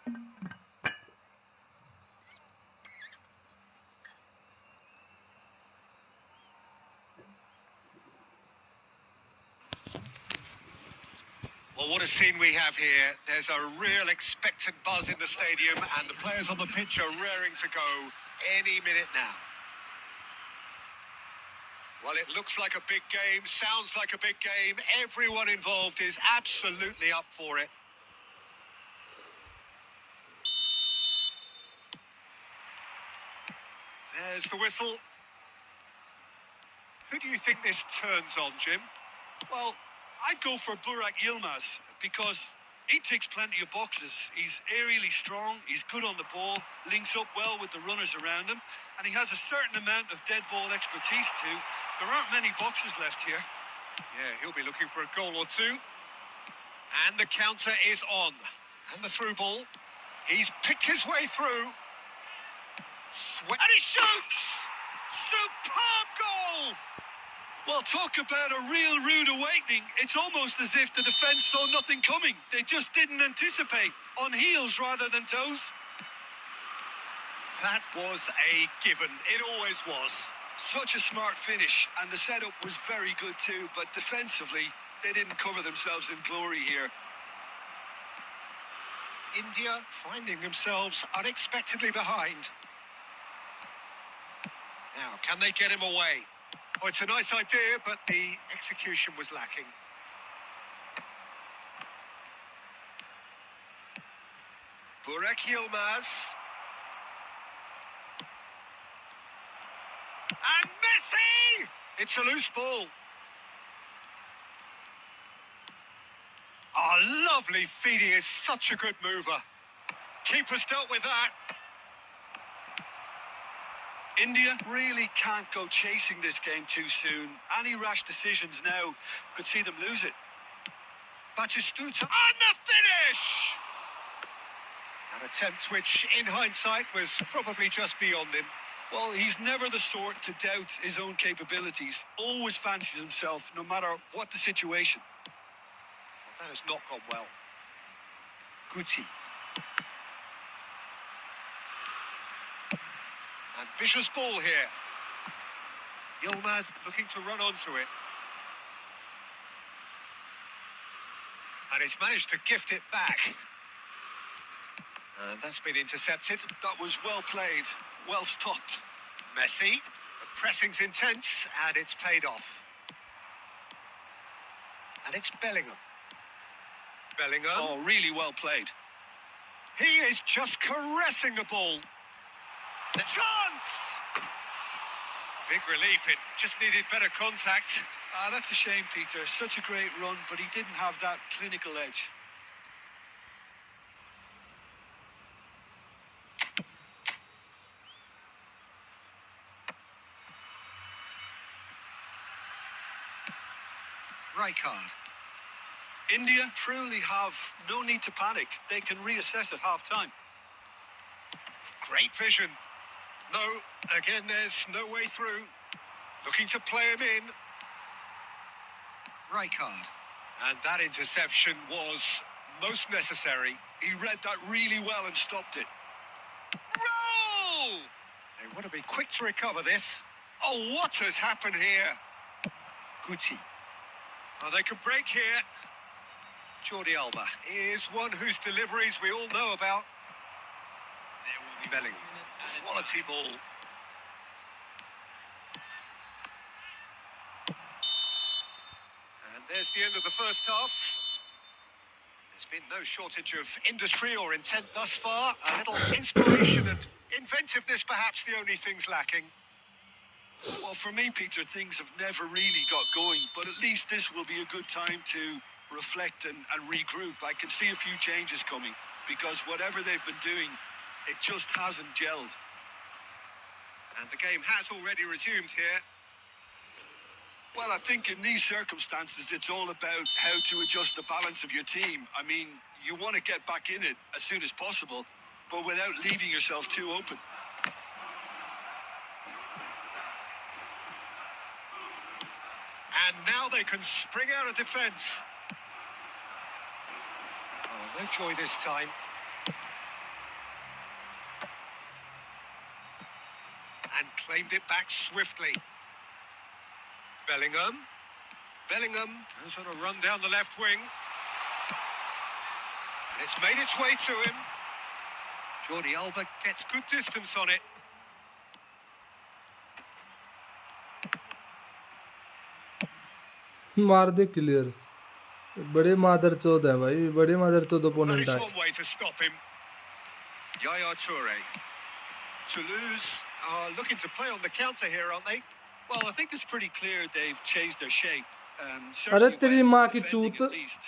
Well, what a scene we have here. There's a real expectant buzz in the stadium, and the players on the pitch are raring to go any minute now. Well, it looks like a big game, sounds like a big game. Everyone involved is absolutely up for it. There's the whistle. Who do you think this turns on, Jim? Well, I'd go for Burak Yilmaz because he ticks plenty of boxes. He's aerially strong, he's good on the ball, links up well with the runners around him, and he has a certain amount of dead ball expertise too. There aren't many boxes left here. Yeah, he'll be looking for a goal or two. And the counter is on. And the through ball. He's picked his way through. And he shoots! Superb goal! Well, talk about a real rude awakening. It's almost as if the defence saw nothing coming. They just didn't anticipate. On heels rather than toes. That was a given. It always was. Such a smart finish, and the setup was very good too, but defensively, they didn't cover themselves in glory here. India finding themselves unexpectedly behind. Now, can they get him away? Oh, it's a nice idea, but the execution was lacking. Burak Yilmaz. And Messi! It's a loose ball. Oh, lovely feeding is such a good mover. Keeper's dealt with that. India really can't go chasing this game too soon. Any rash decisions now could see them lose it. Batistuta and the finish! An attempt which, in hindsight, was probably just beyond him. Well, he's never the sort to doubt his own capabilities. Always fancies himself, no matter what the situation. Well, that has not gone well. Guti. Ambitious ball here. Yilmaz looking to run onto it. And he's managed to gift it back. And that's been intercepted. That was well played, well stopped. Messi. The pressing's intense, and it's paid off. And it's Bellingham. Bellingham. Oh, really well played. He is just caressing the ball. The chance! Big relief, it just needed better contact. That's a shame, Peter. Such a great run, but he didn't have that clinical edge. Right card. India truly have no need to panic. They can reassess at half-time. Great vision. No, again, there's no way through. Looking to play him in. Right card. And that interception was most necessary. He read that really well and stopped it. Roll! They want to be quick to recover this. Oh, what has happened here? Guti. Oh, they could break here. Jordi Alba is one whose deliveries we all know about. Bellingham. Quality ball. And there's the end of the first half. There's been no shortage of industry or intent thus far. A little inspiration and inventiveness, perhaps the only things lacking. Well, for me, Peter, things have never really got going, but at least this will be a good time to reflect and regroup. I can see a few changes coming, because whatever they've been doing, it just hasn't gelled. And the game has already resumed here. Well, I think in these circumstances, it's all about how to adjust the balance of your team. I mean, you want to get back in it as soon as possible, but without leaving yourself too open. And now they can spring out of defence. Oh, no joy this time. Claimed it back swiftly. Bellingham. Bellingham goes on a run down the left wing. And it's made its way to him. Jordi Alba gets good distance on it. मार दे clear बड़े मादर चौध है भाई बड़े मादर चौध That opponent is है one way to stop him. Yaya Toure. Toulouse are looking to play on the counter here, aren't they? Well, I think it's pretty clear they've changed their shape. अरे Certainly तेरी when माँ की defending चूत at least,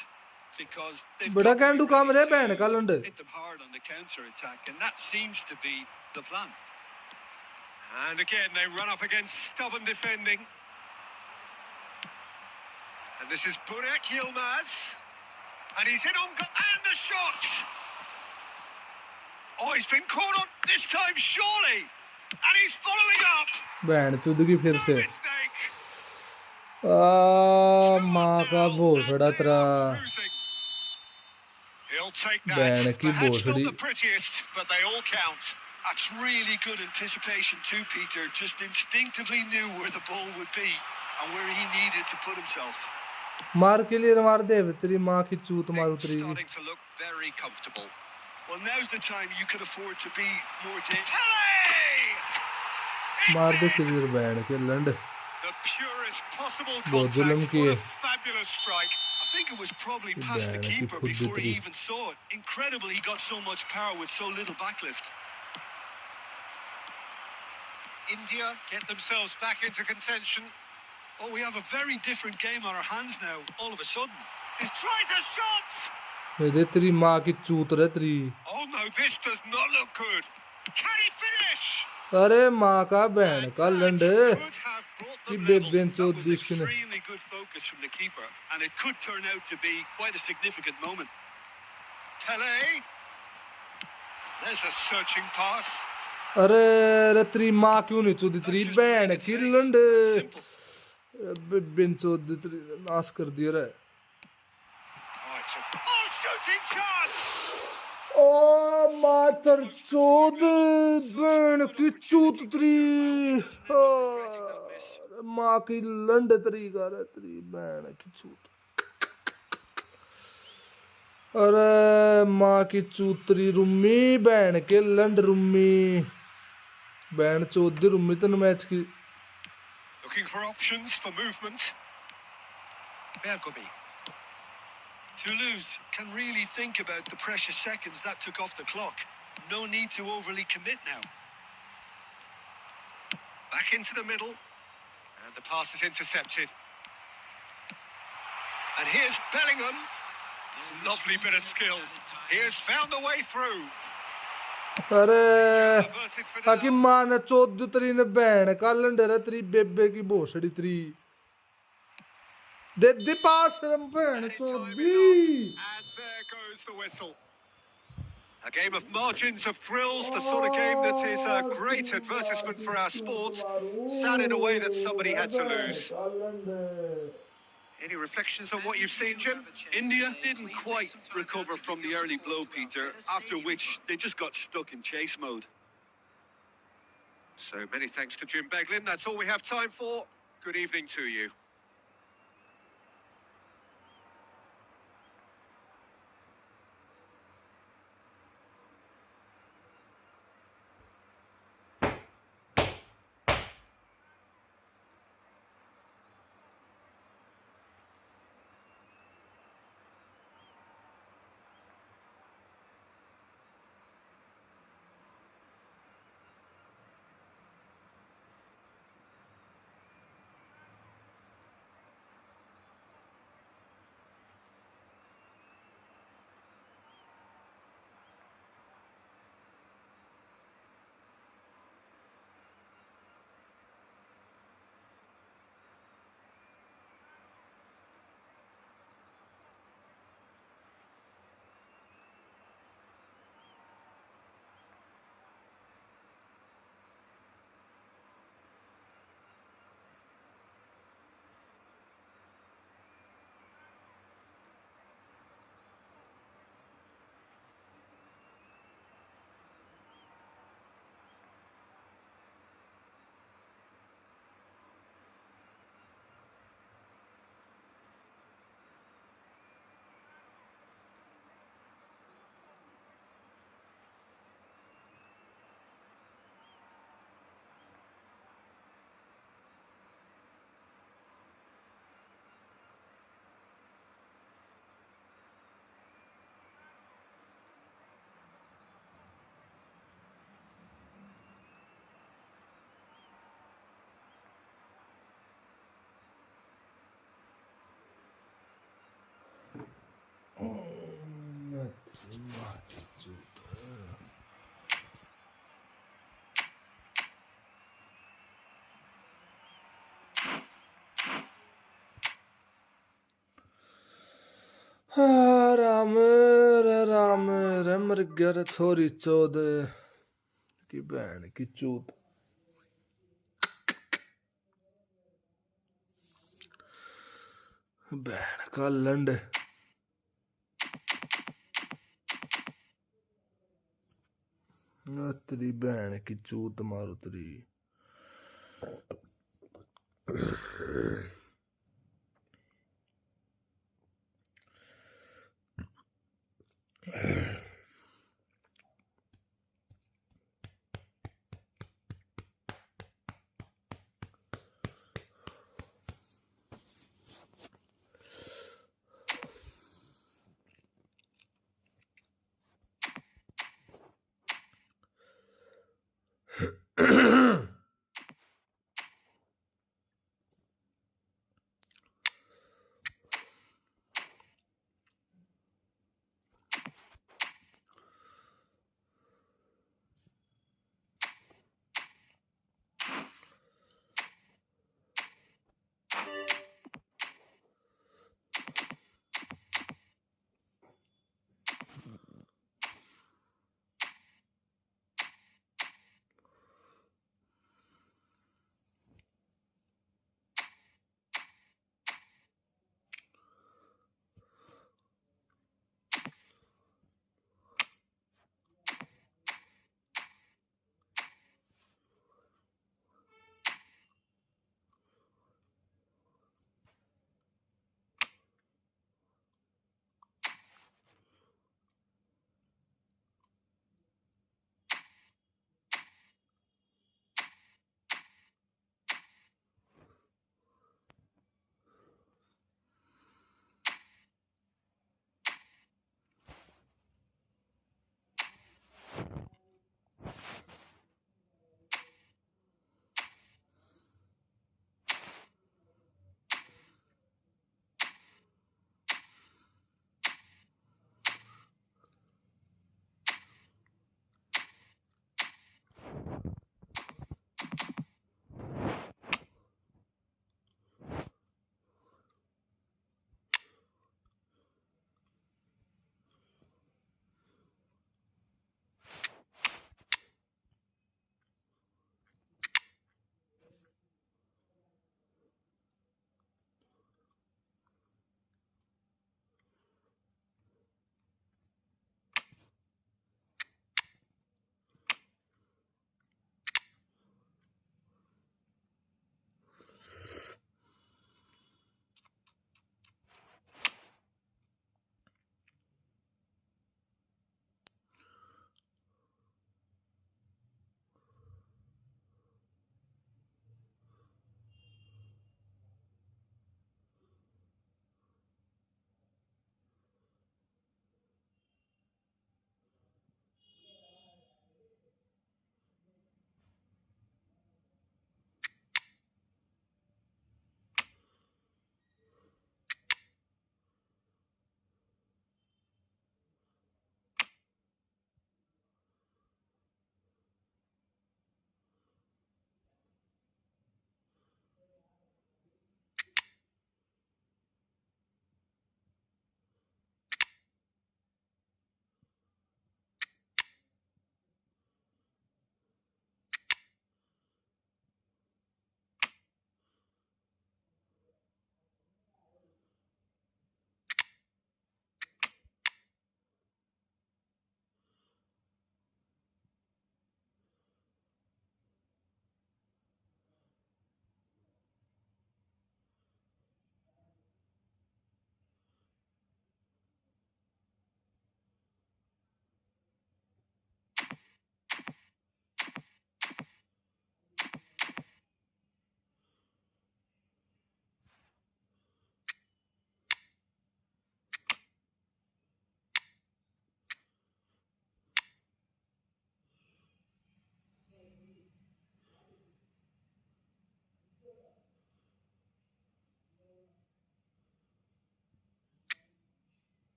because they've बड़ा got to be कैंडू काम ready रे to बहन का लंड hit them hard on the counter attack, and that seems to be the plan. And again, they run up against stubborn defending. And this is Burak Yilmaz. And he's in on... And the shot! Oh, he's been caught on this time, surely! And he's following up! बहन चूत की फिर No से mistake! माँ का And भोसड़ा they तेरा are cruising. He'll take बहन that. की Perhaps not भोसड़ी the prettiest, but they all count. That's really good anticipation too, Peter. Just instinctively knew where the ball would be and where he needed to put himself. मार के लिए मार दे तेरी माँ की चूत मार Things उतरी starting to look very comfortable. Well, now's the time you can afford to be more dangerous. Pele! मार It's दे in! क्लियर बहन के लंड The purest possible बहुत जुल्म contact. किए What a fabulous strike. I think it was probably past the बहन की keeper खुद before he उतरी even saw it. Incredible he got so much power with so little backlift. India get themselves back into contention. Oh, we have a very different game on our hands now, all of a sudden. He tries a shot! दे तेरी माँ की चूत रे तेरी Oh no, this does not look good. Can he finish? अरे माँ का बहन And का लंड that could have brought की them bay level. बेंचो That was दुश्मन extremely good focus from the keeper, and it could turn out to be quite a significant moment. Pele. There's a searching pass. अरे अरे तेरी माँ क्यों नहीं चूती That's तेरी just बहन playing it की safe लंड and simple. बेंचो तेरी नाश कर दिया रे Oh, it's a shooting chance! ओ मातर चोद बहन की चूत तेरी माँ की लंड तेरी का रे तेरी बहन की चूत अरे माँ की चूतरी रुम्मी बहन के लंड रुम्मी बहन चौथ दी रुम्मी तेन मैच की Looking for options for movement. Bergomi. Toulouse can really think about the precious seconds that took off the clock. No need to overly commit now. Back into the middle. And the pass is intercepted. And here's Bellingham. Lovely bit of skill. He has found the way through. अरे Averted for आकी now. माँ ने चौथ दी तेरी ने बहन का लंड रे तेरी बेबे की भोसड़ी तेरी दे दी पास बहन And Chauth time is the up. And there goes the whistle. A game of margins of thrills, the sort of game that is a great advertisement for our sport. Sad in a way that somebody had to lose. Any reflections on what you've seen, Jim? India didn't quite recover from the early blow, Peter, after which they just got stuck in chase mode. So many thanks to Jim Beglin. That's all we have time for. Good evening to you. Ram रे राम रे मर गया रे छोरी चोद की बहन की चूत। बहन का लंड। तेरी बहन की चूत मारो तेरी।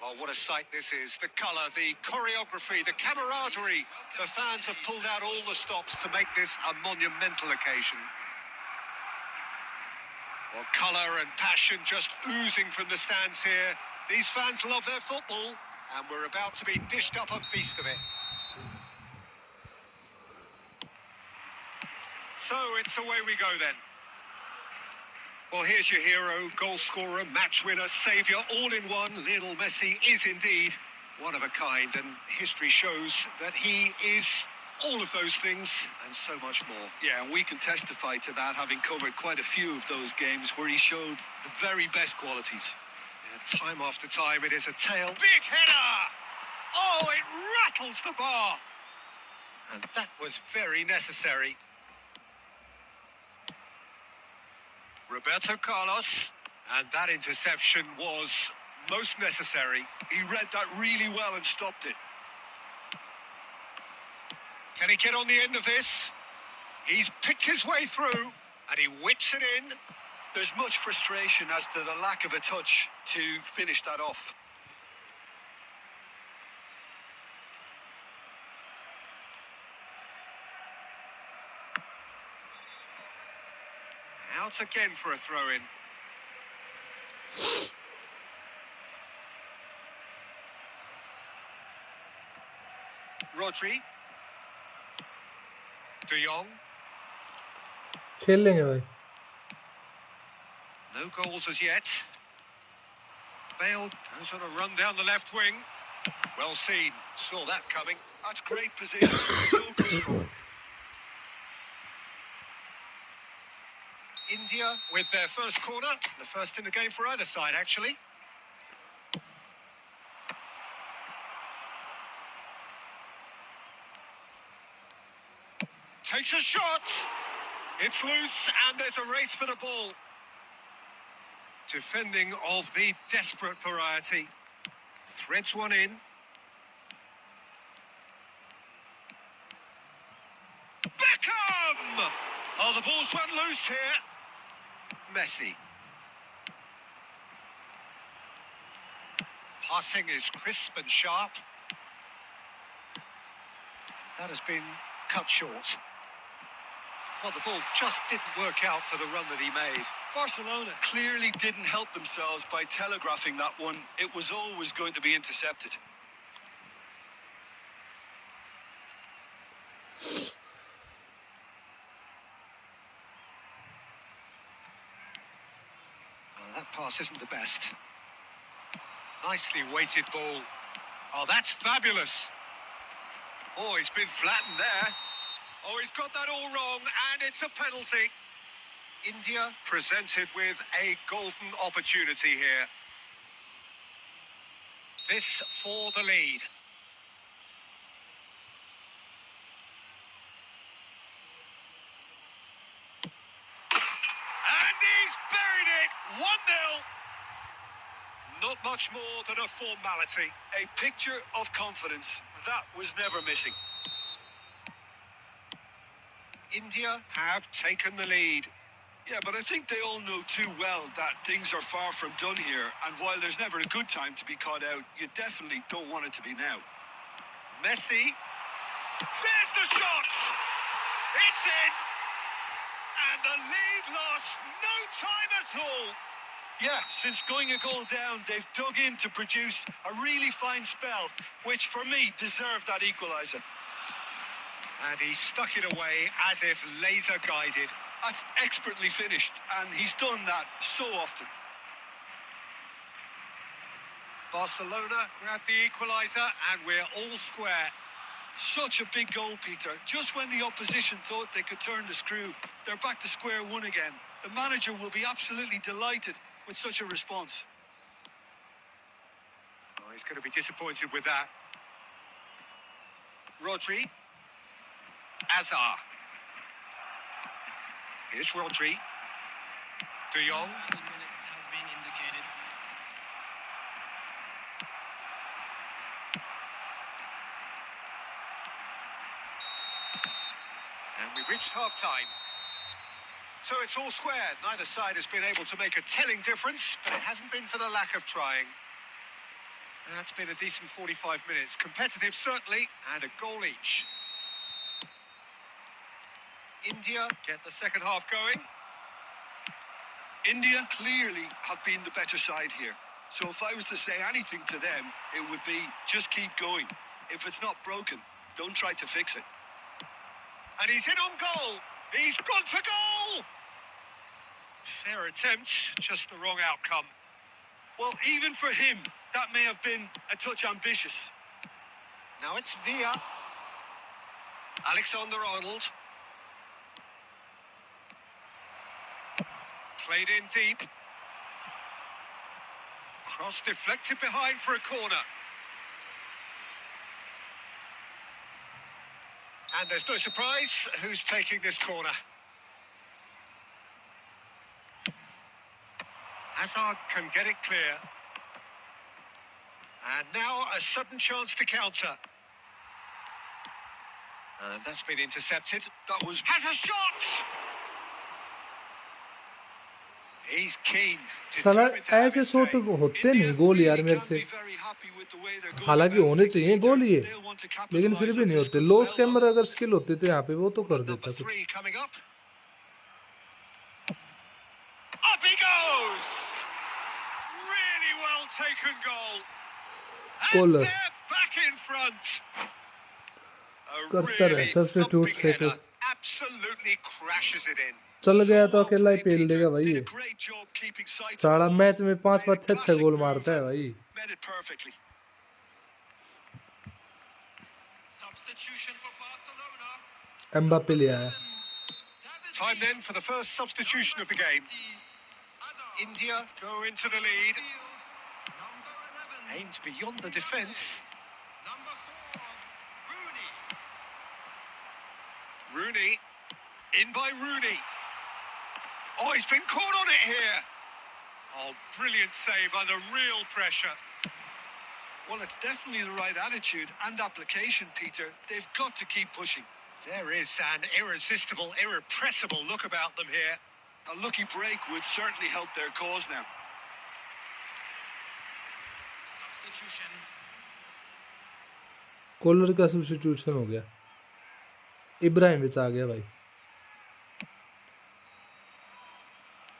Oh, what a sight this is. The colour, the choreography, the camaraderie. The fans have pulled out all the stops to make this a monumental occasion. Well, colour and passion just oozing from the stands here. These fans love their football, and we're about to be dished up a feast of it. So it's away we go then. Well, here's your hero, goal scorer, match winner, saviour, all in one. Lionel Messi is indeed one of a kind, and history shows that he is all of those things and so much more. Yeah, and we can testify to that, having covered quite a few of those games where he showed the very best qualities. Yeah, time after time, it is a tale. Big header! Oh, it rattles the bar! And that was very necessary. Roberto Carlos, and that interception was most necessary. He read that really well and stopped it. Can he get on the end of this? He's picked his way through, and he whips it in. There's much frustration as to the lack of a touch to finish that off. Out again for a throw-in. Rodri. De Jong. खेल लेंगे भाई. No goals as yet. Bale goes on a run down the left wing. Well seen. Saw that coming. That's great position. So control. India with their first corner. The first in the game for either side, actually. Takes a shot. It's loose, and there's a race for the ball. Defending of the desperate variety. Threads one in. Beckham! Oh, the ball's run loose here. Messi. Passing is crisp and sharp. That has been cut short. Well, the ball just didn't work out for the run that he made. Barcelona clearly didn't help themselves by telegraphing that one. It was always going to be intercepted. Well, that pass isn't the best. Nicely weighted ball. Oh, that's fabulous. Oh, he's been flattened there. Oh, he's got that all wrong, and it's a penalty. India presented with a golden opportunity here. This for the lead. And he's buried it. 1-0. Not much more than a formality. A picture of confidence. That was never missing. India have taken the lead. Yeah, but I think they all know too well that things are far from done here. And while there's never a good time to be caught out, you definitely don't want it to be now. Messi. There's the shot. It's in. And the lead lost no time at all. Yeah, since going a goal down, they've dug in to produce a really fine spell, which for me deserved that equaliser. And he stuck it away as if laser guided. That's expertly finished, and he's done that so often. Barcelona grabbed the equaliser and we're all square. Such a big goal, Peter. Just when the opposition thought they could turn the screw, they're back to square one again. The manager will be absolutely delighted with such a response. Oh, he's going to be disappointed with that. Rodri. Azar. Here's Rodri. De Jong. Minutes has been indicated. And we've reached half-time. So it's all square. Neither side has been able to make a telling difference, but it hasn't been for the lack of trying. That's been a decent 45 minutes. Competitive, certainly, and a goal each. India get the second half going. India clearly have been the better side here. So if I was to say anything to them, it would be just keep going. If it's not broken, don't try to fix it. And he's in on goal. He's gone for goal. Fair attempt, just the wrong outcome. Well, even for him, that may have been a touch ambitious. Now it's Villa. Alexander-Arnold. Played in deep. Cross deflected behind for a corner. And there's no surprise who's taking this corner. Hazard can get it clear. And now a sudden chance to counter. And that's been intercepted. That was... Has a shot! He's keen. साला Determined to have ऐसे his shot say. होते नहीं गोल यार मेरे से हालांकि होने चाहिए गोल ये लेकिन फिर भी नहीं होते लो स्कैमर अगर स्किल होते तो यहाँ पे वो तो कर Number देता कुछ 3 coming up. Up he goes! Really well taken goal. And Goal. they're back in front. A करता रहे really substitute thumping से header. कुछ Absolutely crashes it in. चल गया तो अकेला ही पेल देगा भाई Did ये a great job keeping sight of सारा the ball. मैच में 5 Made a 5 6 classic goal move मारता है and भाई Made it perfectly. Substitution for Barcelona. Mbappe ले आया Time then for the first substitution of the game. India go into the lead. Number 11. Aimed beyond the defence. Number 4. Rooney. Rooney. In by Rooney. Oh, he's been caught on it here. Oh, brilliant save under real pressure. Well, it's definitely the right attitude and application, Peter. They've got to keep pushing. There is an irresistible, irrepressible look about them here. A lucky break would certainly help their cause now. Substitution. कॉलर का substitution हो गया Ibrahimovic आ गया भाई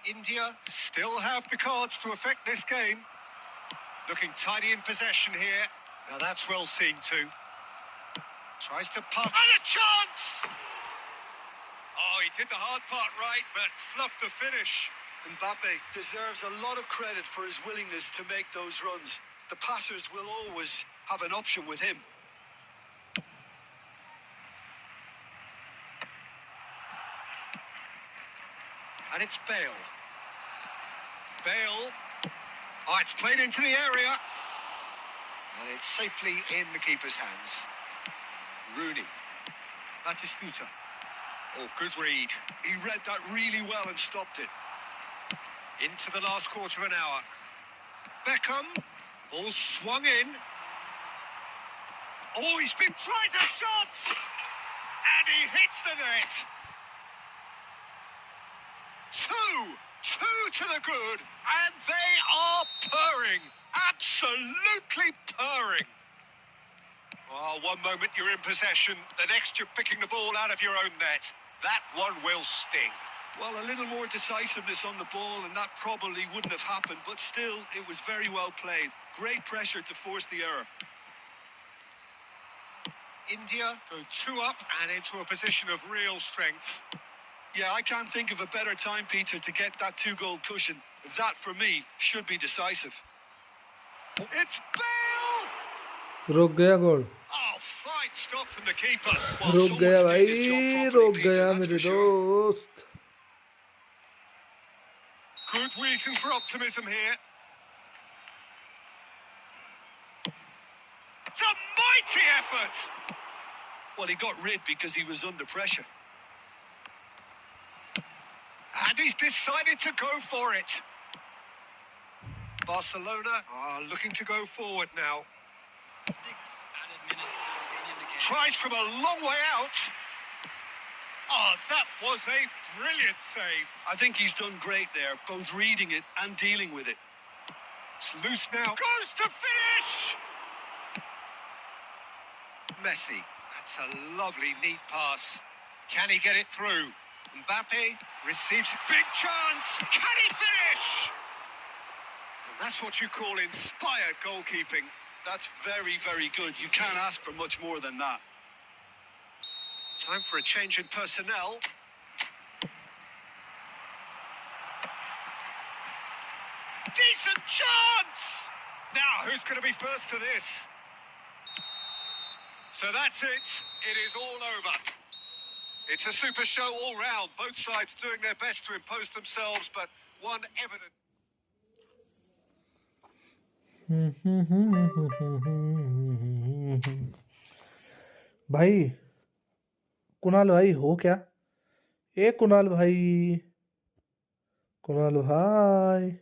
India still have the cards to affect this game. Looking tidy in possession here. Now that's well seen too. Tries to puff. And a chance! Oh, he did the hard part right, but fluffed the finish. Mbappe deserves a lot of credit for his willingness to make those runs. The passers will always have an option with him. And it's Bale. Bale. Oh, it's played into the area. And it's safely in the keeper's hands. Rooney. Batistuta. Oh, good read. He read that really well and stopped it. Into the last quarter of an hour. Beckham. Ball swung in. Oh, tries a shot! And he hits the net. Two to the good, and they are purring. Absolutely purring. Oh, one moment you're in possession, the next you're picking the ball out of your own net. That one will sting. Well, a little more decisiveness on the ball, and that probably wouldn't have happened, but still, it was very well played. Great pressure to force the error. India go 2 up and into a position of real strength. Yeah, I can't think of a better time, Peter, to get that 2-goal cushion. That, for me, should be decisive. It's Bale! रुक गया गोल Oh, fine stop from the keeper. Well, रुक someone's गया doing his job भाई properly, रुक Peter, गया that's मेरे for sure. दोस्त Good reason for optimism here. It's a mighty effort! Well, he got rid because he was under pressure. And he's decided to go for it. Barcelona are looking to go forward now. 6 added minutes has been indicated. Tries from a long way out. Oh, that was a brilliant save. I think he's done great there, both reading it and dealing with it. It's loose now. Goes to finish! Messi. That's a lovely, neat pass. Can he get it through? Mbappe receives a big chance. Can he finish? And that's what you call inspired goalkeeping. That's very, very good. You can't ask for much more than that. Time for a change in personnel. Decent chance! Now, who's going to be first to this? So that's it. It is all over. It's a super show all round. Both sides doing their best to impose themselves, but one evident. भाई कुणाल भाई हो क्या ए कुणाल भाई कुणाल भाई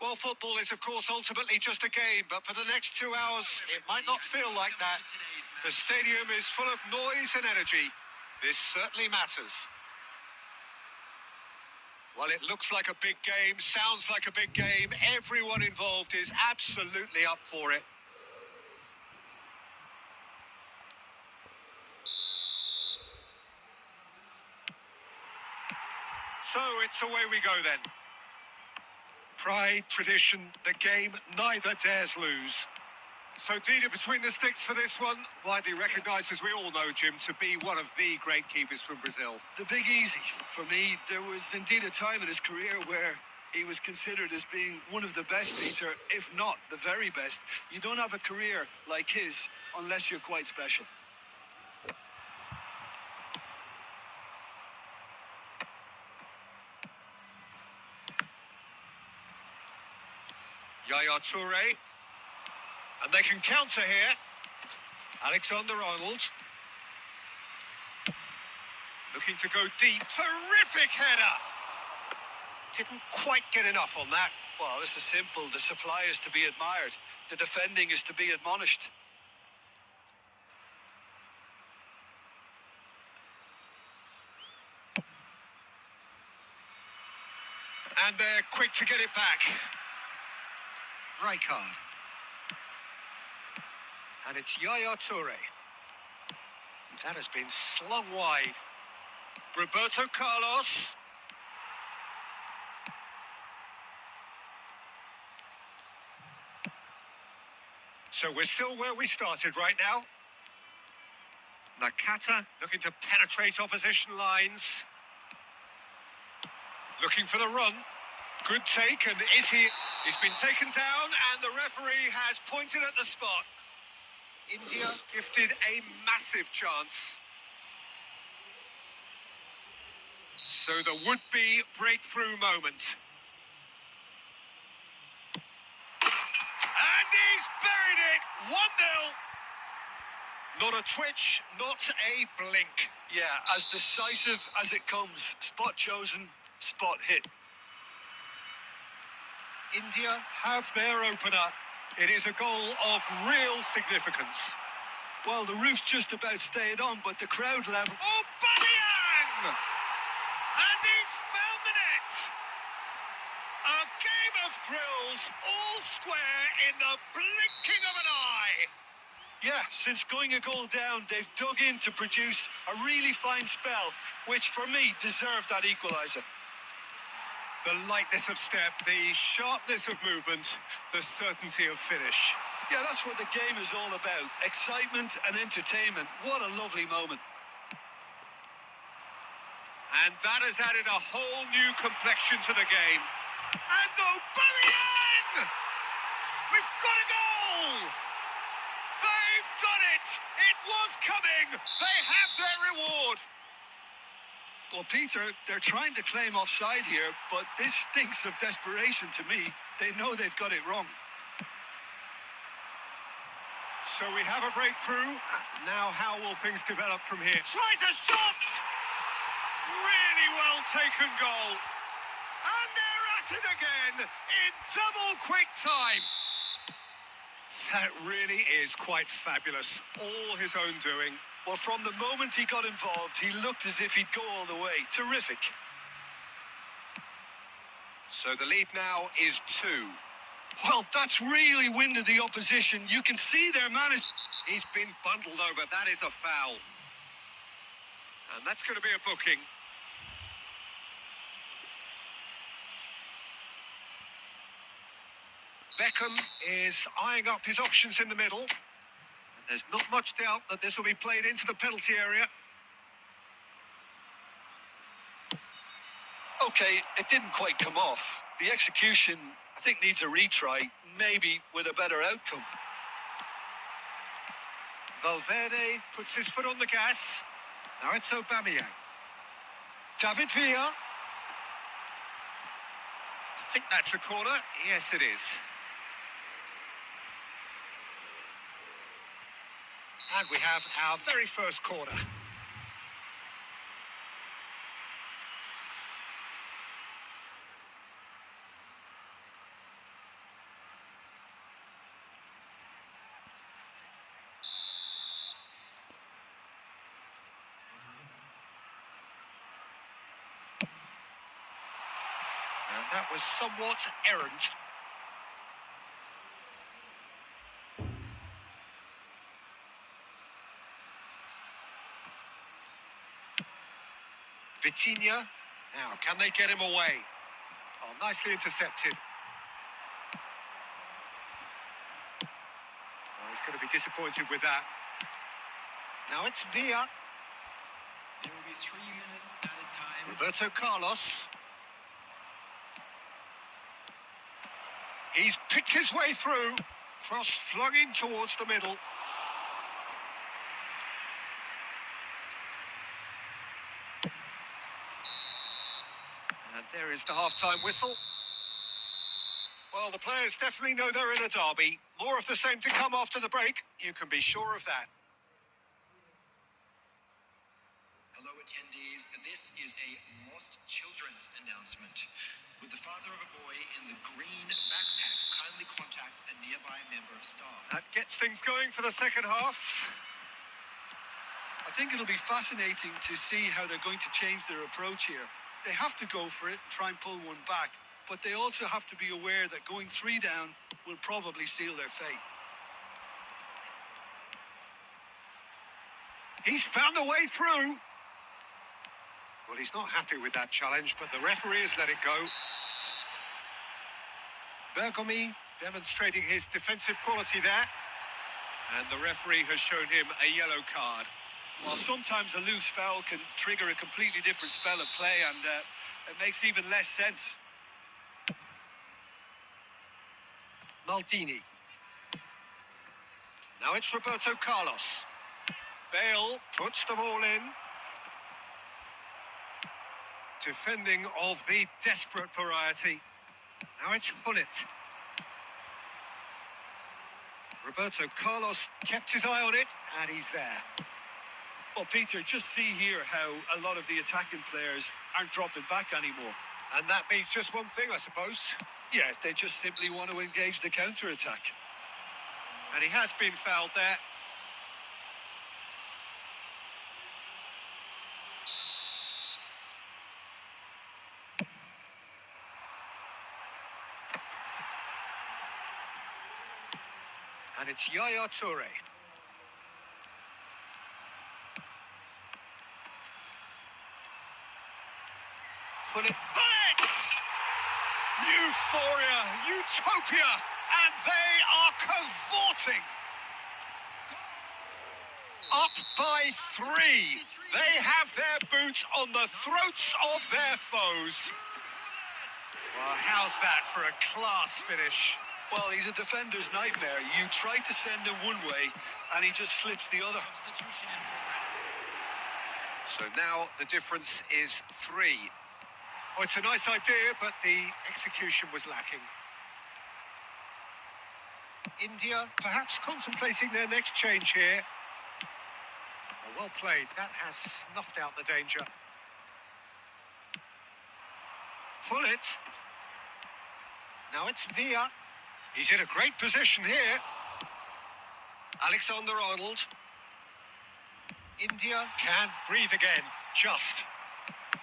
Well, football is, of course, ultimately just a game, but for the next 2 hours, it might not feel like that. The stadium is full of noise and energy. This certainly matters. Well, it looks like a big game, sounds like a big game. Everyone involved is absolutely up for it. So it's away we go then. Pride, tradition, the game neither dares lose. So Dina between the sticks for this one, widely recognised, as we all know, Jim, to be one of the great keepers from Brazil. The big easy for me. There was indeed a time in his career where he was considered as being one of the best, Peter, if not the very best. You don't have a career like his unless you're quite special. Yaya Toure. And they can counter here. Alexander-Arnold. Looking to go deep. Terrific header! Didn't quite get enough on that. Well, this is simple. The supply is to be admired. The defending is to be admonished. And they're quick to get it back. Rijkaard. And it's Yaya Toure. That has been slung wide. Roberto Carlos. So we're still where we started right now. Nakata looking to penetrate opposition lines. Looking for the run. Good take, and he's been taken down, and the referee has pointed at the spot. India gifted a massive chance. So the would-be breakthrough moment. And he's buried it! 1-0. Not a twitch, not a blink. Yeah, as decisive as it comes. Spot chosen, spot hit. India have their opener. It is a goal of real significance. Well, the roof's just about stayed on, but the crowd level... Oh, Bamiyan! And he's found the net! A game of thrills, all square in the blinking of an eye. Yeah, since going a goal down, they've dug in to produce a really fine spell, which for me deserved that equaliser. The lightness of step, the sharpness of movement, the certainty of finish. Yeah, that's what the game is all about. Excitement and entertainment. What a lovely moment. And that has added a whole new complexion to the game. And Aubameyang! We've got a goal! They've done it! It was coming! They have their reward! Well, Peter, they're trying to claim offside here, but this stinks of desperation to me. They know they've got it wrong. So we have a breakthrough. Now how will things develop from here? Tries a shot! Really well taken goal. And they're at it again in double quick time. That really is quite fabulous. All his own doing. Well, from the moment he got involved, he looked as if he'd go all the way. Terrific. So the lead now is 2. Well, that's really winded the opposition. You can see their manager. He's been bundled over. That is a foul. And that's going to be a booking. Beckham is eyeing up his options in the middle. And there's not much doubt that this will be played into the penalty area. Okay, it didn't quite come off. The execution, I think, needs a retry, maybe with a better outcome. Valverde puts his foot on the gas. Now it's Aubameyang. David Villa. I think that's a corner. Yes, it is. And we have our very first corner. And that was somewhat errant. Vitinha. Now, can they get him away? Oh, nicely intercepted. Oh, he's going to be disappointed with that. Now it's Villa. There will be 3 minutes added time. Roberto Carlos. He's picked his way through. Cross flung in towards the middle. And there is the half-time whistle. Well, the players definitely know they're in a derby. More of the same to come after the break. You can be sure of that. Hello, attendees. This is a lost children's announcement. With the father of a boy in the green backpack, kindly contact a nearby member of staff. That gets things going for the second half. I think it'll be fascinating to see how they're going to change their approach here. They have to go for it, try and pull one back, but they also have to be aware that going 3 down will probably seal their fate. He's found a way through. Well, he's not happy with that challenge, but the referee has let it go. Bergomi demonstrating his defensive quality there. And the referee has shown him a yellow card. While sometimes a loose foul can trigger a completely different spell of play, and it makes even less sense. Maldini. Now it's Roberto Carlos. Bale puts them all in. Defending of the desperate variety. Now it's Hullet. Roberto Carlos kept his eye on it, and he's there. Well, Peter, just see here how a lot of the attacking players aren't dropping back anymore. And that means just one thing, I suppose. Yeah, they just simply want to engage the counter-attack. And he has been fouled there. And it's Yaya Toure. Hullet. Euphoria, utopia, and they are cavorting. Up by 3. They have their boots on the throats of their foes. Well, how's that for a class finish? Well, he's a defender's nightmare. You try to send him one way, and he just slips the other. Substitution in progress. So now the difference is 3. Oh, it's a nice idea, but the execution was lacking. India perhaps contemplating their next change here. Oh, well played. That has snuffed out the danger. Hullet. Now it's Villa. He's in a great position here. Alexander-Arnold. India can breathe again. Just.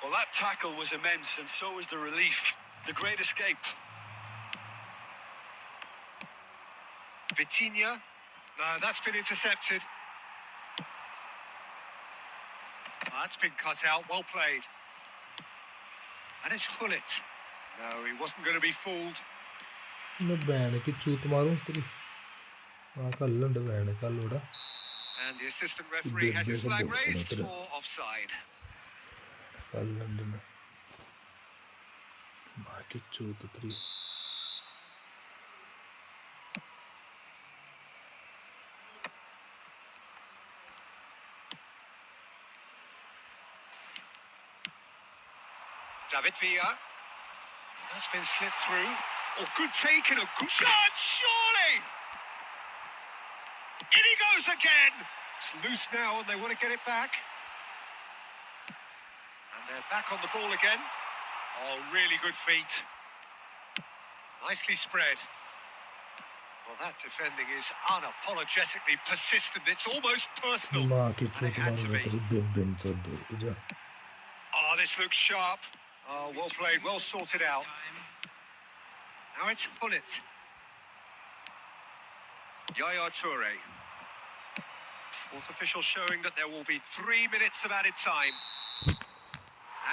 Well, that tackle was immense, and so was the relief. The great escape. Vitinha. No, that's been intercepted. That's been cut out. Well played. And it's Hullet. No, he wasn't going to be fooled. मैं ban की चूत मारूं तेरी वहाँ का लंड ban का लोड़ा And the assistant referee has his flag raised for offside. का लंड में माँ की चूत तेरी David Villa. That's been slipped through. Oh, good take and a good shot, surely! In he goes again! It's loose now and they want to get it back. And they're back on the ball again. Oh, really good feet. Nicely spread. Well, that defending is unapologetically persistent. It's almost personal. माँ की And it चूत had to मारूंगा be. तेरी बिन बिन तो दूर जा Oh, this looks sharp. Oh, well played, well sorted out. Now it's Hullet. Yaya Toure. Fourth official showing that there will be 3 minutes of added time.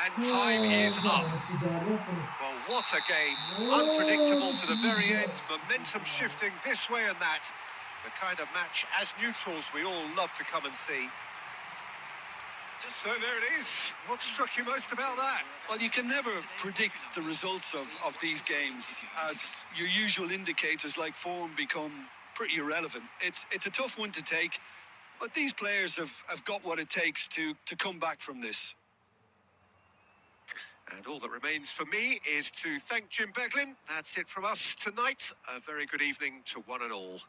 And time is up. Well, what a game. Unpredictable to the very end. Momentum shifting this way and that. The kind of match, as neutrals, we all love to come and see. So there it is. What struck you most about that? Well, you can never predict the results of these games, as your usual indicators like form become pretty irrelevant. It's a tough one to take, but these players have got what it takes to come back from this. And all that remains for me is to thank Jim Beglin. That's it from us tonight. A very good evening to one and all.